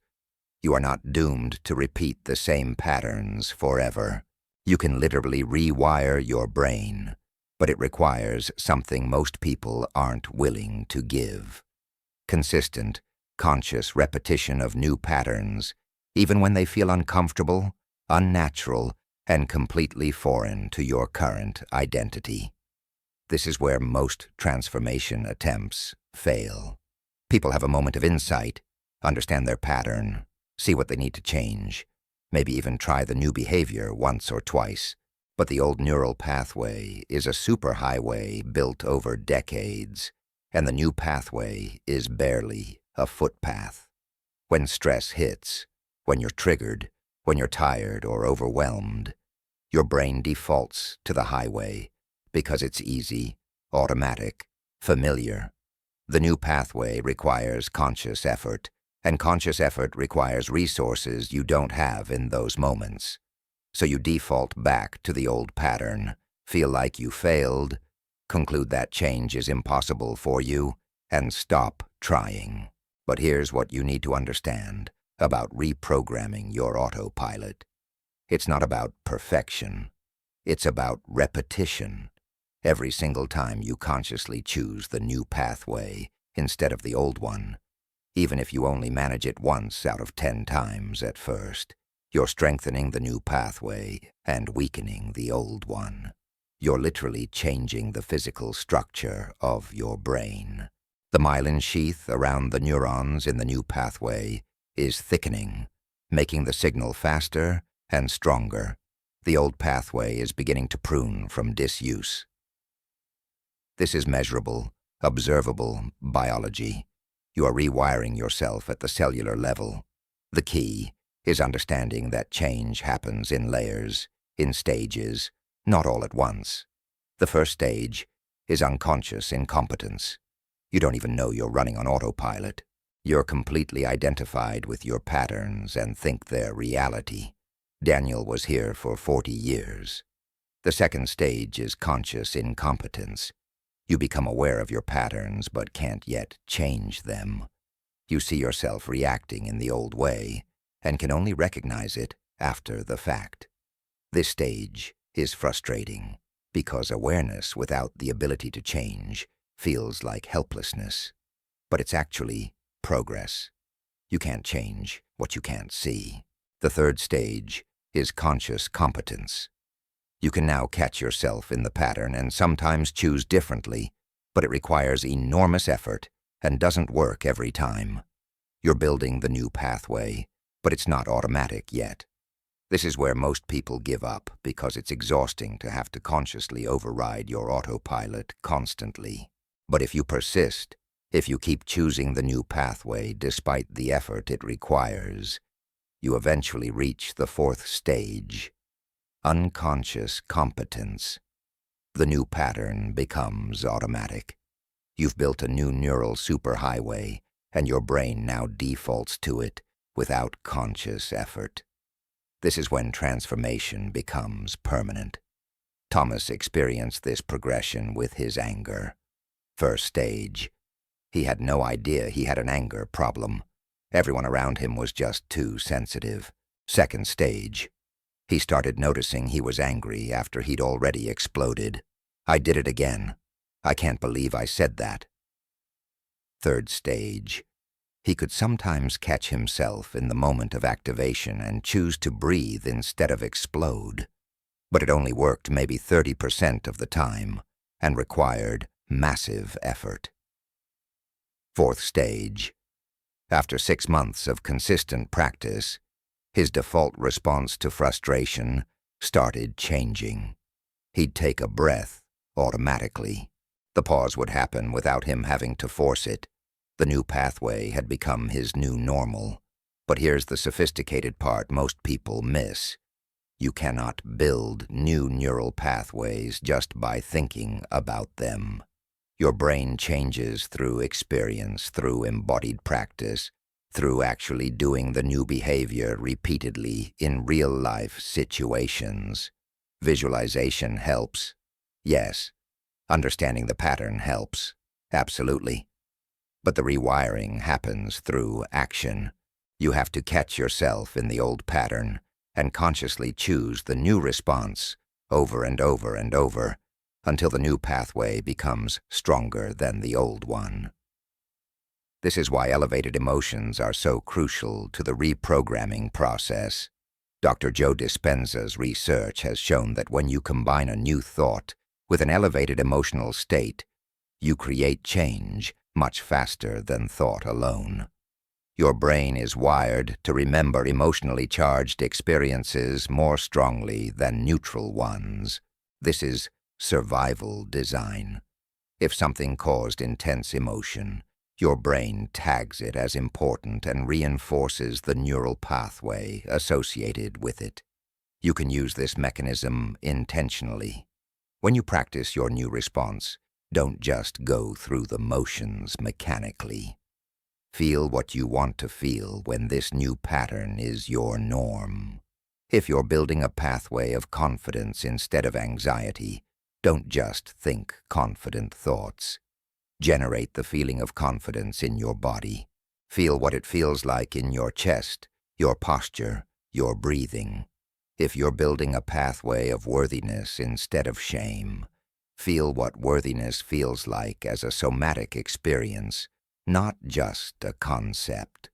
You are not doomed to repeat the same patterns forever. You can literally rewire your brain, but it requires something most people aren't willing to give. Consistent, conscious repetition of new patterns, even when they feel uncomfortable, unnatural, and completely foreign to your current identity. This is where most transformation attempts fail. People have a moment of insight, understand their pattern, see what they need to change, maybe even try the new behavior once or twice. But the old neural pathway is a superhighway built over decades, and the new pathway is barely a footpath. When stress hits, when you're triggered, when you're tired or overwhelmed, your brain defaults to the highway because it's easy, automatic, familiar. The new pathway requires conscious effort, and conscious effort requires resources you don't have in those moments. So you default back to the old pattern, feel like you failed, conclude that change is impossible for you, and stop trying. But here's what you need to understand about reprogramming your autopilot. It's not about perfection. It's about repetition. Every single time you consciously choose the new pathway instead of the old one, even if you only manage it once out of 10 times at first, you're strengthening the new pathway and weakening the old one. You're literally changing the physical structure of your brain. The myelin sheath around the neurons in the new pathway is thickening, making the signal faster and stronger. The old pathway is beginning to prune from disuse. This is measurable, observable biology. You are rewiring yourself at the cellular level. The key is understanding that change happens in layers, in stages, not all at once. The first stage is unconscious incompetence. You don't even know you're running on autopilot. You're completely identified with your patterns and think they're reality. Daniel was here for 40 years. The second stage is conscious incompetence. You become aware of your patterns but can't yet change them. You see yourself reacting in the old way and can only recognize it after the fact. This stage is frustrating because awareness without the ability to change feels like helplessness. But it's actually progress. You can't change what you can't see. The third stage is conscious competence. You can now catch yourself in the pattern and sometimes choose differently, but it requires enormous effort and doesn't work every time. You're building the new pathway, but it's not automatic yet. This is where most people give up because it's exhausting to have to consciously override your autopilot constantly. But if you persist, if you keep choosing the new pathway despite the effort it requires, you eventually reach the fourth stage, unconscious competence. The new pattern becomes automatic. You've built a new neural superhighway, and your brain now defaults to it without conscious effort. This is when transformation becomes permanent. Thomas experienced this progression with his anger. First stage. He had no idea he had an anger problem. Everyone around him was just too sensitive. Second stage. He started noticing he was angry after he'd already exploded. I did it again. I can't believe I said that. Third stage. He could sometimes catch himself in the moment of activation and choose to breathe instead of explode. But it only worked maybe 30% of the time and required massive effort. Fourth stage. After 6 months of consistent practice, his default response to frustration started changing. He'd take a breath automatically. The pause would happen without him having to force it. The new pathway had become his new normal. But here's the sophisticated part most people miss. You cannot build new neural pathways just by thinking about them. Your brain changes through experience, through embodied practice, through actually doing the new behavior repeatedly in real-life situations. Visualization helps. Yes. Understanding the pattern helps. Absolutely. But the rewiring happens through action. You have to catch yourself in the old pattern and consciously choose the new response over and over and over until the new pathway becomes stronger than the old one. This is why elevated emotions are so crucial to the reprogramming process. Dr. Joe Dispenza's research has shown that when you combine a new thought with an elevated emotional state, you create change much faster than thought alone. Your brain is wired to remember emotionally charged experiences more strongly than neutral ones. This is survival design. If something caused intense emotion, your brain tags it as important and reinforces the neural pathway associated with it. You can use this mechanism intentionally. When you practice your new response, don't just go through the motions mechanically. Feel what you want to feel when this new pattern is your norm. If you're building a pathway of confidence instead of anxiety, don't just think confident thoughts. Generate the feeling of confidence in your body. Feel what it feels like in your chest, your posture, your breathing. If you're building a pathway of worthiness instead of shame, feel what worthiness feels like as a somatic experience, not just a concept.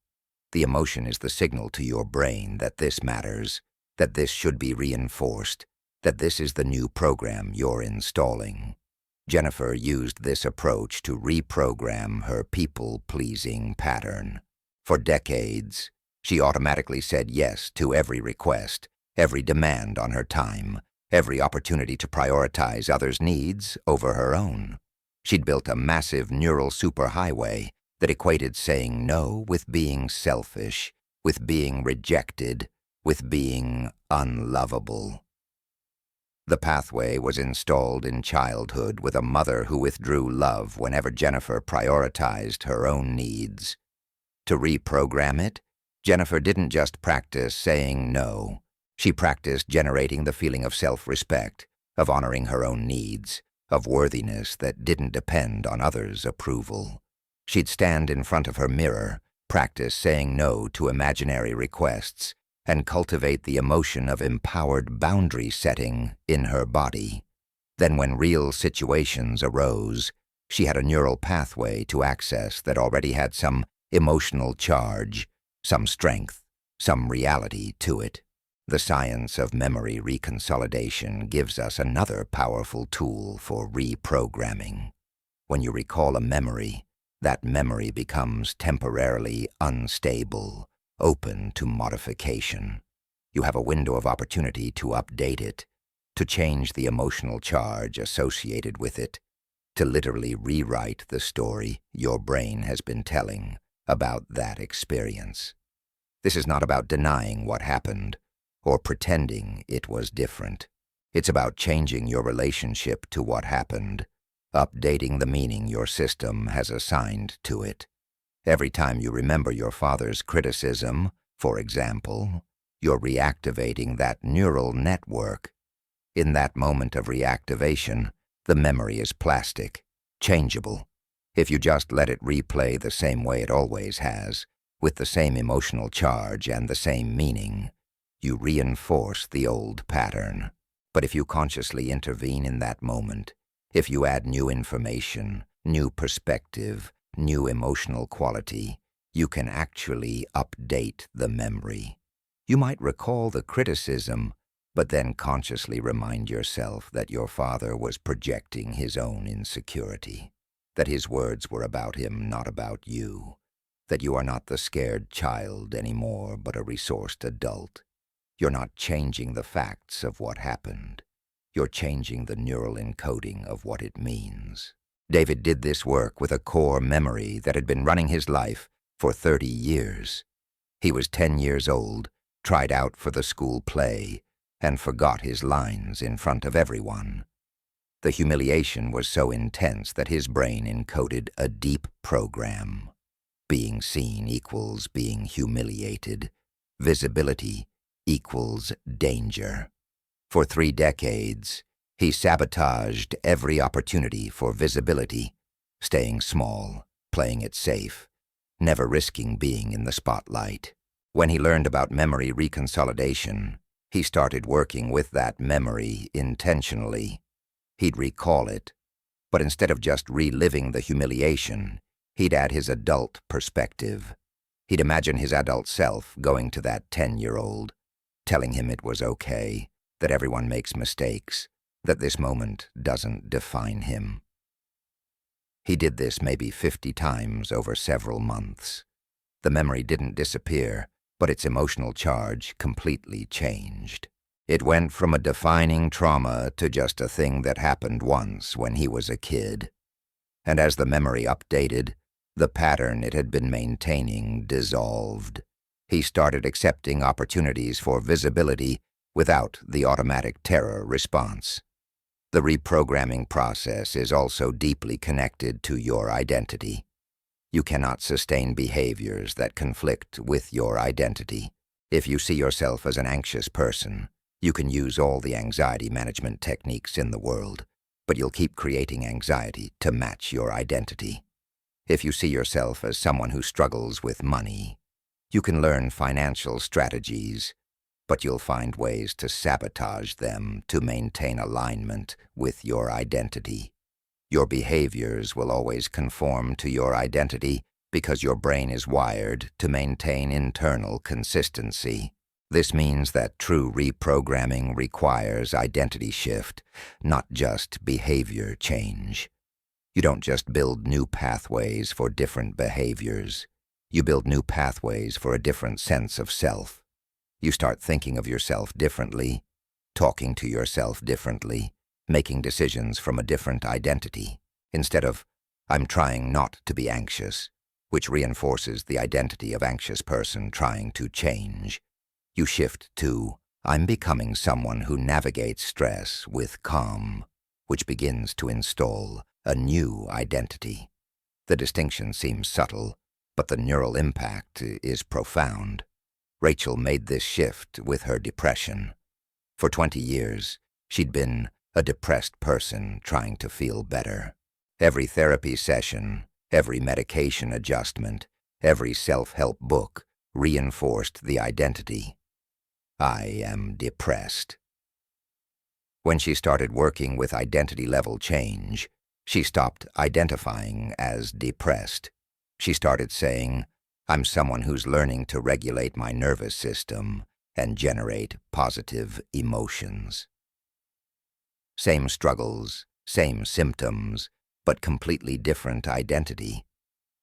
The emotion is the signal to your brain that this matters, that this should be reinforced, that this is the new program you're installing. Jennifer used this approach to reprogram her people-pleasing pattern. For decades, she automatically said yes to every request, every demand on her time, every opportunity to prioritize others' needs over her own. She'd built a massive neural superhighway that equated saying no with being selfish, with being rejected, with being unlovable. The pathway was installed in childhood with a mother who withdrew love whenever Jennifer prioritized her own needs. To reprogram it, Jennifer didn't just practice saying no. She practiced generating the feeling of self-respect, of honoring her own needs, of worthiness that didn't depend on others' approval. She'd stand in front of her mirror, practice saying no to imaginary requests, and cultivate the emotion of empowered boundary setting in her body. Then when real situations arose, she had a neural pathway to access that already had some emotional charge, some strength, some reality to it. The science of memory reconsolidation gives us another powerful tool for reprogramming. When you recall a memory, that memory becomes temporarily unstable, open to modification. You have a window of opportunity to update it, to change the emotional charge associated with it, to literally rewrite the story your brain has been telling about that experience. This is not about denying what happened or pretending it was different. It's about changing your relationship to what happened, updating the meaning your system has assigned to it. Every time you remember your father's criticism, for example, you're reactivating that neural network. In that moment of reactivation, the memory is plastic, changeable. If you just let it replay the same way it always has, with the same emotional charge and the same meaning, you reinforce the old pattern. But if you consciously intervene in that moment, if you add new information, new perspective, new emotional quality, you can actually update the memory. You might recall the criticism, but then consciously remind yourself that your father was projecting his own insecurity, that his words were about him, not about you, that you are not the scared child anymore, but a resourced adult. You're not changing the facts of what happened. You're changing the neural encoding of what it means. David did this work with a core memory that had been running his life for 30 years. He was 10 years old, tried out for the school play, and forgot his lines in front of everyone. The humiliation was so intense that his brain encoded a deep program. Being seen equals being humiliated. Visibility equals danger. For 3 decades, he sabotaged every opportunity for visibility, staying small, playing it safe, never risking being in the spotlight. When he learned about memory reconsolidation, he started working with that memory intentionally. He'd recall it, but instead of just reliving the humiliation, he'd add his adult perspective. He'd imagine his adult self going to that 10-year-old, telling him it was okay, that everyone makes mistakes, that this moment doesn't define him. He did this maybe 50 times over several months. The memory didn't disappear, but its emotional charge completely changed. It went from a defining trauma to just a thing that happened once when he was a kid. And as the memory updated, the pattern it had been maintaining dissolved. He started accepting opportunities for visibility without the automatic terror response. The reprogramming process is also deeply connected to your identity. You cannot sustain behaviors that conflict with your identity. If you see yourself as an anxious person, you can use all the anxiety management techniques in the world, but you'll keep creating anxiety to match your identity. If you see yourself as someone who struggles with money, you can learn financial strategies, but you'll find ways to sabotage them to maintain alignment with your identity. Your behaviors will always conform to your identity because your brain is wired to maintain internal consistency. This means that true reprogramming requires identity shift, not just behavior change. You don't just build new pathways for different behaviors. You build new pathways for a different sense of self. You start thinking of yourself differently, talking to yourself differently, making decisions from a different identity. Instead of, I'm trying not to be anxious, which reinforces the identity of anxious person trying to change, you shift to, I'm becoming someone who navigates stress with calm, which begins to install a new identity. The distinction seems subtle, but the neural impact is profound. Rachel made this shift with her depression. For 20 years, she'd been a depressed person trying to feel better. Every therapy session, every medication adjustment, every self-help book reinforced the identity. I am depressed. When she started working with identity-level change, she stopped identifying as depressed. She started saying, I'm someone who's learning to regulate my nervous system and generate positive emotions. Same struggles, same symptoms, but completely different identity.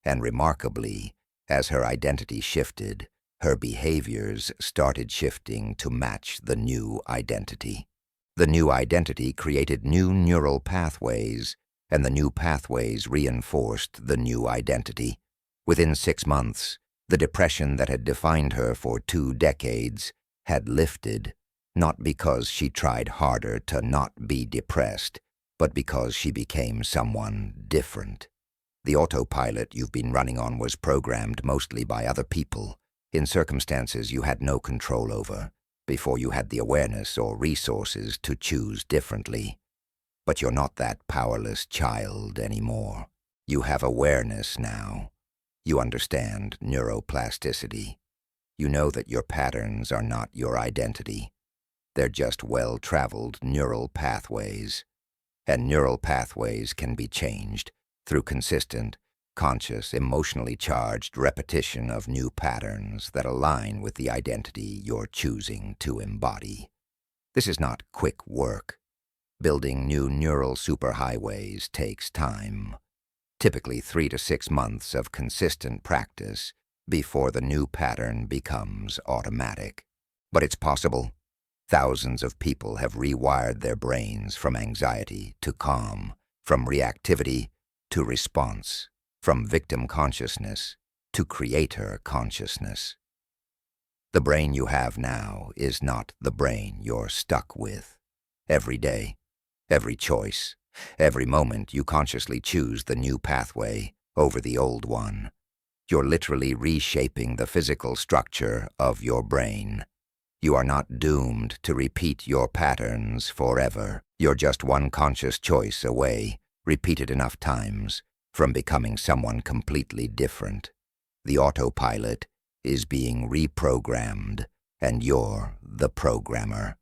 And remarkably, as her identity shifted, her behaviors started shifting to match the new identity. The new identity created new neural pathways, and the new pathways reinforced the new identity. Within 6 months, the depression that had defined her for 2 decades had lifted, not because she tried harder to not be depressed, but because she became someone different. The autopilot you've been running on was programmed mostly by other people, in circumstances you had no control over, before you had the awareness or resources to choose differently. But you're not that powerless child anymore. You have awareness now. You understand neuroplasticity. You know that your patterns are not your identity. They're just well-traveled neural pathways. And neural pathways can be changed through consistent, conscious, emotionally charged repetition of new patterns that align with the identity you're choosing to embody. This is not quick work. Building new neural superhighways takes time, typically 3 to 6 months of consistent practice before the new pattern becomes automatic. But it's possible. Thousands of people have rewired their brains from anxiety to calm, from reactivity to response, from victim consciousness to creator consciousness. The brain you have now is not the brain you're stuck with. Every day, every choice, every moment you consciously choose the new pathway over the old one. You're literally reshaping the physical structure of your brain. You are not doomed to repeat your patterns forever. You're just one conscious choice away, repeated enough times, from becoming someone completely different. The autopilot is being reprogrammed, and you're the programmer.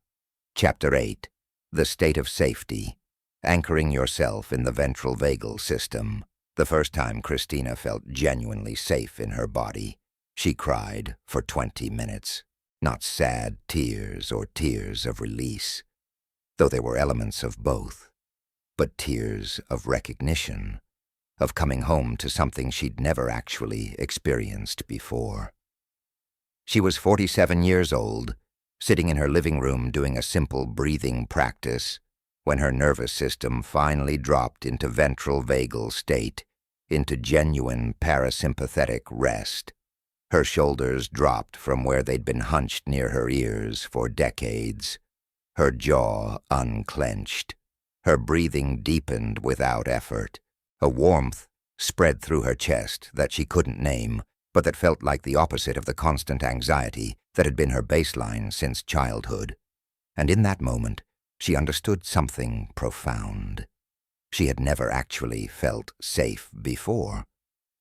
Chapter 8. The State of Safety. Anchoring yourself in the ventral vagal system. The first time Christina felt genuinely safe in her body, she cried for 20 minutes. Not sad tears or tears of release, though there were elements of both, but tears of recognition, of coming home to something she'd never actually experienced before. She was 47 years old, sitting in her living room doing a simple breathing practice, when her nervous system finally dropped into ventral vagal state, into genuine parasympathetic rest. Her shoulders dropped from where they'd been hunched near her ears for decades. Her jaw unclenched. Her breathing deepened without effort. A warmth spread through her chest that she couldn't name, but that felt like the opposite of the constant anxiety that had been her baseline since childhood. And in that moment, she understood something profound. She had never actually felt safe before.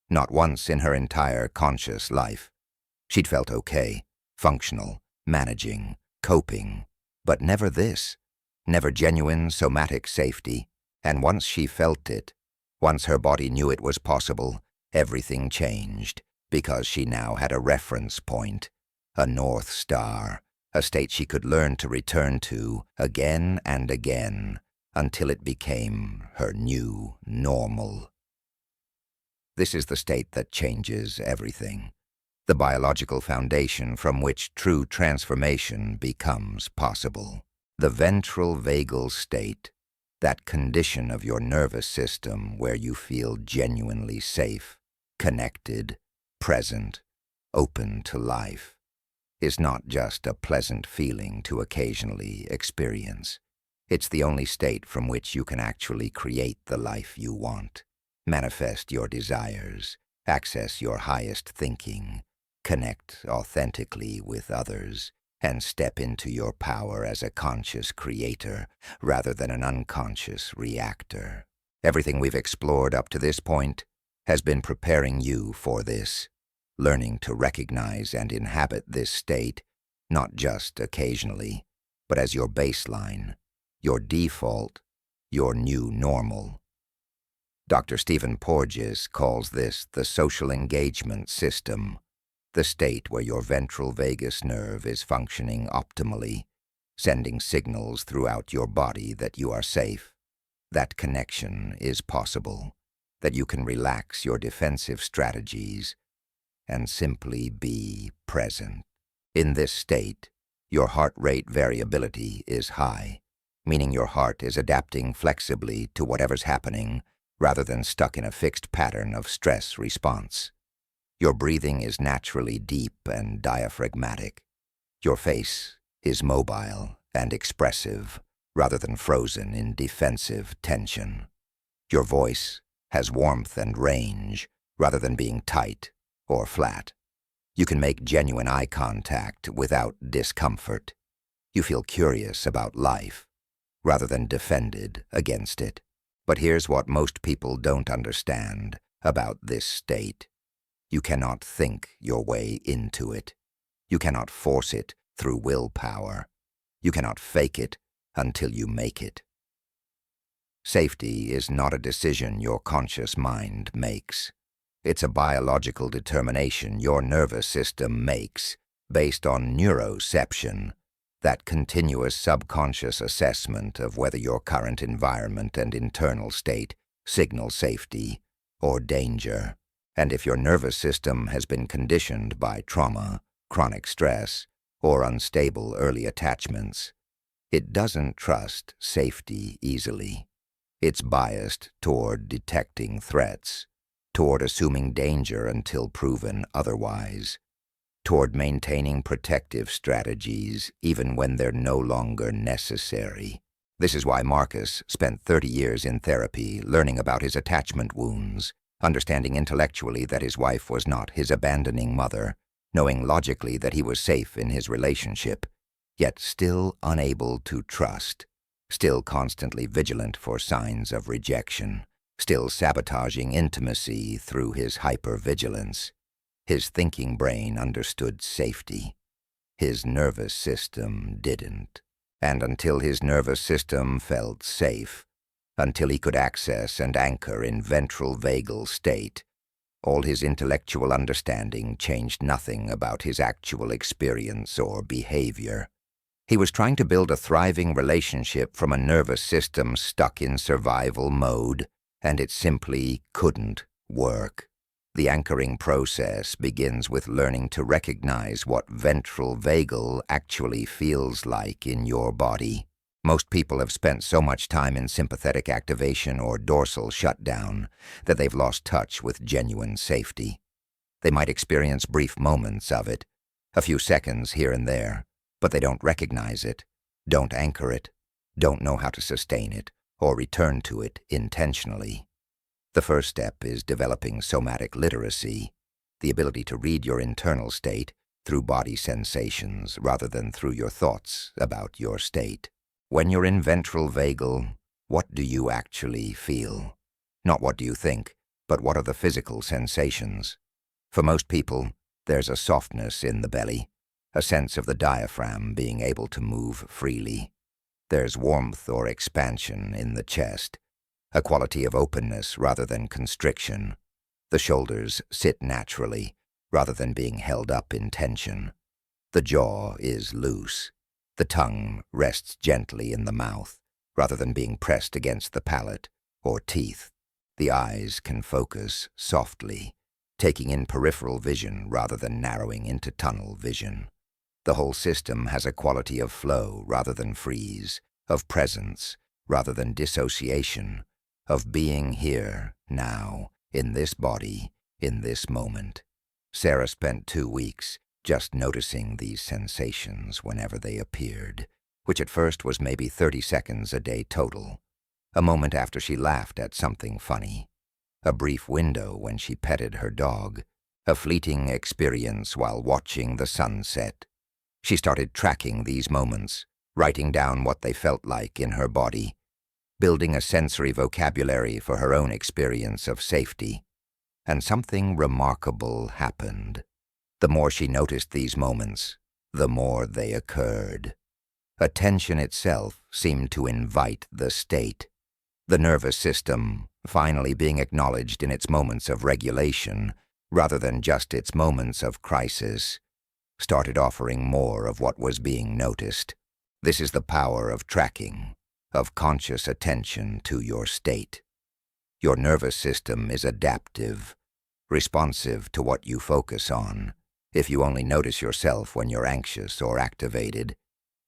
Not once in her entire conscious life. She'd felt okay, functional, managing, coping, but never this. Never genuine somatic safety. And once she felt it, once her body knew it was possible, everything changed, because she now had a reference point, a North Star, a state she could learn to return to again and again, until it became her new normal. This is the state that changes everything, the biological foundation from which true transformation becomes possible. The ventral vagal state, that condition of your nervous system where you feel genuinely safe, connected, present, open to life, is not just a pleasant feeling to occasionally experience. It's the only state from which you can actually create the life you want. Manifest your desires, access your highest thinking, connect authentically with others, and step into your power as a conscious creator rather than an unconscious reactor. Everything we've explored up to this point has been preparing you for this, learning to recognize and inhabit this state, not just occasionally, but as your baseline, your default, your new normal. Dr. Stephen Porges calls this the social engagement system, the state where your ventral vagus nerve is functioning optimally, sending signals throughout your body that you are safe, that connection is possible, that you can relax your defensive strategies and simply be present. In this state, your heart rate variability is high, meaning your heart is adapting flexibly to whatever's happening rather than stuck in a fixed pattern of stress response. Your breathing is naturally deep and diaphragmatic. Your face is mobile and expressive, rather than frozen in defensive tension. Your voice has warmth and range rather than being tight or flat. You can make genuine eye contact without discomfort. You feel curious about life rather than defended against it. But here's what most people don't understand about this state. You cannot think your way into it. You cannot force it through willpower. You cannot fake it until you make it. Safety is not a decision your conscious mind makes. It's a biological determination your nervous system makes based on neuroception, that continuous subconscious assessment of whether your current environment and internal state signal safety or danger. And if your nervous system has been conditioned by trauma, chronic stress, or unstable early attachments, it doesn't trust safety easily. It's biased toward detecting threats, toward assuming danger until proven otherwise, toward maintaining protective strategies even when they're no longer necessary. This is why Marcus spent 30 years in therapy learning about his attachment wounds, understanding intellectually that his wife was not his abandoning mother, knowing logically that he was safe in his relationship, yet still unable to trust, still constantly vigilant for signs of rejection, still sabotaging intimacy through his hypervigilance. His thinking brain understood safety. His nervous system didn't. And until his nervous system felt safe, until he could access and anchor in ventral vagal state, all his intellectual understanding changed nothing about his actual experience or behavior. He was trying to build a thriving relationship from a nervous system stuck in survival mode, and it simply couldn't work. The anchoring process begins with learning to recognize what ventral vagal actually feels like in your body. Most people have spent so much time in sympathetic activation or dorsal shutdown that they've lost touch with genuine safety. They might experience brief moments of it, a few seconds here and there, but they don't recognize it, don't anchor it, don't know how to sustain it, or return to it intentionally. The first step is developing somatic literacy, the ability to read your internal state through body sensations rather than through your thoughts about your state. When you're in ventral vagal, what do you actually feel? Not what do you think, but what are the physical sensations? For most people, there's a softness in the belly, a sense of the diaphragm being able to move freely. There's warmth or expansion in the chest, a quality of openness rather than constriction. The shoulders sit naturally rather than being held up in tension. The jaw is loose. The tongue rests gently in the mouth rather than being pressed against the palate or teeth. The eyes can focus softly, taking in peripheral vision rather than narrowing into tunnel vision. The whole system has a quality of flow rather than freeze, of presence rather than dissociation, of being here, now, in this body, in this moment. Sarah spent 2 weeks just noticing these sensations whenever they appeared, which at first was maybe 30 seconds a day total. A moment after she laughed at something funny, a brief window when she petted her dog, a fleeting experience while watching the sunset. She started tracking these moments, writing down what they felt like in her body, building a sensory vocabulary for her own experience of safety. And something remarkable happened. The more she noticed these moments, the more they occurred. Attention itself seemed to invite the state. The nervous system, finally being acknowledged in its moments of regulation, rather than just its moments of crisis, started offering more of what was being noticed. This is the power of tracking, of conscious attention to your state. Your nervous system is adaptive, responsive to what you focus on. If you only notice yourself when you're anxious or activated,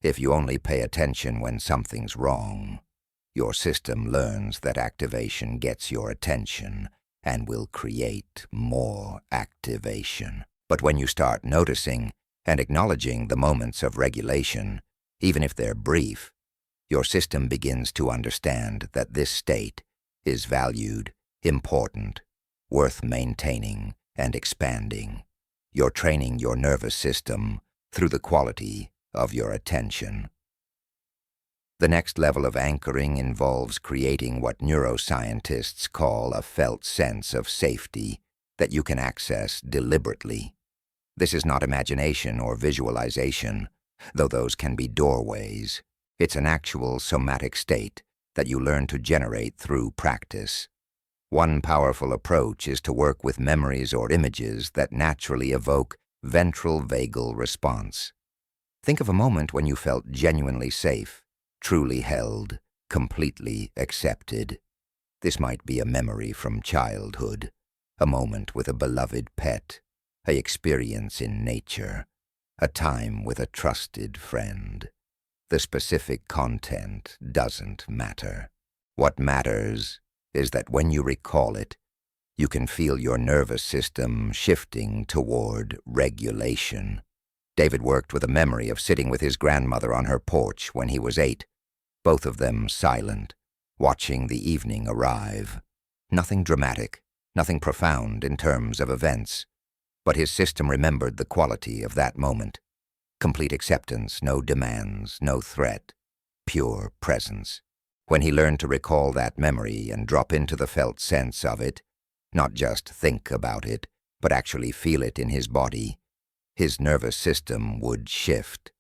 if you only pay attention when something's wrong, your system learns that activation gets your attention and will create more activation. But when you start noticing and acknowledging the moments of regulation, even if they're brief, Your system begins to understand that this state is valued, important, worth maintaining and expanding. You're training your nervous system through the quality of your attention. The next level of anchoring involves creating what neuroscientists call a felt sense of safety that you can access deliberately. This is not imagination or visualization, though those can be doorways. It's an actual somatic state that you learn to generate through practice. One powerful approach is to work with memories or images that naturally evoke ventral vagal response. Think of a moment when you felt genuinely safe, truly held, completely accepted. This might be a memory from childhood, a moment with a beloved pet, an experience in nature, a time with a trusted friend. The specific content doesn't matter. What matters is that when you recall it, you can feel your nervous system shifting toward regulation. David worked with a memory of sitting with his grandmother on her porch when he was 8, both of them silent, watching the evening arrive. Nothing dramatic, nothing profound in terms of events, but his system remembered the quality of that moment. Complete acceptance, no demands, no threat, pure presence. When he learned to recall that memory and drop into the felt sense of it, not just think about it, but actually feel it in his body, his nervous system would shift,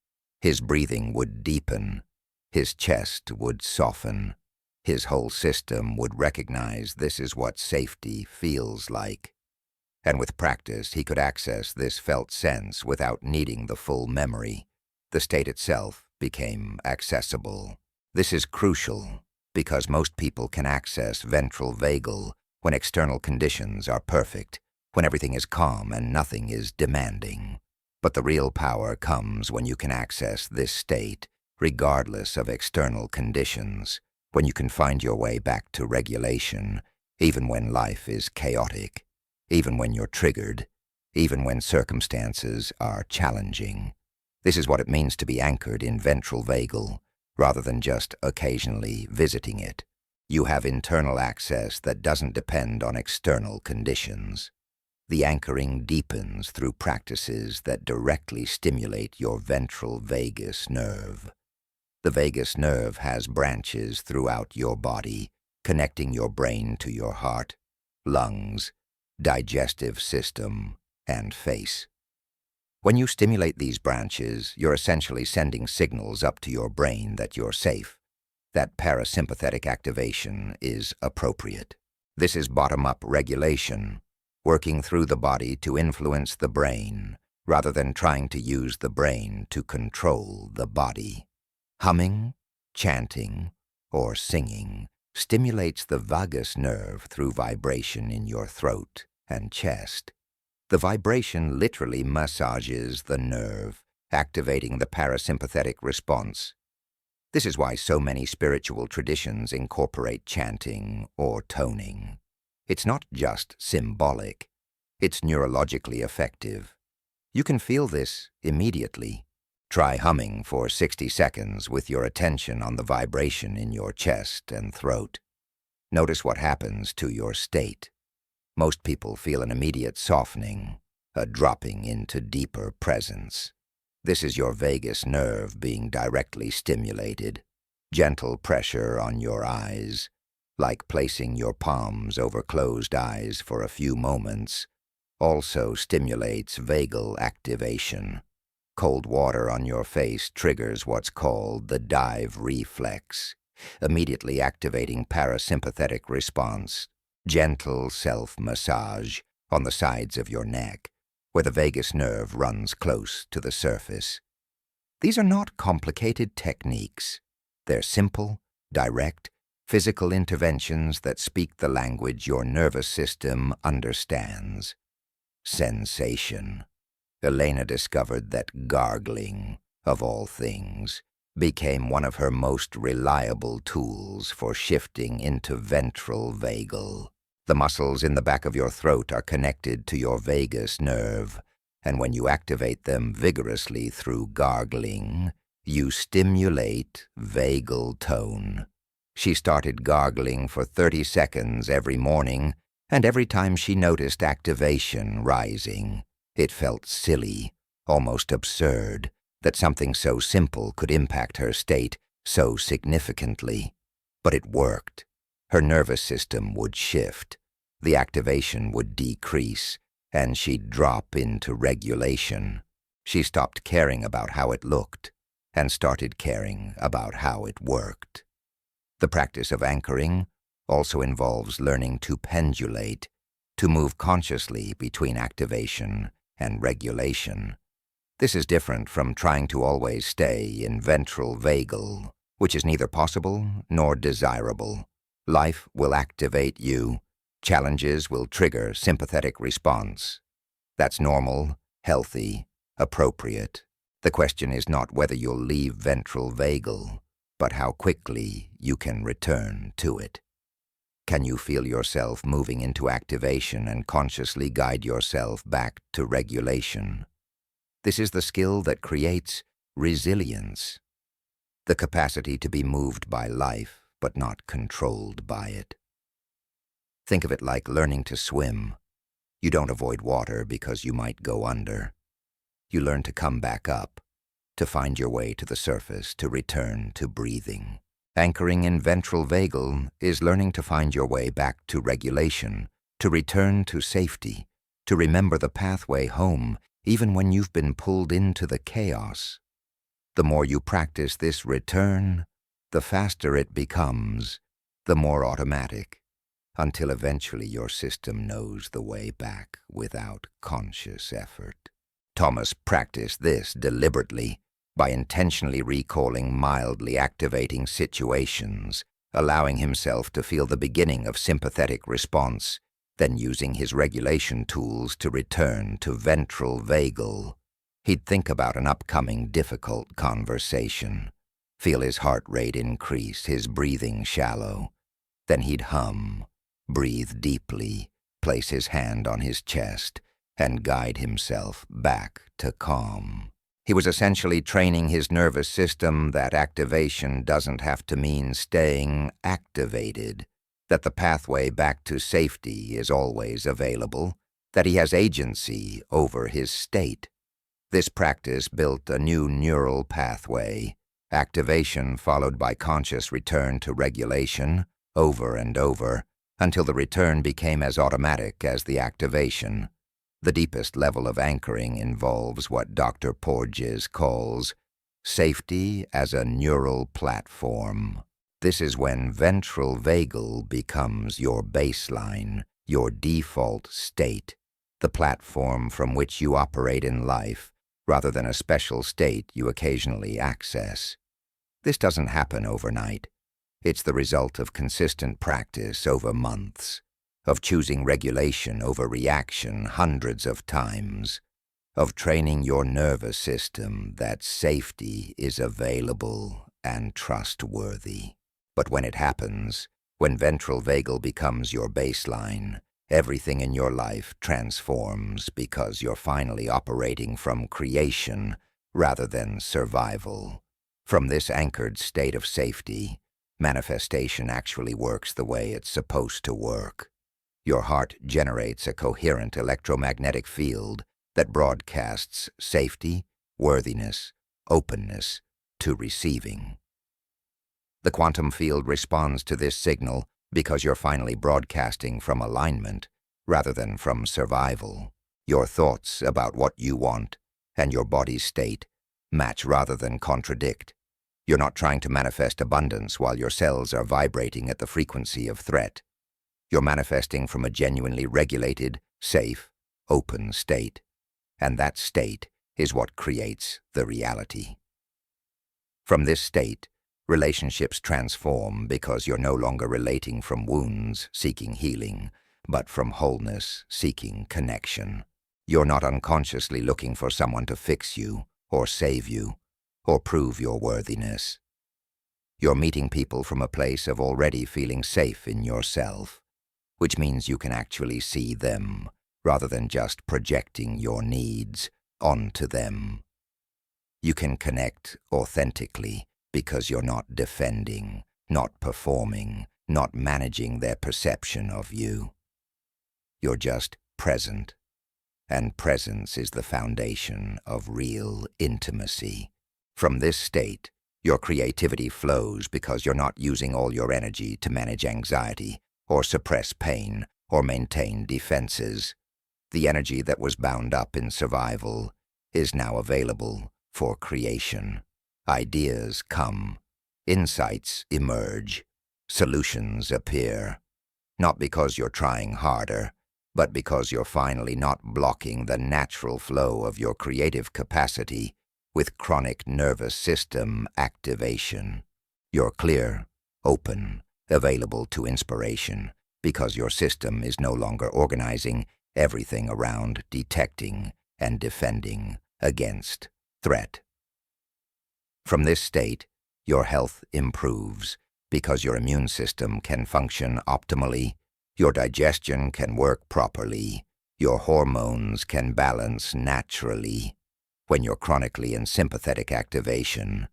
his breathing would deepen, his chest would soften, his whole system would recognize this is what safety feels like. And with practice, he could access this felt sense without needing the full memory. The state itself became accessible. This is crucial because most people can access ventral vagal when external conditions are perfect, when everything is calm and nothing is demanding. But the real power comes when you can access this state regardless of external conditions, when you can find your way back to regulation, even when life is chaotic. Even when you're triggered, even when circumstances are challenging. This is what it means to be anchored in ventral vagal, rather than just occasionally visiting it. You have internal access that doesn't depend on external conditions. The anchoring deepens through practices that directly stimulate your ventral vagus nerve. The vagus nerve has branches throughout your body, connecting your brain to your heart, lungs, digestive system, and face. When you stimulate these branches, you're essentially sending signals up to your brain that you're safe, that parasympathetic activation is appropriate. This is bottom-up regulation, working through the body to influence the brain, rather than trying to use the brain to control the body. Humming, chanting, or singing stimulates the vagus nerve through vibration in your throat and chest. The vibration literally massages the nerve, activating the parasympathetic response. This is why so many spiritual traditions incorporate chanting or toning. It's not just symbolic, it's neurologically effective. You can feel this immediately. Try humming for 60 seconds with your attention on the vibration in your chest and throat. Notice what happens to your state. Most people feel an immediate softening, a dropping into deeper presence. This is your vagus nerve being directly stimulated. Gentle pressure on your eyes, like placing your palms over closed eyes for a few moments, also stimulates vagal activation. Cold water on your face triggers what's called the dive reflex, immediately activating parasympathetic response. Gentle self-massage on the sides of your neck, where the vagus nerve runs close to the surface. These are not complicated techniques. They're simple, direct, physical interventions that speak the language your nervous system understands. Sensation. Elena discovered that gargling, of all things, became one of her most reliable tools for shifting into ventral vagal. The muscles in the back of your throat are connected to your vagus nerve, and when you activate them vigorously through gargling, You stimulate vagal tone. She started gargling for 30 seconds every morning, and every time she noticed activation rising, it felt silly, almost absurd, that something so simple could impact her state so significantly. But it worked. Her nervous system would shift, the activation would decrease, and she'd drop into regulation. She stopped caring about how it looked and started caring about how it worked. The practice of anchoring also involves learning to pendulate, to move consciously between activation and regulation. This is different from trying to always stay in ventral vagal, which is neither possible nor desirable. Life will activate you. Challenges will trigger sympathetic response. That's normal, healthy, appropriate. The question is not whether you'll leave ventral vagal, but how quickly you can return to it. Can you feel yourself moving into activation and consciously guide yourself back to regulation? This is the skill that creates resilience, the capacity to be moved by life but not controlled by it. Think of it like learning to swim. You don't avoid water because you might go under. You learn to come back up, to find your way to the surface, to return to breathing. Anchoring in ventral vagal is learning to find your way back to regulation, to return to safety, to remember the pathway home even when you've been pulled into the chaos. The more you practice this return, the faster it becomes, the more automatic, until eventually your system knows the way back without conscious effort. Thomas practiced this deliberately by intentionally recalling mildly activating situations, allowing himself to feel the beginning of sympathetic response, then using his regulation tools to return to ventral vagal. He'd think about an upcoming difficult conversation, feel his heart rate increase, his breathing shallow. Then he'd hum, breathe deeply, place his hand on his chest, and guide himself back to calm. He was essentially training his nervous system that activation doesn't have to mean staying activated, that the pathway back to safety is always available, that he has agency over his state. This practice built a new neural pathway, activation followed by conscious return to regulation, over and over, until the return became as automatic as the activation. The deepest level of anchoring involves what Dr. Porges calls safety as a neural platform. This is when ventral vagal becomes your baseline, your default state, the platform from which you operate in life, rather than a special state you occasionally access. This doesn't happen overnight. It's the result of consistent practice over months, of choosing regulation over reaction hundreds of times, of training your nervous system that safety is available and trustworthy. But when it happens, when ventral vagal becomes your baseline, everything in your life transforms because you're finally operating from creation rather than survival. From this anchored state of safety, manifestation actually works the way it's supposed to work. Your heart generates a coherent electromagnetic field that broadcasts safety, worthiness, openness to receiving. The quantum field responds to this signal because you're finally broadcasting from alignment rather than from survival. Your thoughts about what you want and your body's state match rather than contradict. You're not trying to manifest abundance while your cells are vibrating at the frequency of threat. You're manifesting from a genuinely regulated, safe, open state. And that state is what creates the reality. From this state, relationships transform because you're no longer relating from wounds, seeking healing, but from wholeness, seeking connection. You're not unconsciously looking for someone to fix you, or save you, or prove your worthiness. You're meeting people from a place of already feeling safe in yourself, which means you can actually see them, rather than just projecting your needs onto them. You can connect authentically because you're not defending, not performing, not managing their perception of you. You're just present, and presence is the foundation of real intimacy. From this state, your creativity flows because you're not using all your energy to manage anxiety or suppress pain or maintain defenses. The energy that was bound up in survival is now available for creation. Ideas come, insights emerge, solutions appear, not because you're trying harder, but because you're finally not blocking the natural flow of your creative capacity with chronic nervous system activation. You're clear, open, available to inspiration, because your system is no longer organizing everything around detecting and defending against threat. From this state, your health improves because your immune system can function optimally, your digestion can work properly, your hormones can balance naturally. When you're chronically in sympathetic activation,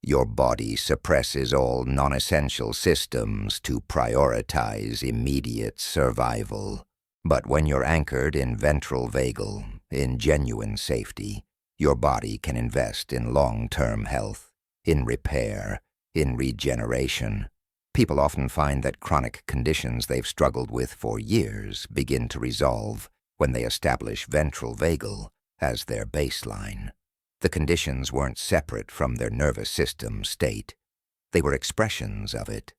your body suppresses all non-essential systems to prioritize immediate survival. But when you're anchored in ventral vagal, in genuine safety, your body can invest in long-term health, in repair, in regeneration. People often find that chronic conditions they've struggled with for years begin to resolve when they establish ventral vagal as their baseline. The conditions weren't separate from their nervous system state. They were expressions of it.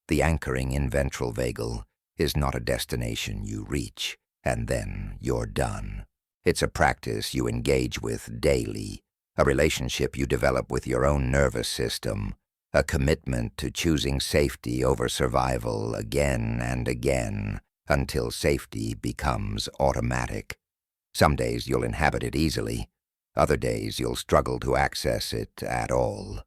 The anchoring in ventral vagal is not a destination you reach, and then you're done. It's a practice you engage with daily, a relationship you develop with your own nervous system, a commitment to choosing safety over survival again and again until safety becomes automatic. Some days you'll inhabit it easily, other days you'll struggle to access it at all.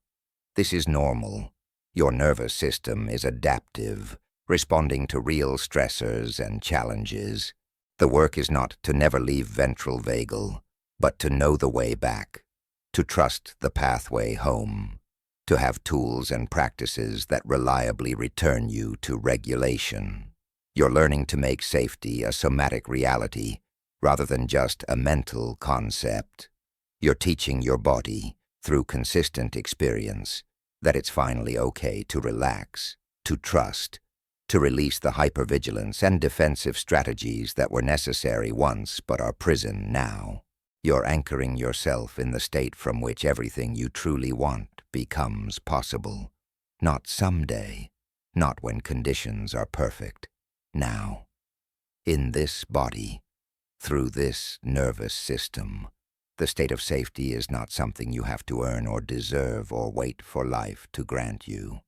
This is normal. Your nervous system is adaptive, responding to real stressors and challenges. The work is not to never leave ventral vagal, but to know the way back, to trust the pathway home, to have tools and practices that reliably return you to regulation. You're learning to make safety a somatic reality rather than just a mental concept. You're teaching your body, through consistent experience, that it's finally okay to relax, to trust, to release the hypervigilance and defensive strategies that were necessary once but are prison now. You're anchoring yourself in the state from which everything you truly want becomes possible. Not someday, not when conditions are perfect. Now. In this body, through this nervous system, the state of safety is not something you have to earn or deserve or wait for life to grant you.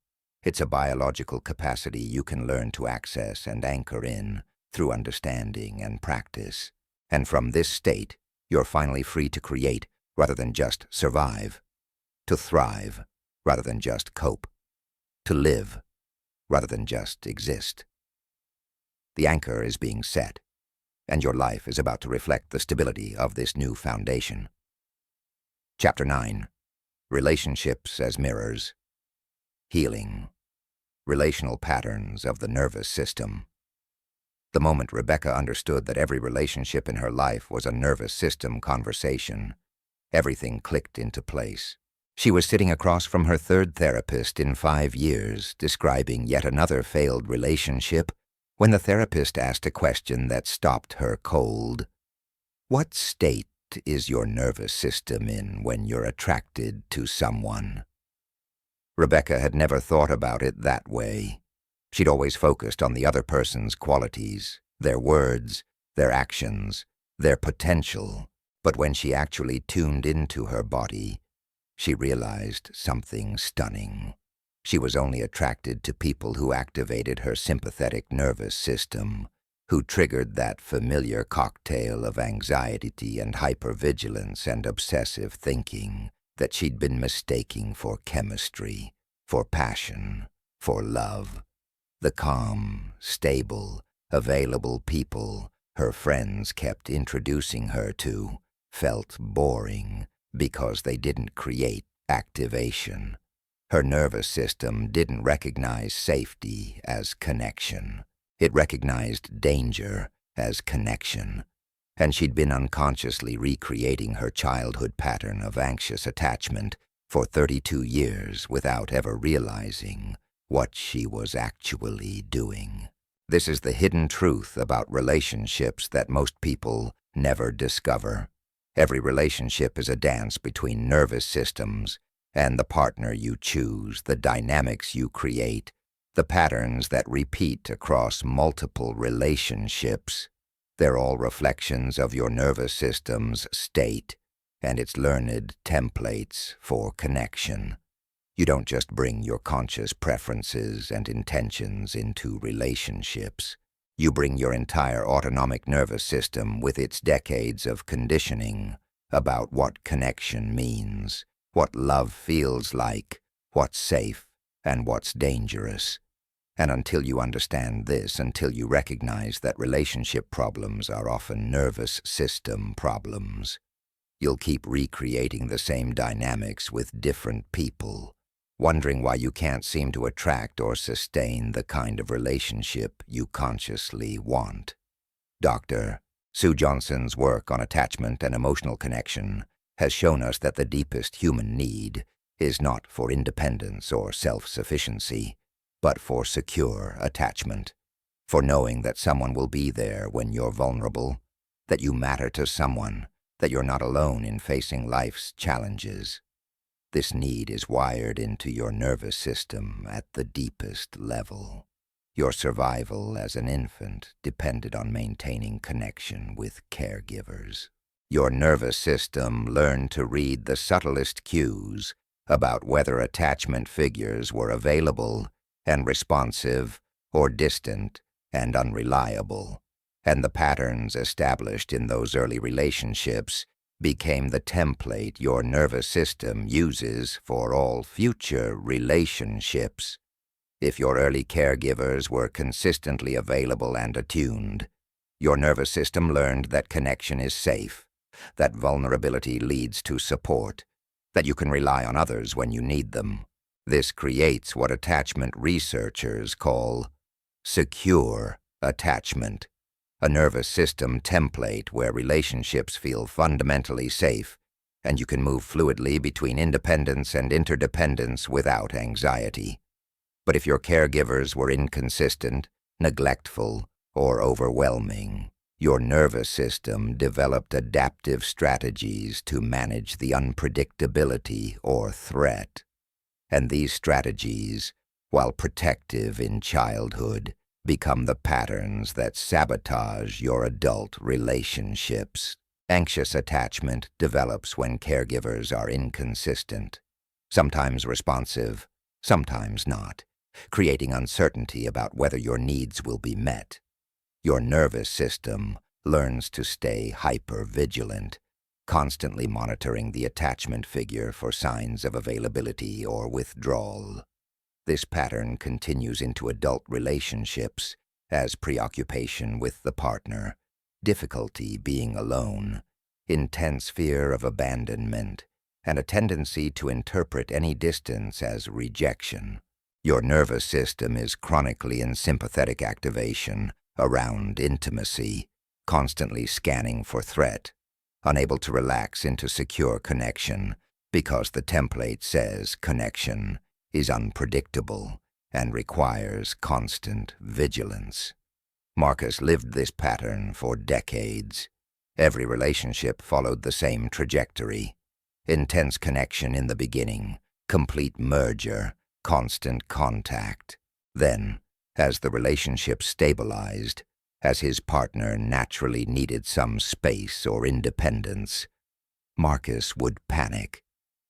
It's a biological capacity you can learn to access and anchor in through understanding and practice. And from this state, you're finally free to create rather than just survive, to thrive rather than just cope, to live rather than just exist. The anchor is being set, and your life is about to reflect the stability of this new foundation. Chapter 9. Relationships as Mirrors. Healing. Relational patterns of the nervous system. The moment Rebecca understood that every relationship in her life was a nervous system conversation, everything clicked into place. She was sitting across from her third therapist in 5 years, describing yet another failed relationship, when the therapist asked a question that stopped her cold. What state is your nervous system in when you're attracted to someone? Rebecca had never thought about it that way. She'd always focused on the other person's qualities, their words, their actions, their potential. But when she actually tuned into her body, she realized something stunning. She was only attracted to people who activated her sympathetic nervous system, who triggered that familiar cocktail of anxiety and hypervigilance and obsessive thinking that she'd been mistaking for chemistry, for passion, for love. The calm, stable, available people her friends kept introducing her to felt boring, because they didn't create activation. Her nervous system didn't recognize safety as connection. It recognized danger as connection, and she'd been unconsciously recreating her childhood pattern of anxious attachment for 32 years without ever realizing what she was actually doing. This is the hidden truth about relationships that most people never discover. Every relationship is a dance between nervous systems and the partner you choose, the dynamics you create, the patterns that repeat across multiple relationships. They're all reflections of your nervous system's state and its learned templates for connection. You don't just bring your conscious preferences and intentions into relationships. You bring your entire autonomic nervous system with its decades of conditioning about what connection means, what love feels like, what's safe, and what's dangerous. And until you understand this, until you recognize that relationship problems are often nervous system problems, you'll keep recreating the same dynamics with different people, wondering why you can't seem to attract or sustain the kind of relationship you consciously want. Dr. Sue Johnson's work on attachment and emotional connection has shown us that the deepest human need is not for independence or self-sufficiency, but for secure attachment, for knowing that someone will be there when you're vulnerable, that you matter to someone, that you're not alone in facing life's challenges. This need is wired into your nervous system at the deepest level. Your survival as an infant depended on maintaining connection with caregivers. Your nervous system learned to read the subtlest cues about whether attachment figures were available and responsive or distant and unreliable, and the patterns established in those early relationships became the template your nervous system uses for all future relationships. If your early caregivers were consistently available and attuned, your nervous system learned that connection is safe, that vulnerability leads to support, that you can rely on others when you need them. This creates what attachment researchers call secure attachment, a nervous system template where relationships feel fundamentally safe and you can move fluidly between independence and interdependence without anxiety. But if your caregivers were inconsistent, neglectful, or overwhelming, your nervous system developed adaptive strategies to manage the unpredictability or threat. And these strategies, while protective in childhood, become the patterns that sabotage your adult relationships. Anxious attachment develops when caregivers are inconsistent, sometimes responsive, sometimes not, creating uncertainty about whether your needs will be met. Your nervous system learns to stay hyper-vigilant, constantly monitoring the attachment figure for signs of availability or withdrawal. This pattern continues into adult relationships as preoccupation with the partner, difficulty being alone, intense fear of abandonment, and a tendency to interpret any distance as rejection. Your nervous system is chronically in sympathetic activation around intimacy, constantly scanning for threat, unable to relax into secure connection because the template says connection is unpredictable and requires constant vigilance. Marcus lived this pattern for decades. Every relationship followed the same trajectory. Intense connection in the beginning, complete merger, constant contact. Then, as the relationship stabilized, as his partner naturally needed some space or independence, Marcus would panic.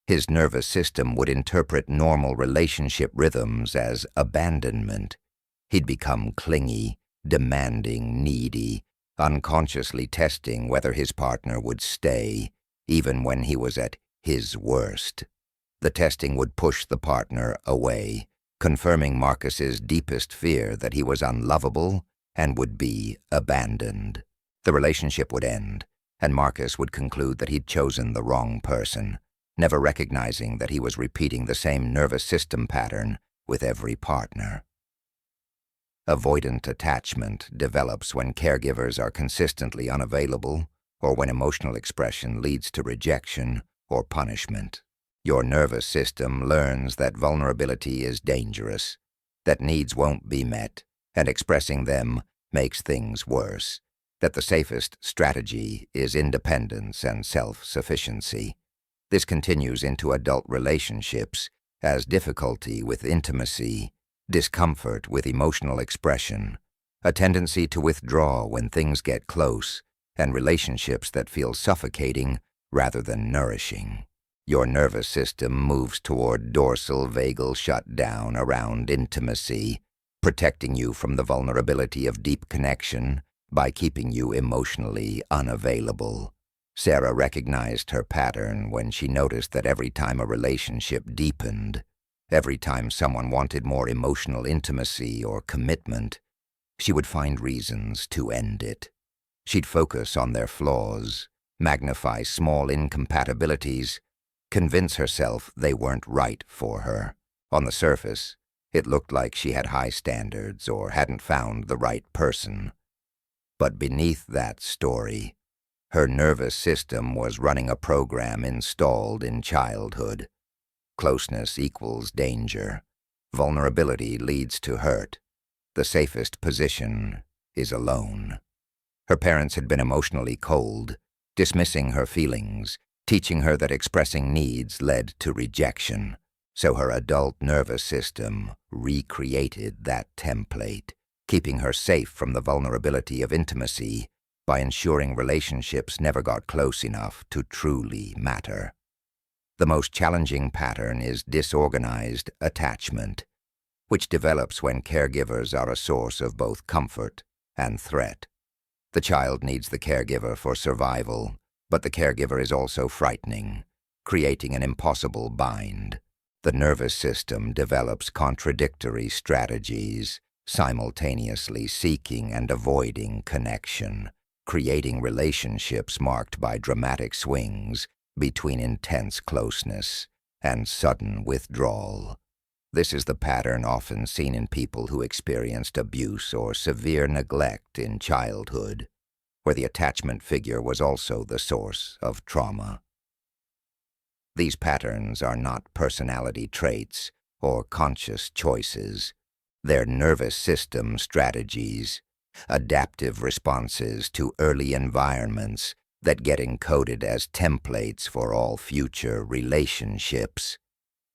His nervous system would interpret normal relationship rhythms as abandonment. He'd become clingy, demanding, needy, unconsciously testing whether his partner would stay, even when he was at his worst. The testing would push the partner away, confirming Marcus's deepest fear that he was unlovable and would be abandoned. The relationship would end, and Marcus would conclude that he'd chosen the wrong person, never recognizing that he was repeating the same nervous system pattern with every partner. Avoidant attachment develops when caregivers are consistently unavailable or when emotional expression leads to rejection or punishment. Your nervous system learns that vulnerability is dangerous, that needs won't be met, and expressing them makes things worse, that the safest strategy is independence and self-sufficiency. This continues into adult relationships as difficulty with intimacy, discomfort with emotional expression, a tendency to withdraw when things get close, and relationships that feel suffocating rather than nourishing. Your nervous system moves toward dorsal vagal shutdown around intimacy, protecting you from the vulnerability of deep connection by keeping you emotionally unavailable. Sarah recognized her pattern when she noticed that every time a relationship deepened, every time someone wanted more emotional intimacy or commitment, she would find reasons to end it. She'd focus on their flaws, magnify small incompatibilities, convince herself they weren't right for her. On the surface, it looked like she had high standards or hadn't found the right person. But beneath that story, her nervous system was running a program installed in childhood. Closeness equals danger. Vulnerability leads to hurt. The safest position is alone. Her parents had been emotionally cold, dismissing her feelings, teaching her that expressing needs led to rejection. So her adult nervous system recreated that template, keeping her safe from the vulnerability of intimacy by ensuring relationships never got close enough to truly matter. The most challenging pattern is disorganized attachment, which develops when caregivers are a source of both comfort and threat. The child needs the caregiver for survival, but the caregiver is also frightening, creating an impossible bind. The nervous system develops contradictory strategies, simultaneously seeking and avoiding connection, creating relationships marked by dramatic swings between intense closeness and sudden withdrawal. This is the pattern often seen in people who experienced abuse or severe neglect in childhood, where the attachment figure was also the source of trauma. These patterns are not personality traits or conscious choices. They're nervous system strategies, adaptive responses to early environments that get encoded as templates for all future relationships.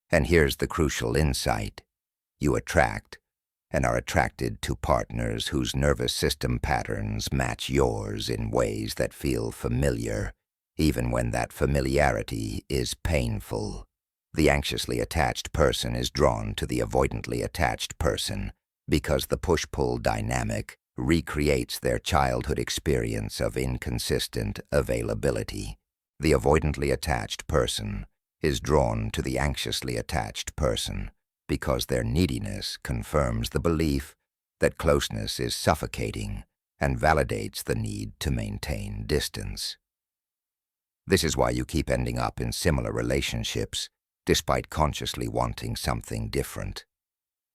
And here's the crucial insight. You attract and are attracted to partners whose nervous system patterns match yours in ways that feel familiar, even when that familiarity is painful. The anxiously attached person is drawn to the avoidantly attached person because the push-pull dynamic recreates their childhood experience of inconsistent availability. The avoidantly attached person is drawn to the anxiously attached person because their neediness confirms the belief that closeness is suffocating and validates the need to maintain distance. This is why you keep ending up in similar relationships despite consciously wanting something different.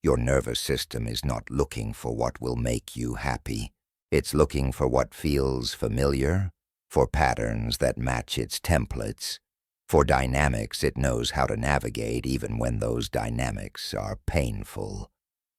Your nervous system is not looking for what will make you happy. It's looking for what feels familiar, for patterns that match its templates, for dynamics it knows how to navigate even when those dynamics are painful.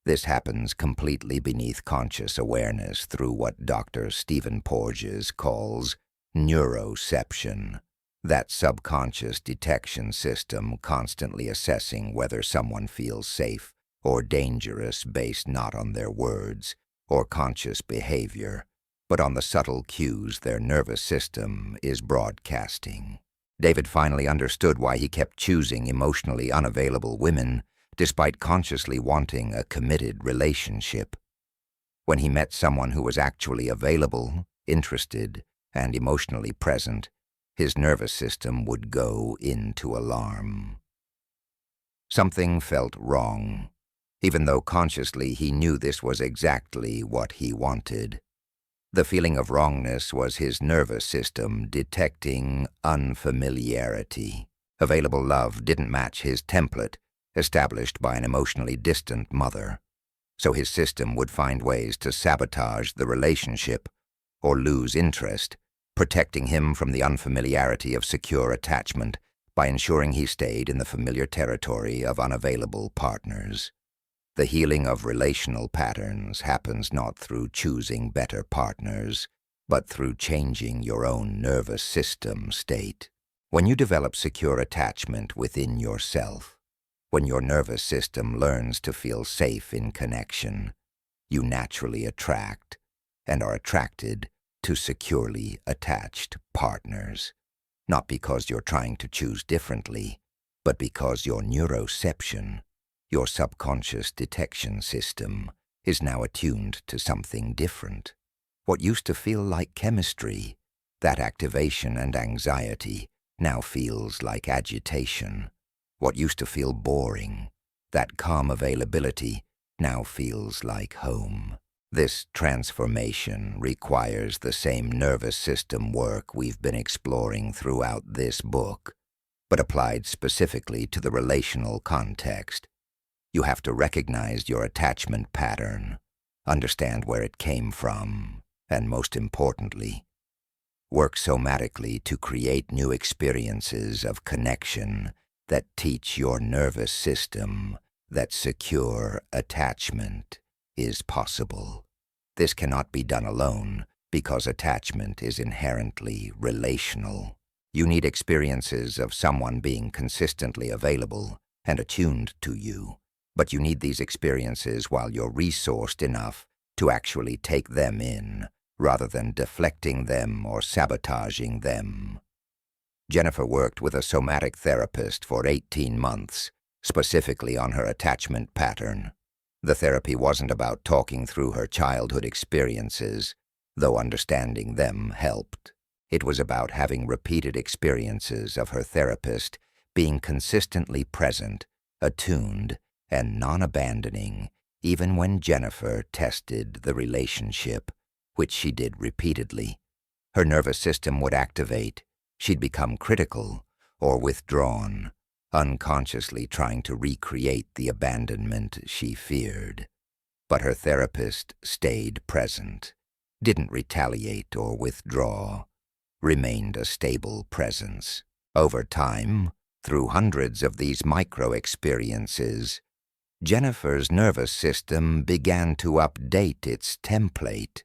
This happens completely beneath conscious awareness through what Dr. Stephen Porges calls neuroception, that subconscious detection system constantly assessing whether someone feels safe or dangerous based not on their words or conscious behavior, but on the subtle cues their nervous system is broadcasting. David finally understood why he kept choosing emotionally unavailable women despite consciously wanting a committed relationship. When he met someone who was actually available, interested, and emotionally present, his nervous system would go into alarm. Something felt wrong, even though consciously he knew this was exactly what he wanted. The feeling of wrongness was his nervous system detecting unfamiliarity. Available love didn't match his template, established by an emotionally distant mother. So his system would find ways to sabotage the relationship or lose interest, protecting him from the unfamiliarity of secure attachment by ensuring he stayed in the familiar territory of unavailable partners. The healing of relational patterns happens not through choosing better partners, but through changing your own nervous system state. When you develop secure attachment within yourself, when your nervous system learns to feel safe in connection, you naturally attract and are attracted to securely attached partners. Not because you're trying to choose differently, but because your neuroception, your subconscious detection system, is now attuned to something different. What used to feel like chemistry, that activation and anxiety, now feels like agitation. What used to feel boring, that calm availability, now feels like home. This transformation requires the same nervous system work we've been exploring throughout this book, but applied specifically to the relational context. You have to recognize your attachment pattern, understand where it came from, and most importantly, work somatically to create new experiences of connection that teach your nervous system that secure attachment is possible. This cannot be done alone because attachment is inherently relational. You need experiences of someone being consistently available and attuned to you, but you need these experiences while you're resourced enough to actually take them in, rather than deflecting them or sabotaging them. Jennifer worked with a somatic therapist for 18 months, specifically on her attachment pattern. The therapy wasn't about talking through her childhood experiences, though understanding them helped. It was about having repeated experiences of her therapist being consistently present, attuned, and non-abandoning, even when Jennifer tested the relationship, which she did repeatedly. Her nervous system would activate, she'd become critical or withdrawn, unconsciously trying to recreate the abandonment she feared. But her therapist stayed present, didn't retaliate or withdraw, remained a stable presence. Over time, through hundreds of these micro-experiences, Jennifer's nervous system began to update its template.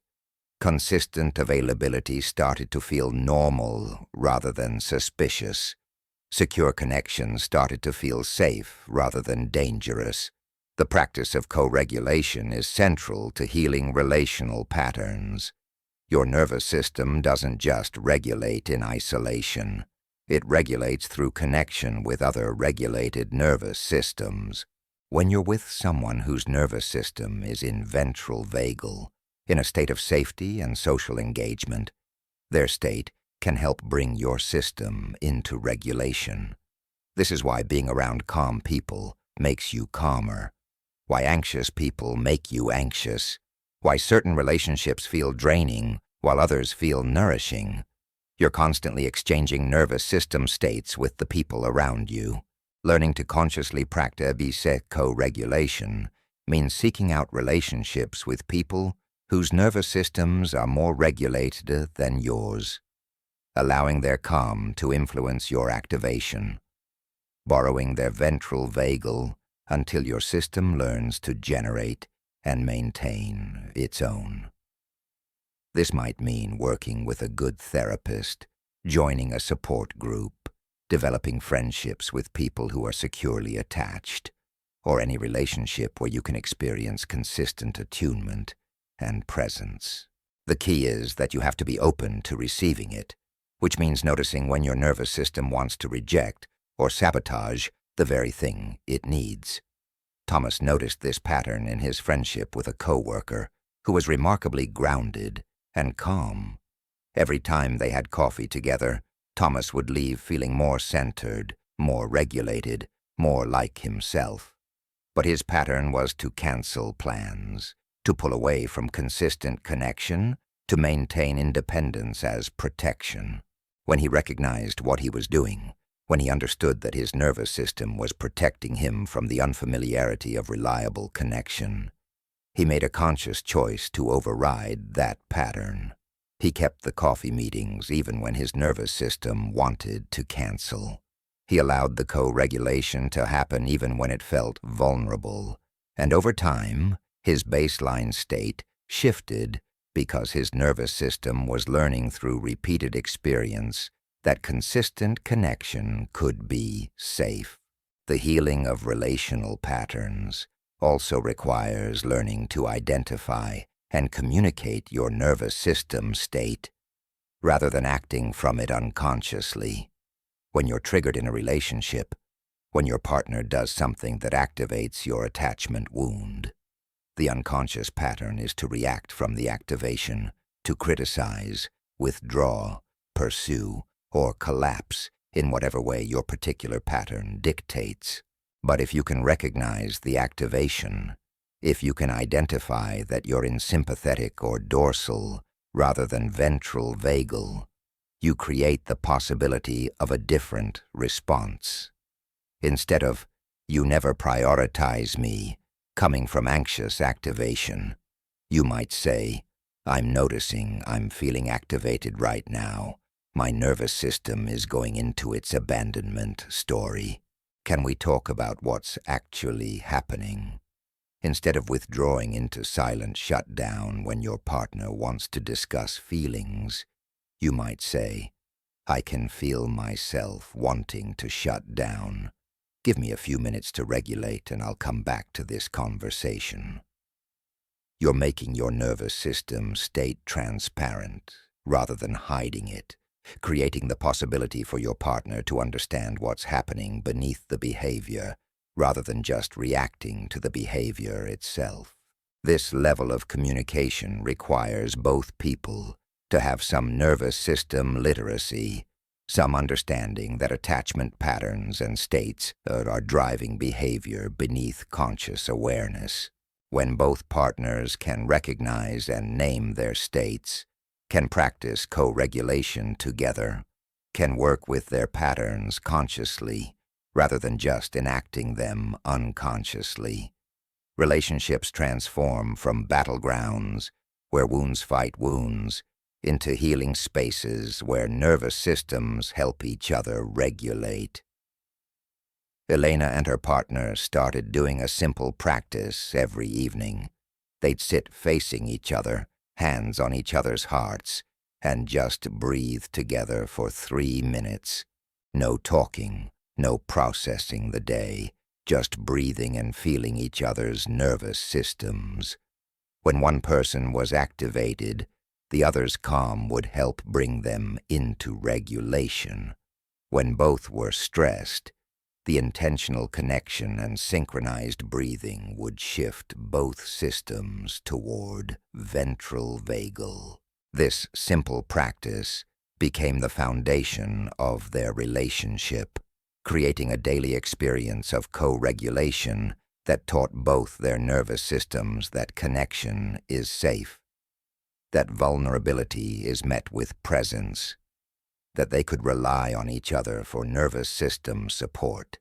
Consistent availability started to feel normal rather than suspicious. Secure connections started to feel safe rather than dangerous. The practice of co-regulation is central to healing relational patterns. Your nervous system doesn't just regulate in isolation. It regulates through connection with other regulated nervous systems. When you're with someone whose nervous system is in ventral vagal, in a state of safety and social engagement, their state can help bring your system into regulation. This is why being around calm people makes you calmer, why anxious people make you anxious, why certain relationships feel draining while others feel nourishing. You're constantly exchanging nervous system states with the people around you. Learning to consciously practice co-regulation means seeking out relationships with people whose nervous systems are more regulated than yours, allowing their calm to influence your activation, borrowing their ventral vagal until your system learns to generate and maintain its own. This might mean working with a good therapist, joining a support group, developing friendships with people who are securely attached, or any relationship where you can experience consistent attunement and presence. The key is that you have to be open to receiving it, which means noticing when your nervous system wants to reject or sabotage the very thing it needs. Thomas noticed this pattern in his friendship with a co-worker who was remarkably grounded and calm. Every time they had coffee together, Thomas would leave feeling more centered, more regulated, more like himself. But his pattern was to cancel plans, to pull away from consistent connection to maintain independence as protection. When he recognized what he was doing, when he understood that his nervous system was protecting him from the unfamiliarity of reliable connection, he made a conscious choice to override that pattern. He kept the coffee meetings even when his nervous system wanted to cancel. He allowed the co-regulation to happen even when it felt vulnerable. And over time, his baseline state shifted because his nervous system was learning through repeated experience that consistent connection could be safe. The healing of relational patterns also requires learning to identify and communicate your nervous system state rather than acting from it unconsciously. When you're triggered in a relationship, when your partner does something that activates your attachment wound, the unconscious pattern is to react from the activation, to criticize, withdraw, pursue, or collapse in whatever way your particular pattern dictates. But if you can recognize the activation, if you can identify that you're in sympathetic or dorsal rather than ventral vagal, you create the possibility of a different response. Instead of, "You never prioritize me," coming from anxious activation, you might say, "I'm noticing I'm feeling activated right now. My nervous system is going into its abandonment story. Can we talk about what's actually happening?" Instead of withdrawing into silent shutdown when your partner wants to discuss feelings, you might say, "I can feel myself wanting to shut down. Give me a few minutes to regulate and I'll come back to this conversation." You're making your nervous system state transparent rather than hiding it, creating the possibility for your partner to understand what's happening beneath the behavior rather than just reacting to the behavior itself. This level of communication requires both people to have some nervous system literacy, some understanding that attachment patterns and states are driving behavior beneath conscious awareness. When both partners can recognize and name their states, can practice co-regulation together, can work with their patterns consciously rather than just enacting them unconsciously, relationships transform from battlegrounds where wounds fight wounds into healing spaces where nervous systems help each other regulate. Elena and her partner started doing a simple practice every evening. They'd sit facing each other, hands on each other's hearts, and just breathe together for 3 minutes. No talking, no processing the day, just breathing and feeling each other's nervous systems. When one person was activated, the other's calm would help bring them into regulation. When both were stressed, the intentional connection and synchronized breathing would shift both systems toward ventral vagal. This simple practice became the foundation of their relationship, creating a daily experience of co-regulation that taught both their nervous systems that connection is safe, that vulnerability is met with presence, that they could rely on each other for nervous system support.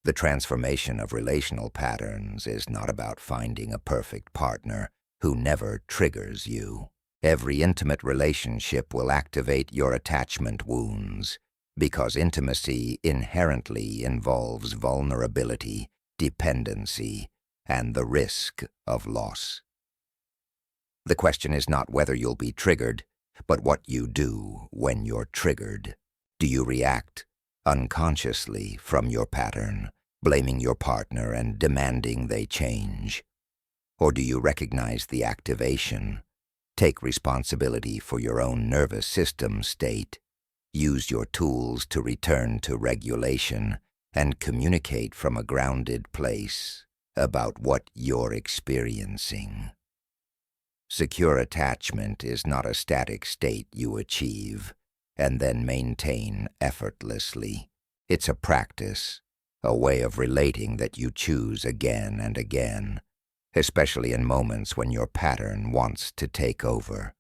The transformation of relational patterns is not about finding a perfect partner who never triggers you. Every intimate relationship will activate your attachment wounds because intimacy inherently involves vulnerability, dependency, and the risk of loss. The question is not whether you'll be triggered, but what you do when you're triggered. Do you react unconsciously from your pattern, blaming your partner and demanding they change? Or do you recognize the activation, take responsibility for your own nervous system state, use your tools to return to regulation, and communicate from a grounded place about what you're experiencing? Secure attachment is not a static state you achieve and then maintain effortlessly. It's a practice, a way of relating that you choose again and again, especially in moments when your pattern wants to take over.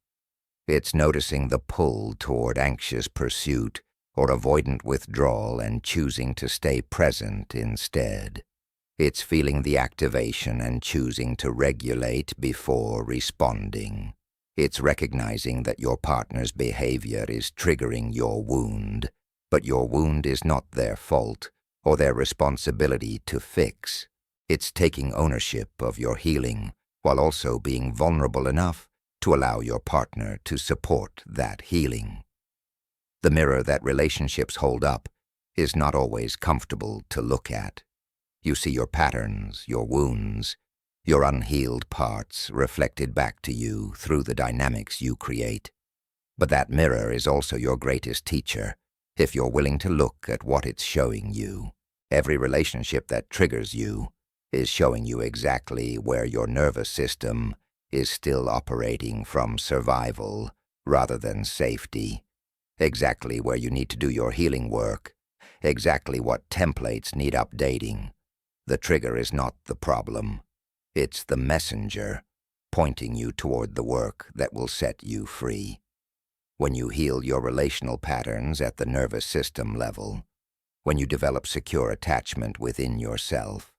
It's noticing the pull toward anxious pursuit or avoidant withdrawal and choosing to stay present instead. It's feeling the activation and choosing to regulate before responding. It's recognizing that your partner's behavior is triggering your wound, but your wound is not their fault or their responsibility to fix. It's taking ownership of your healing while also being vulnerable enough to allow your partner to support that healing. The mirror that relationships hold up is not always comfortable to look at. You see your patterns, your wounds, your unhealed parts reflected back to you through the dynamics you create. But that mirror is also your greatest teacher, if you're willing to look at what it's showing you. Every relationship that triggers you is showing you exactly where your nervous system is still operating from survival rather than safety, exactly where you need to do your healing work, exactly what templates need updating. The trigger is not the problem. It's the messenger pointing you toward the work that will set you free. When you heal your relational patterns at the nervous system level, when you develop secure attachment within yourself,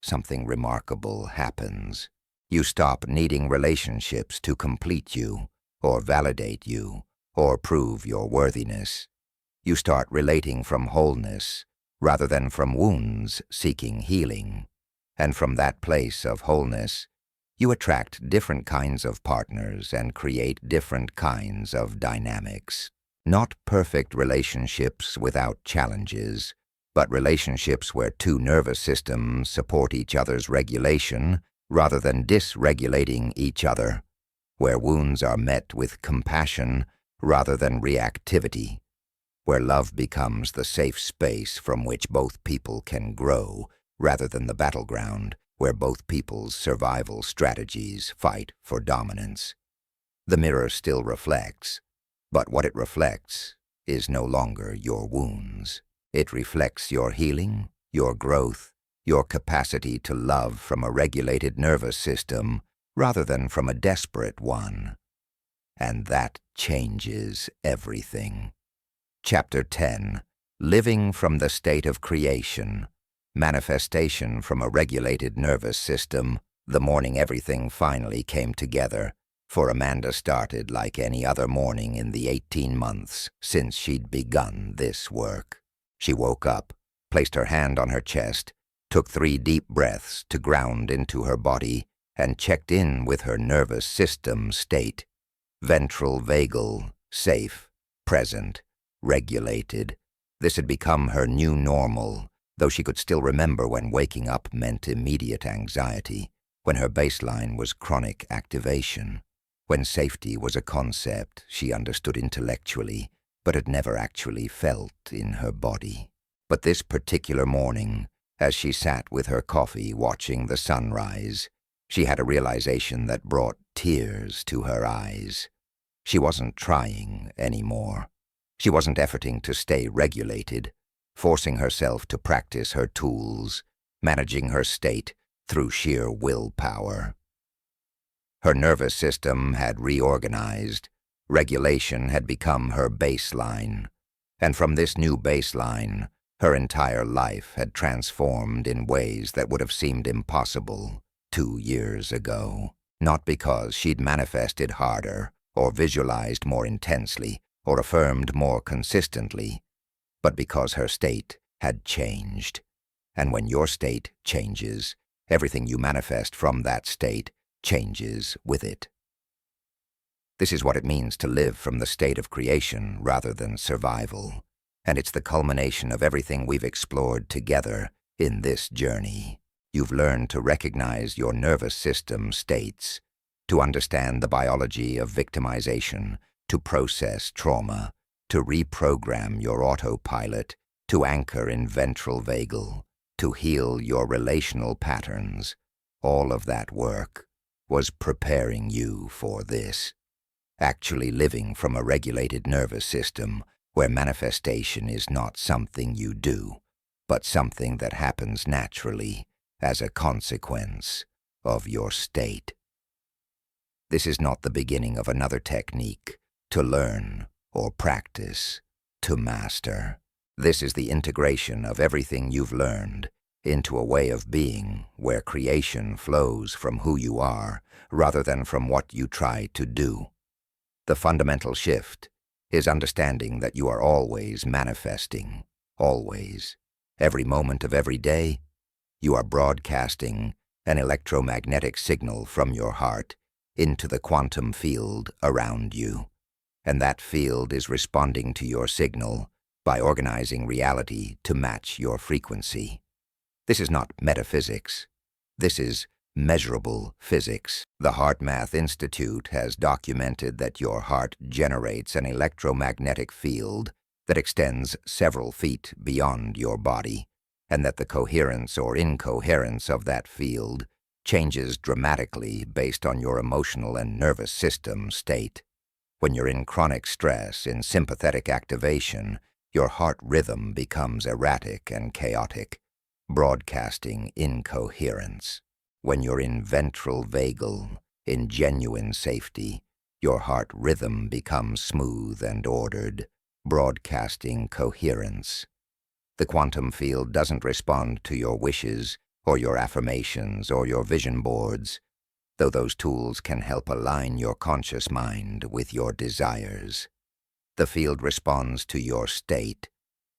something remarkable happens. You stop needing relationships to complete you, or validate you, or prove your worthiness. You start relating from wholeness, rather than from wounds seeking healing. And from that place of wholeness, you attract different kinds of partners and create different kinds of dynamics. Not perfect relationships without challenges, but relationships where two nervous systems support each other's regulation rather than dysregulating each other, where wounds are met with compassion rather than reactivity, where love becomes the safe space from which both people can grow rather than the battleground where both people's survival strategies fight for dominance. The mirror still reflects, but what it reflects is no longer your wounds. It reflects your healing, your growth, your capacity to love from a regulated nervous system rather than from a desperate one. And that changes everything. Chapter 10. Living from the State of Creation. Manifestation from a regulated nervous system. The morning everything finally came together, for Amanda started like any other morning in the 18 months since she'd begun this work. She woke up, placed her hand on her chest, took 3 deep breaths to ground into her body, and checked in with her nervous system state. Ventral vagal, safe, present, regulated. This had become her new normal, though she could still remember when waking up meant immediate anxiety, when her baseline was chronic activation, when safety was a concept she understood intellectually, but had never actually felt in her body. But this particular morning, as she sat with her coffee watching the sunrise, she had a realization that brought tears to her eyes. She wasn't trying anymore. She wasn't efforting to stay regulated, forcing herself to practice her tools, managing her state through sheer willpower. Her nervous system had reorganized. Regulation had become her baseline. And from this new baseline, her entire life had transformed in ways that would have seemed impossible 2 years ago. Not because she'd manifested harder, or visualized more intensely, or affirmed more consistently, but because her state had changed. And when your state changes, everything you manifest from that state changes with it. This is what it means to live from the state of creation rather than survival, and it's the culmination of everything we've explored together in this journey. You've learned to recognize your nervous system states, to understand the biology of victimization, to process trauma, to reprogram your autopilot, to anchor in ventral vagal, to heal your relational patterns. All of that work was preparing you for this. Actually living from a regulated nervous system where manifestation is not something you do, but something that happens naturally as a consequence of your state. This is not the beginning of another technique to learn or practice, to master. This is the integration of everything you've learned into a way of being where creation flows from who you are rather than from what you try to do. The fundamental shift is understanding that you are always manifesting, always. Every moment of every day, you are broadcasting an electromagnetic signal from your heart into the quantum field around you, and that field is responding to your signal by organizing reality to match your frequency. This is not metaphysics. This is measurable physics. The Heart Math Institute has documented that your heart generates an electromagnetic field that extends several feet beyond your body, and that the coherence or incoherence of that field changes dramatically based on your emotional and nervous system state. When you're in chronic stress, in sympathetic activation, your heart rhythm becomes erratic and chaotic, broadcasting incoherence. When you're in ventral vagal, in genuine safety, your heart rhythm becomes smooth and ordered, broadcasting coherence. The quantum field doesn't respond to your wishes or your affirmations or your vision boards, though those tools can help align your conscious mind with your desires. The field responds to your state,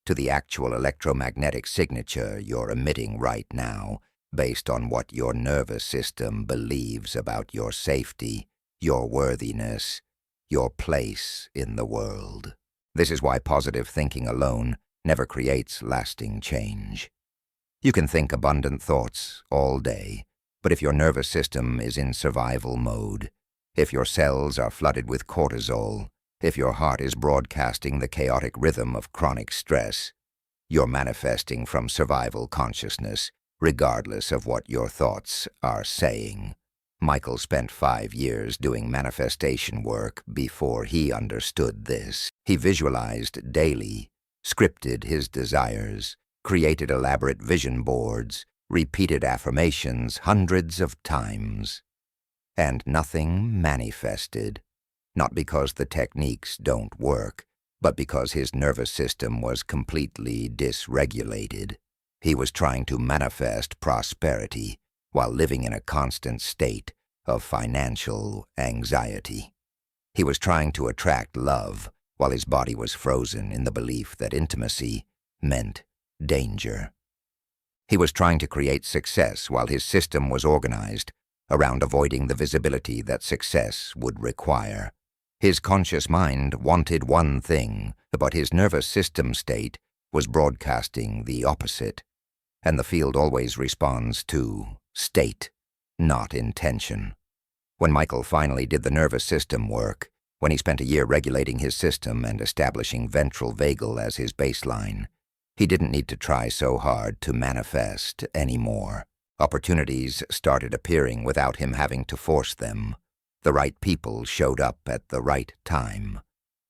to the actual electromagnetic signature you're emitting right now, based on what your nervous system believes about your safety, your worthiness, your place in the world. This is why positive thinking alone never creates lasting change. You can think abundant thoughts all day, but if your nervous system is in survival mode, if your cells are flooded with cortisol, if your heart is broadcasting the chaotic rhythm of chronic stress, you're manifesting from survival consciousness, regardless of what your thoughts are saying. Michael spent 5 years doing manifestation work before he understood this. He visualized daily, scripted his desires, created elaborate vision boards, repeated affirmations hundreds of times. And nothing manifested. Not because the techniques don't work, but because his nervous system was completely dysregulated. He was trying to manifest prosperity while living in a constant state of financial anxiety. He was trying to attract love while his body was frozen in the belief that intimacy meant danger. He was trying to create success while his system was organized around avoiding the visibility that success would require. His conscious mind wanted one thing, but his nervous system state was broadcasting the opposite, and the field always responds to state, not intention. When Michael finally did the nervous system work, when he spent a year regulating his system and establishing ventral vagal as his baseline, he didn't need to try so hard to manifest anymore. Opportunities started appearing without him having to force them. The right people showed up at the right time.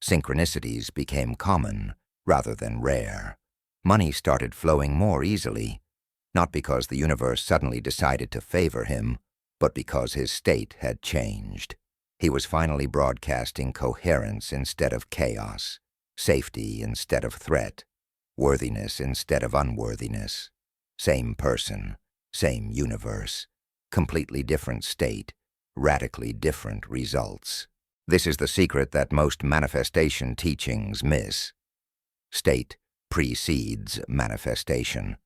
Synchronicities became common rather than rare. Money started flowing more easily, not because the universe suddenly decided to favor him, but because his state had changed. He was finally broadcasting coherence instead of chaos, safety instead of threat, worthiness instead of unworthiness. Same person, same universe, completely different state, radically different results. This is the secret that most manifestation teachings miss. State precedes manifestation.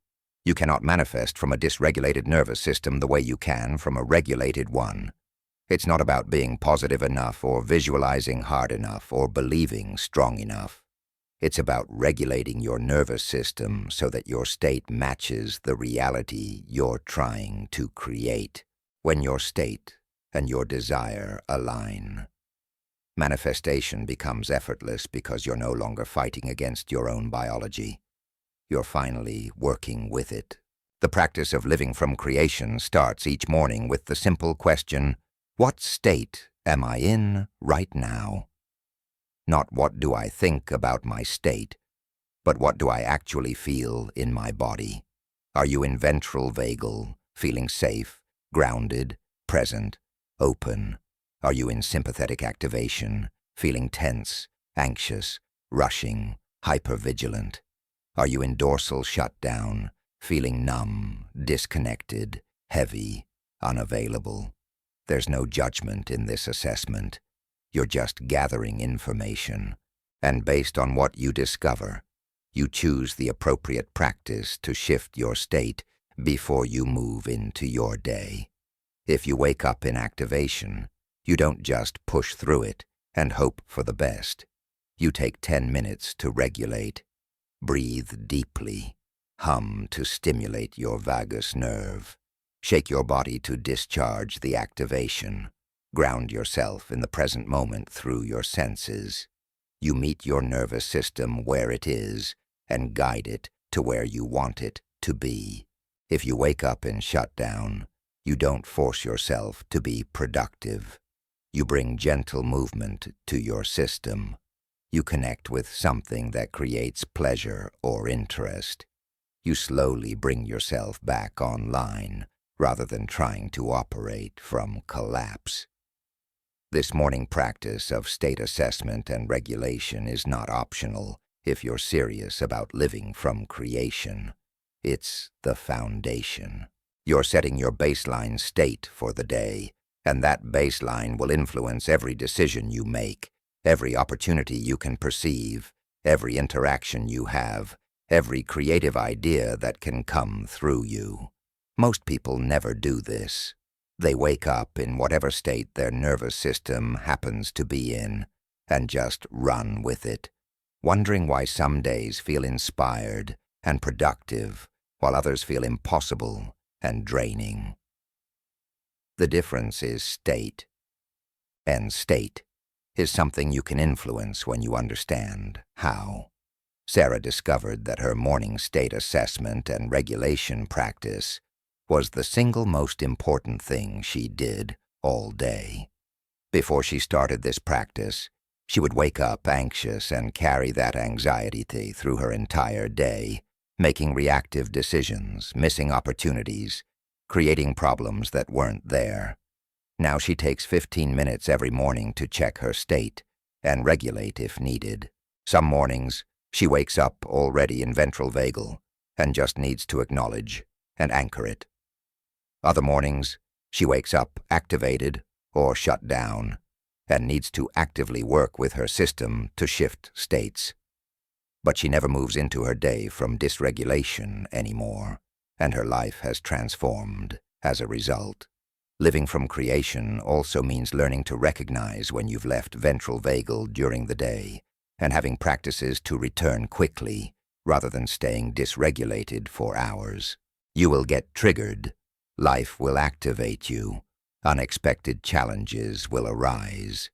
You cannot manifest from a dysregulated nervous system the way you can from a regulated one. It's not about being positive enough or visualizing hard enough or believing strong enough. It's about regulating your nervous system so that your state matches the reality you're trying to create. When your state and your desire align, manifestation becomes effortless because you're no longer fighting against your own biology. You're finally working with it. The practice of living from creation starts each morning with the simple question, what state am I in right now? Not what do I think about my state, but what do I actually feel in my body? Are you in ventral vagal, feeling safe, grounded, present, open? Are you in sympathetic activation, feeling tense, anxious, rushing, hypervigilant? Are you in dorsal shutdown, feeling numb, disconnected, heavy, unavailable? There's no judgment in this assessment. You're just gathering information, and based on what you discover, you choose the appropriate practice to shift your state before you move into your day. If you wake up in activation, you don't just push through it and hope for the best. You take 10 minutes to regulate. Breathe deeply. Hum to stimulate your vagus nerve. Shake your body to discharge the activation. Ground yourself in the present moment through your senses. You meet your nervous system where it is and guide it to where you want it to be. If you wake up in shutdown, you don't force yourself to be productive. You bring gentle movement to your system. You connect with something that creates pleasure or interest. You slowly bring yourself back online rather than trying to operate from collapse. This morning practice of state assessment and regulation is not optional if you're serious about living from creation. It's the foundation. You're setting your baseline state for the day, and that baseline will influence every decision you make, every opportunity you can perceive, every interaction you have, every creative idea that can come through you. Most people never do this. They wake up in whatever state their nervous system happens to be in and just run with it, wondering why some days feel inspired and productive while others feel impossible and draining. The difference is state, and state is something you can influence when you understand how. Sarah discovered that her morning state assessment and regulation practice was the single most important thing she did all day. Before she started this practice, she would wake up anxious and carry that anxiety through her entire day, making reactive decisions, missing opportunities, creating problems that weren't there. Now she takes 15 minutes every morning to check her state and regulate if needed. Some mornings, she wakes up already in ventral vagal and just needs to acknowledge and anchor it. Other mornings, she wakes up activated or shut down and needs to actively work with her system to shift states. But she never moves into her day from dysregulation anymore, and her life has transformed as a result. Living from creation also means learning to recognize when you've left ventral vagal during the day and having practices to return quickly rather than staying dysregulated for hours. You will get triggered. Life will activate you. Unexpected challenges will arise.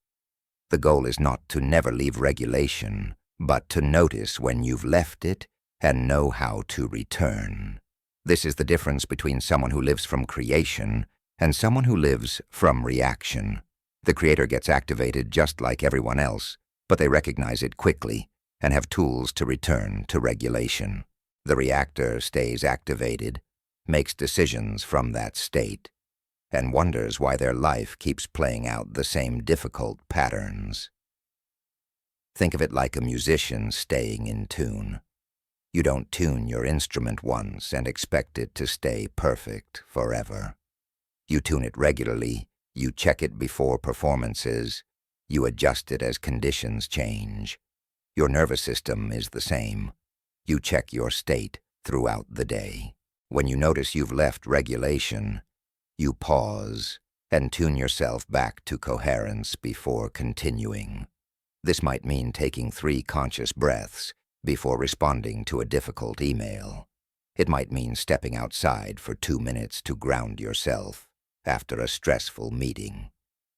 The goal is not to never leave regulation, but to notice when you've left it and know how to return. This is the difference between someone who lives from creation and someone who lives from reaction. The creator gets activated just like everyone else, but they recognize it quickly and have tools to return to regulation. The reactor stays activated, makes decisions from that state, and wonders why their life keeps playing out the same difficult patterns. Think of it like a musician staying in tune. You don't tune your instrument once and expect it to stay perfect forever. You tune it regularly, you check it before performances, you adjust it as conditions change. Your nervous system is the same. You check your state throughout the day. When you notice you've left regulation, you pause and tune yourself back to coherence before continuing. This might mean taking 3 conscious breaths before responding to a difficult email. It might mean stepping outside for 2 minutes to ground yourself after a stressful meeting.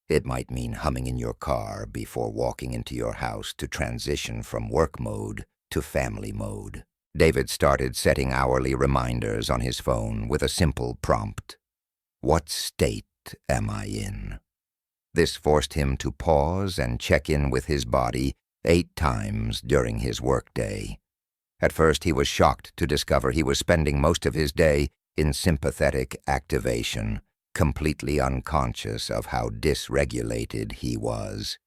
It might mean humming in your car before walking into your house to transition from work mode to family mode. David started setting hourly reminders on his phone with a simple prompt: "What state am I in?" This forced him to pause and check in with his body 8 times during his workday. At first, he was shocked to discover he was spending most of his day in sympathetic activation, completely unconscious of how dysregulated he was.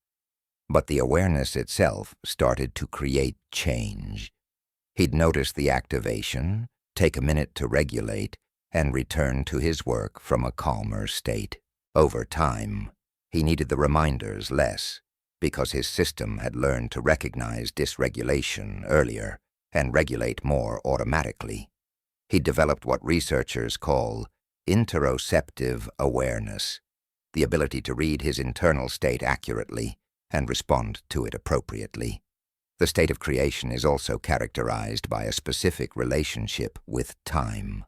But the awareness itself started to create change. He'd notice the activation, take a minute to regulate, and return to his work from a calmer state. Over time, he needed the reminders less, because his system had learned to recognize dysregulation earlier and regulate more automatically. He developed what researchers call interoceptive awareness, the ability to read his internal state accurately and respond to it appropriately. The state of creation is also characterized by a specific relationship with time.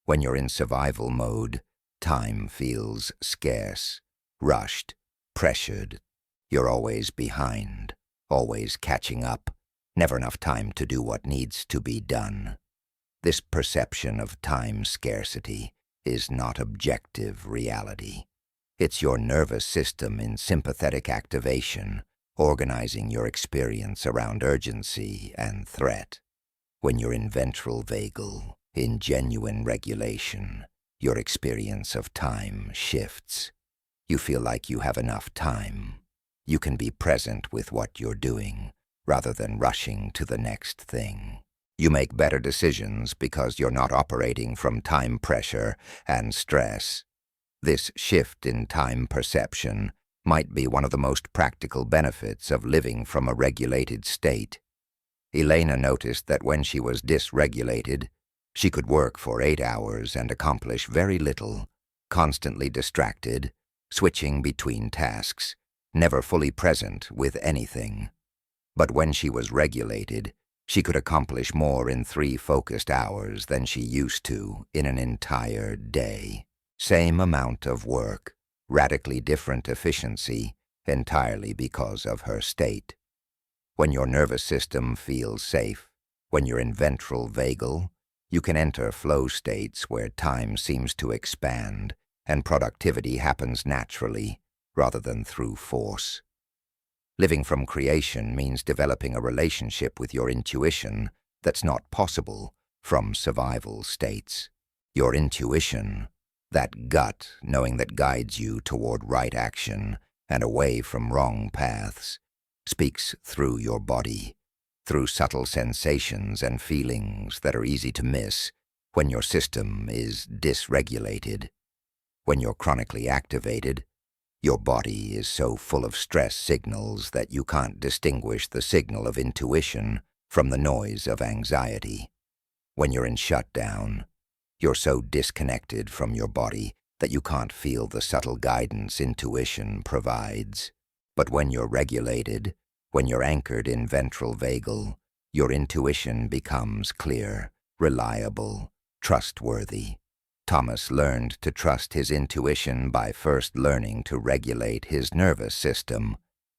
When you're in survival mode, time feels scarce, rushed, pressured. You're always behind, always catching up, never enough time to do what needs to be done. This perception of time scarcity is not objective reality. It's your nervous system in sympathetic activation, organizing your experience around urgency and threat. When you're in ventral vagal, in genuine regulation, your experience of time shifts. You feel like you have enough time. You can be present with what you're doing, rather than rushing to the next thing. You make better decisions because you're not operating from time pressure and stress. This shift in time perception might be one of the most practical benefits of living from a regulated state. Elena noticed that when she was dysregulated, she could work for 8 hours and accomplish very little, constantly distracted, switching between tasks, never fully present with anything. But when she was regulated, she could accomplish more in 3 focused hours than she used to in an entire day. Same amount of work, radically different efficiency, entirely because of her state. When your nervous system feels safe, when you're in ventral vagal, you can enter flow states where time seems to expand and productivity happens naturally rather than through force. Living from creation means developing a relationship with your intuition that's not possible from survival states. Your intuition, that gut knowing that guides you toward right action and away from wrong paths, speaks through your body, through subtle sensations and feelings that are easy to miss when your system is dysregulated. When you're chronically activated, your body is so full of stress signals that you can't distinguish the signal of intuition from the noise of anxiety. When you're in shutdown, you're so disconnected from your body that you can't feel the subtle guidance intuition provides. But when you're regulated, when you're anchored in ventral vagal, your intuition becomes clear, reliable, trustworthy. Thomas learned to trust his intuition by first learning to regulate his nervous system.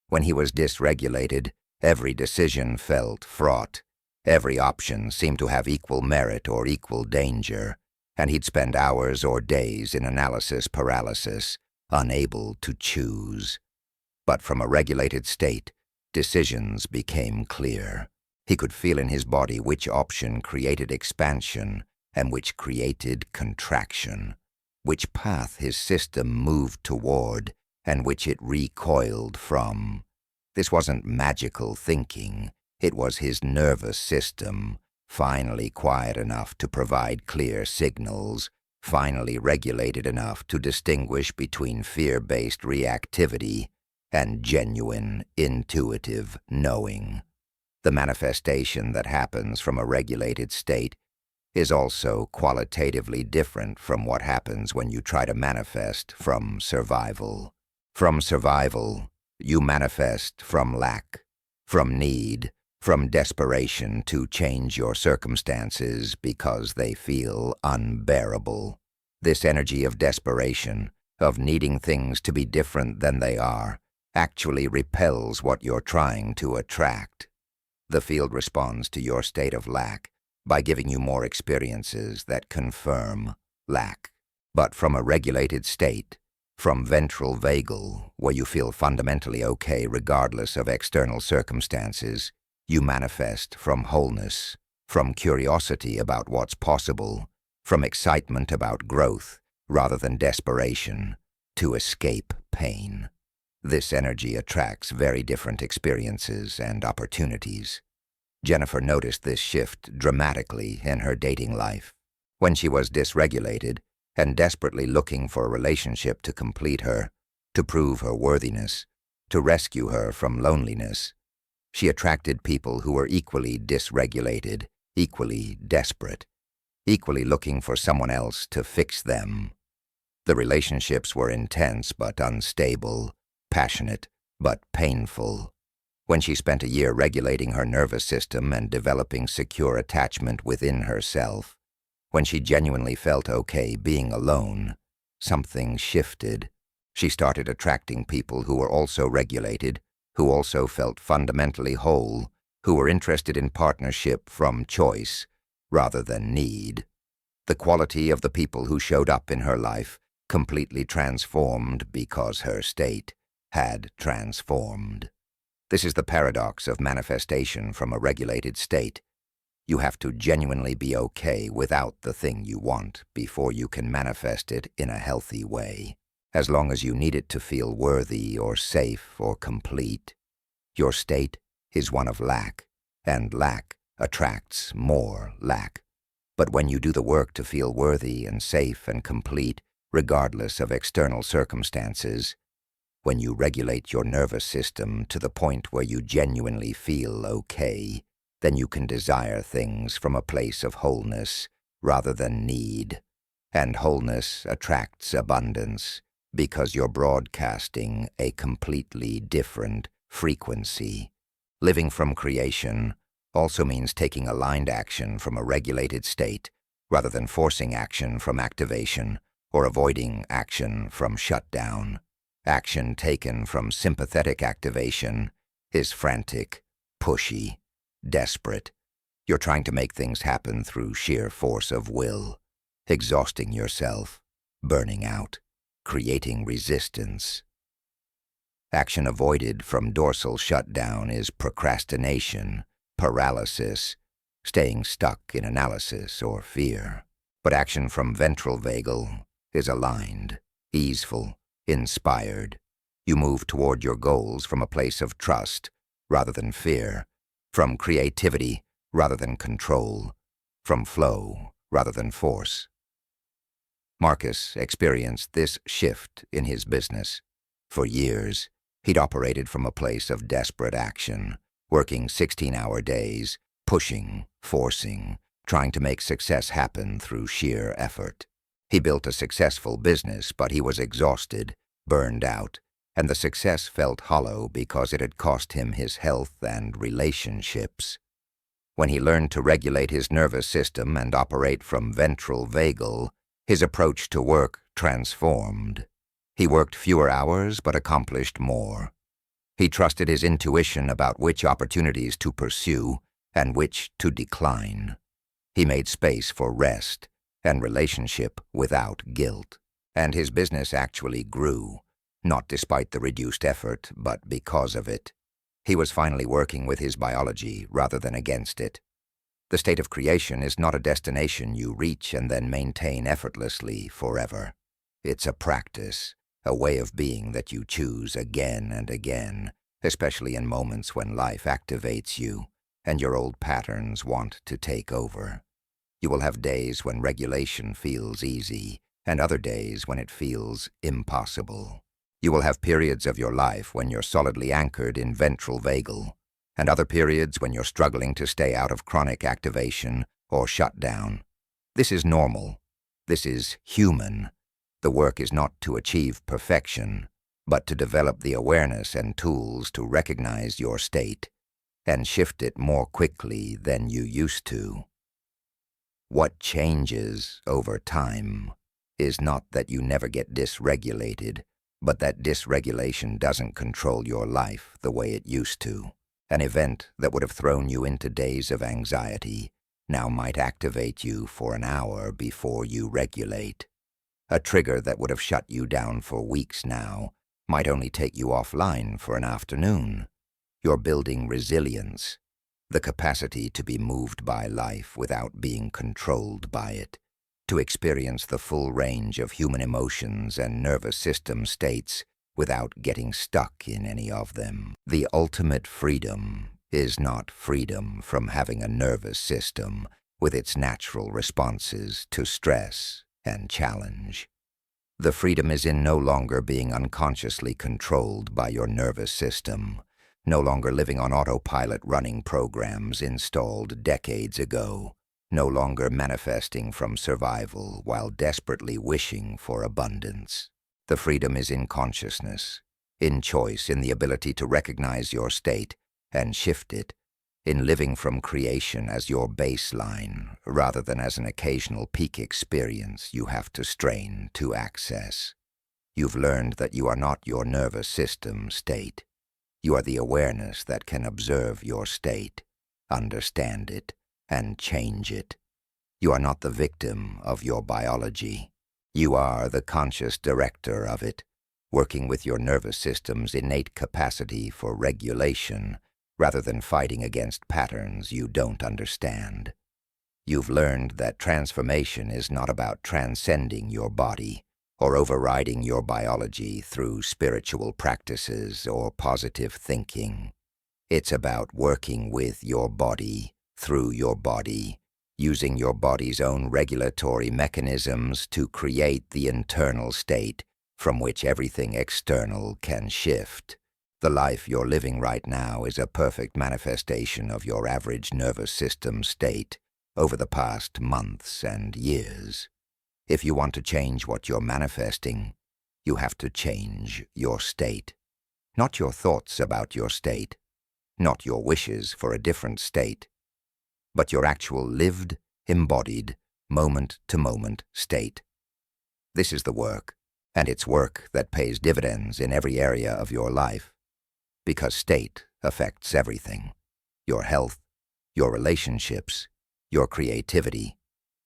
When he was dysregulated, every decision felt fraught. Every option seemed to have equal merit or equal danger, and he'd spend hours or days in analysis paralysis, unable to choose. But from a regulated state, decisions became clear. He could feel in his body which option created expansion and which created contraction, which path his system moved toward and which it recoiled from. This wasn't magical thinking. It was his nervous system, finally quiet enough to provide clear signals, finally regulated enough to distinguish between fear-based reactivity and genuine, intuitive knowing. The manifestation that happens from a regulated state is also qualitatively different from what happens when you try to manifest from survival. From survival, you manifest from lack, from need, from desperation to change your circumstances because they feel unbearable. This energy of desperation, of needing things to be different than they are, actually repels what you're trying to attract. The field responds to your state of lack by giving you more experiences that confirm lack. But from a regulated state, from ventral vagal, where you feel fundamentally okay regardless of external circumstances, you manifest from wholeness, from curiosity about what's possible, from excitement about growth rather than desperation, to escape pain. This energy attracts very different experiences and opportunities. Jennifer noticed this shift dramatically in her dating life. When she was dysregulated and desperately looking for a relationship to complete her, to prove her worthiness, to rescue her from loneliness, she attracted people who were equally dysregulated, equally desperate, equally looking for someone else to fix them. The relationships were intense but unstable, passionate but painful. When she spent a year regulating her nervous system and developing secure attachment within herself, when she genuinely felt okay being alone, something shifted. She started attracting people who were also regulated, who also felt fundamentally whole, who were interested in partnership from choice rather than need. The quality of the people who showed up in her life completely transformed because her state had transformed. This is the paradox of manifestation from a regulated state. You have to genuinely be okay without the thing you want before you can manifest it in a healthy way. As long as you need it to feel worthy or safe or complete, your state is one of lack, and lack attracts more lack. But when you do the work to feel worthy and safe and complete, regardless of external circumstances, when you regulate your nervous system to the point where you genuinely feel okay, then you can desire things from a place of wholeness rather than need. And wholeness attracts abundance because you're broadcasting a completely different frequency. Living from creation also means taking aligned action from a regulated state rather than forcing action from activation or avoiding action from shutdown. Action taken from sympathetic activation is frantic, pushy, desperate. You're trying to make things happen through sheer force of will, exhausting yourself, burning out, creating resistance. Action avoided from dorsal shutdown is procrastination, paralysis, staying stuck in analysis or fear. But action from ventral vagal is aligned, easeful, inspired. You move toward your goals from a place of trust rather than fear, from creativity rather than control, from flow rather than force. Marcus experienced this shift in his business. For years, he'd operated from a place of desperate action, working 16-hour days, pushing, forcing, trying to make success happen through sheer effort. He built a successful business, but he was exhausted, burned out, and the success felt hollow because it had cost him his health and relationships. When he learned to regulate his nervous system and operate from ventral vagal, his approach to work transformed. He worked fewer hours but accomplished more. He trusted his intuition about which opportunities to pursue and which to decline. He made space for rest and relationship without guilt. And his business actually grew, not despite the reduced effort, but because of it. He was finally working with his biology rather than against it. The state of creation is not a destination you reach and then maintain effortlessly forever. It's a practice, a way of being that you choose again and again, especially in moments when life activates you and your old patterns want to take over. You will have days when regulation feels easy, and other days when it feels impossible. You will have periods of your life when you're solidly anchored in ventral vagal, and other periods when you're struggling to stay out of chronic activation or shutdown. This is normal. This is human. The work is not to achieve perfection, but to develop the awareness and tools to recognize your state and shift it more quickly than you used to. What changes over time is not that you never get dysregulated, but that dysregulation doesn't control your life the way it used to. An event that would have thrown you into days of anxiety now might activate you for an hour before you regulate. A trigger that would have shut you down for weeks now might only take you offline for an afternoon. You're building resilience, the capacity to be moved by life without being controlled by it, to experience the full range of human emotions and nervous system states without getting stuck in any of them. The ultimate freedom is not freedom from having a nervous system with its natural responses to stress and challenge. The freedom is in no longer being unconsciously controlled by your nervous system, no longer living on autopilot running programs installed decades ago, no longer manifesting from survival while desperately wishing for abundance. The freedom is in consciousness, in choice, in the ability to recognize your state and shift it, in living from creation as your baseline rather than as an occasional peak experience you have to strain to access. You've learned that you are not your nervous system state. You are the awareness that can observe your state, understand it, and change it. You are not the victim of your biology. You are the conscious director of it, working with your nervous system's innate capacity for regulation rather than fighting against patterns you don't understand. You've learned that transformation is not about transcending your body or overriding your biology through spiritual practices or positive thinking. It's about working with your body, through your body, using your body's own regulatory mechanisms to create the internal state from which everything external can shift. The life you're living right now is a perfect manifestation of your average nervous system state over the past months and years. If you want to change what you're manifesting, you have to change your state. Not your thoughts about your state, not your wishes for a different state, but your actual lived, embodied, moment-to-moment state. This is the work, and it's work that pays dividends in every area of your life. Because state affects everything. Your health, your relationships, your creativity,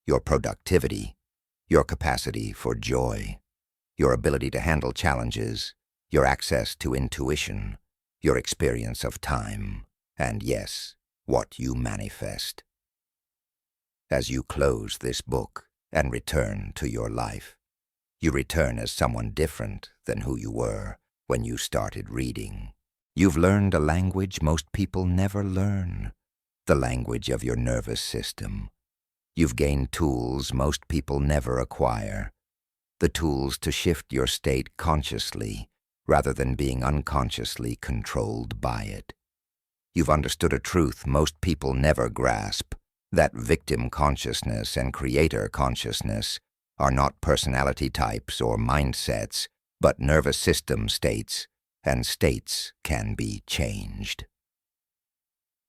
your productivity, your capacity for joy, your ability to handle challenges, your access to intuition, your experience of time, and yes, what you manifest. As you close this book and return to your life, you return as someone different than who you were when you started reading. You've learned a language most people never learn, the language of your nervous system. You've gained tools most people never acquire, the tools to shift your state consciously rather than being unconsciously controlled by it. You've understood a truth most people never grasp, that victim consciousness and creator consciousness are not personality types or mindsets, but nervous system states, and states can be changed.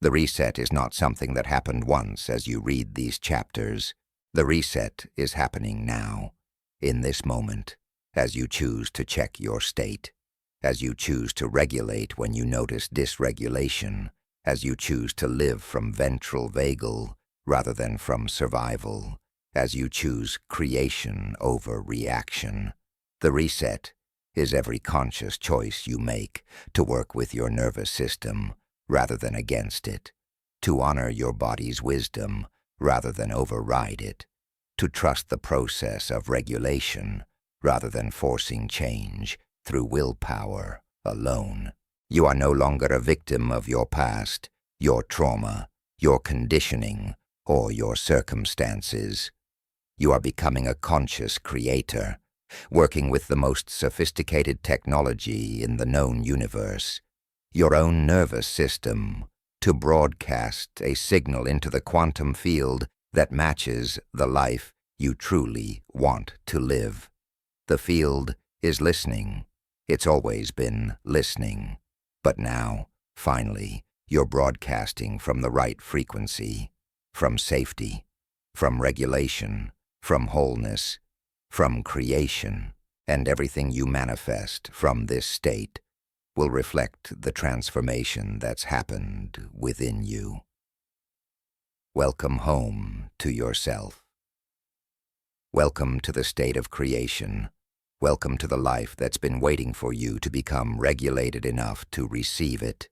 The reset is not something that happened once as you read these chapters. The reset is happening now, in this moment, as you choose to check your state, as you choose to regulate when you notice dysregulation, as you choose to live from ventral vagal rather than from survival, as you choose creation over reaction. The reset is every conscious choice you make to work with your nervous system rather than against it, to honor your body's wisdom rather than override it, to trust the process of regulation rather than forcing change through willpower alone. You are no longer a victim of your past, your trauma, your conditioning, or your circumstances. You are becoming a conscious creator, working with the most sophisticated technology in the known universe, your own nervous system, to broadcast a signal into the quantum field that matches the life you truly want to live. The field is listening. It's always been listening. But now, finally, you're broadcasting from the right frequency, from safety, from regulation, from wholeness, from creation, and everything you manifest from this state will reflect the transformation that's happened within you. Welcome home to yourself. Welcome to the state of creation. Welcome to the life that's been waiting for you to become regulated enough to receive it.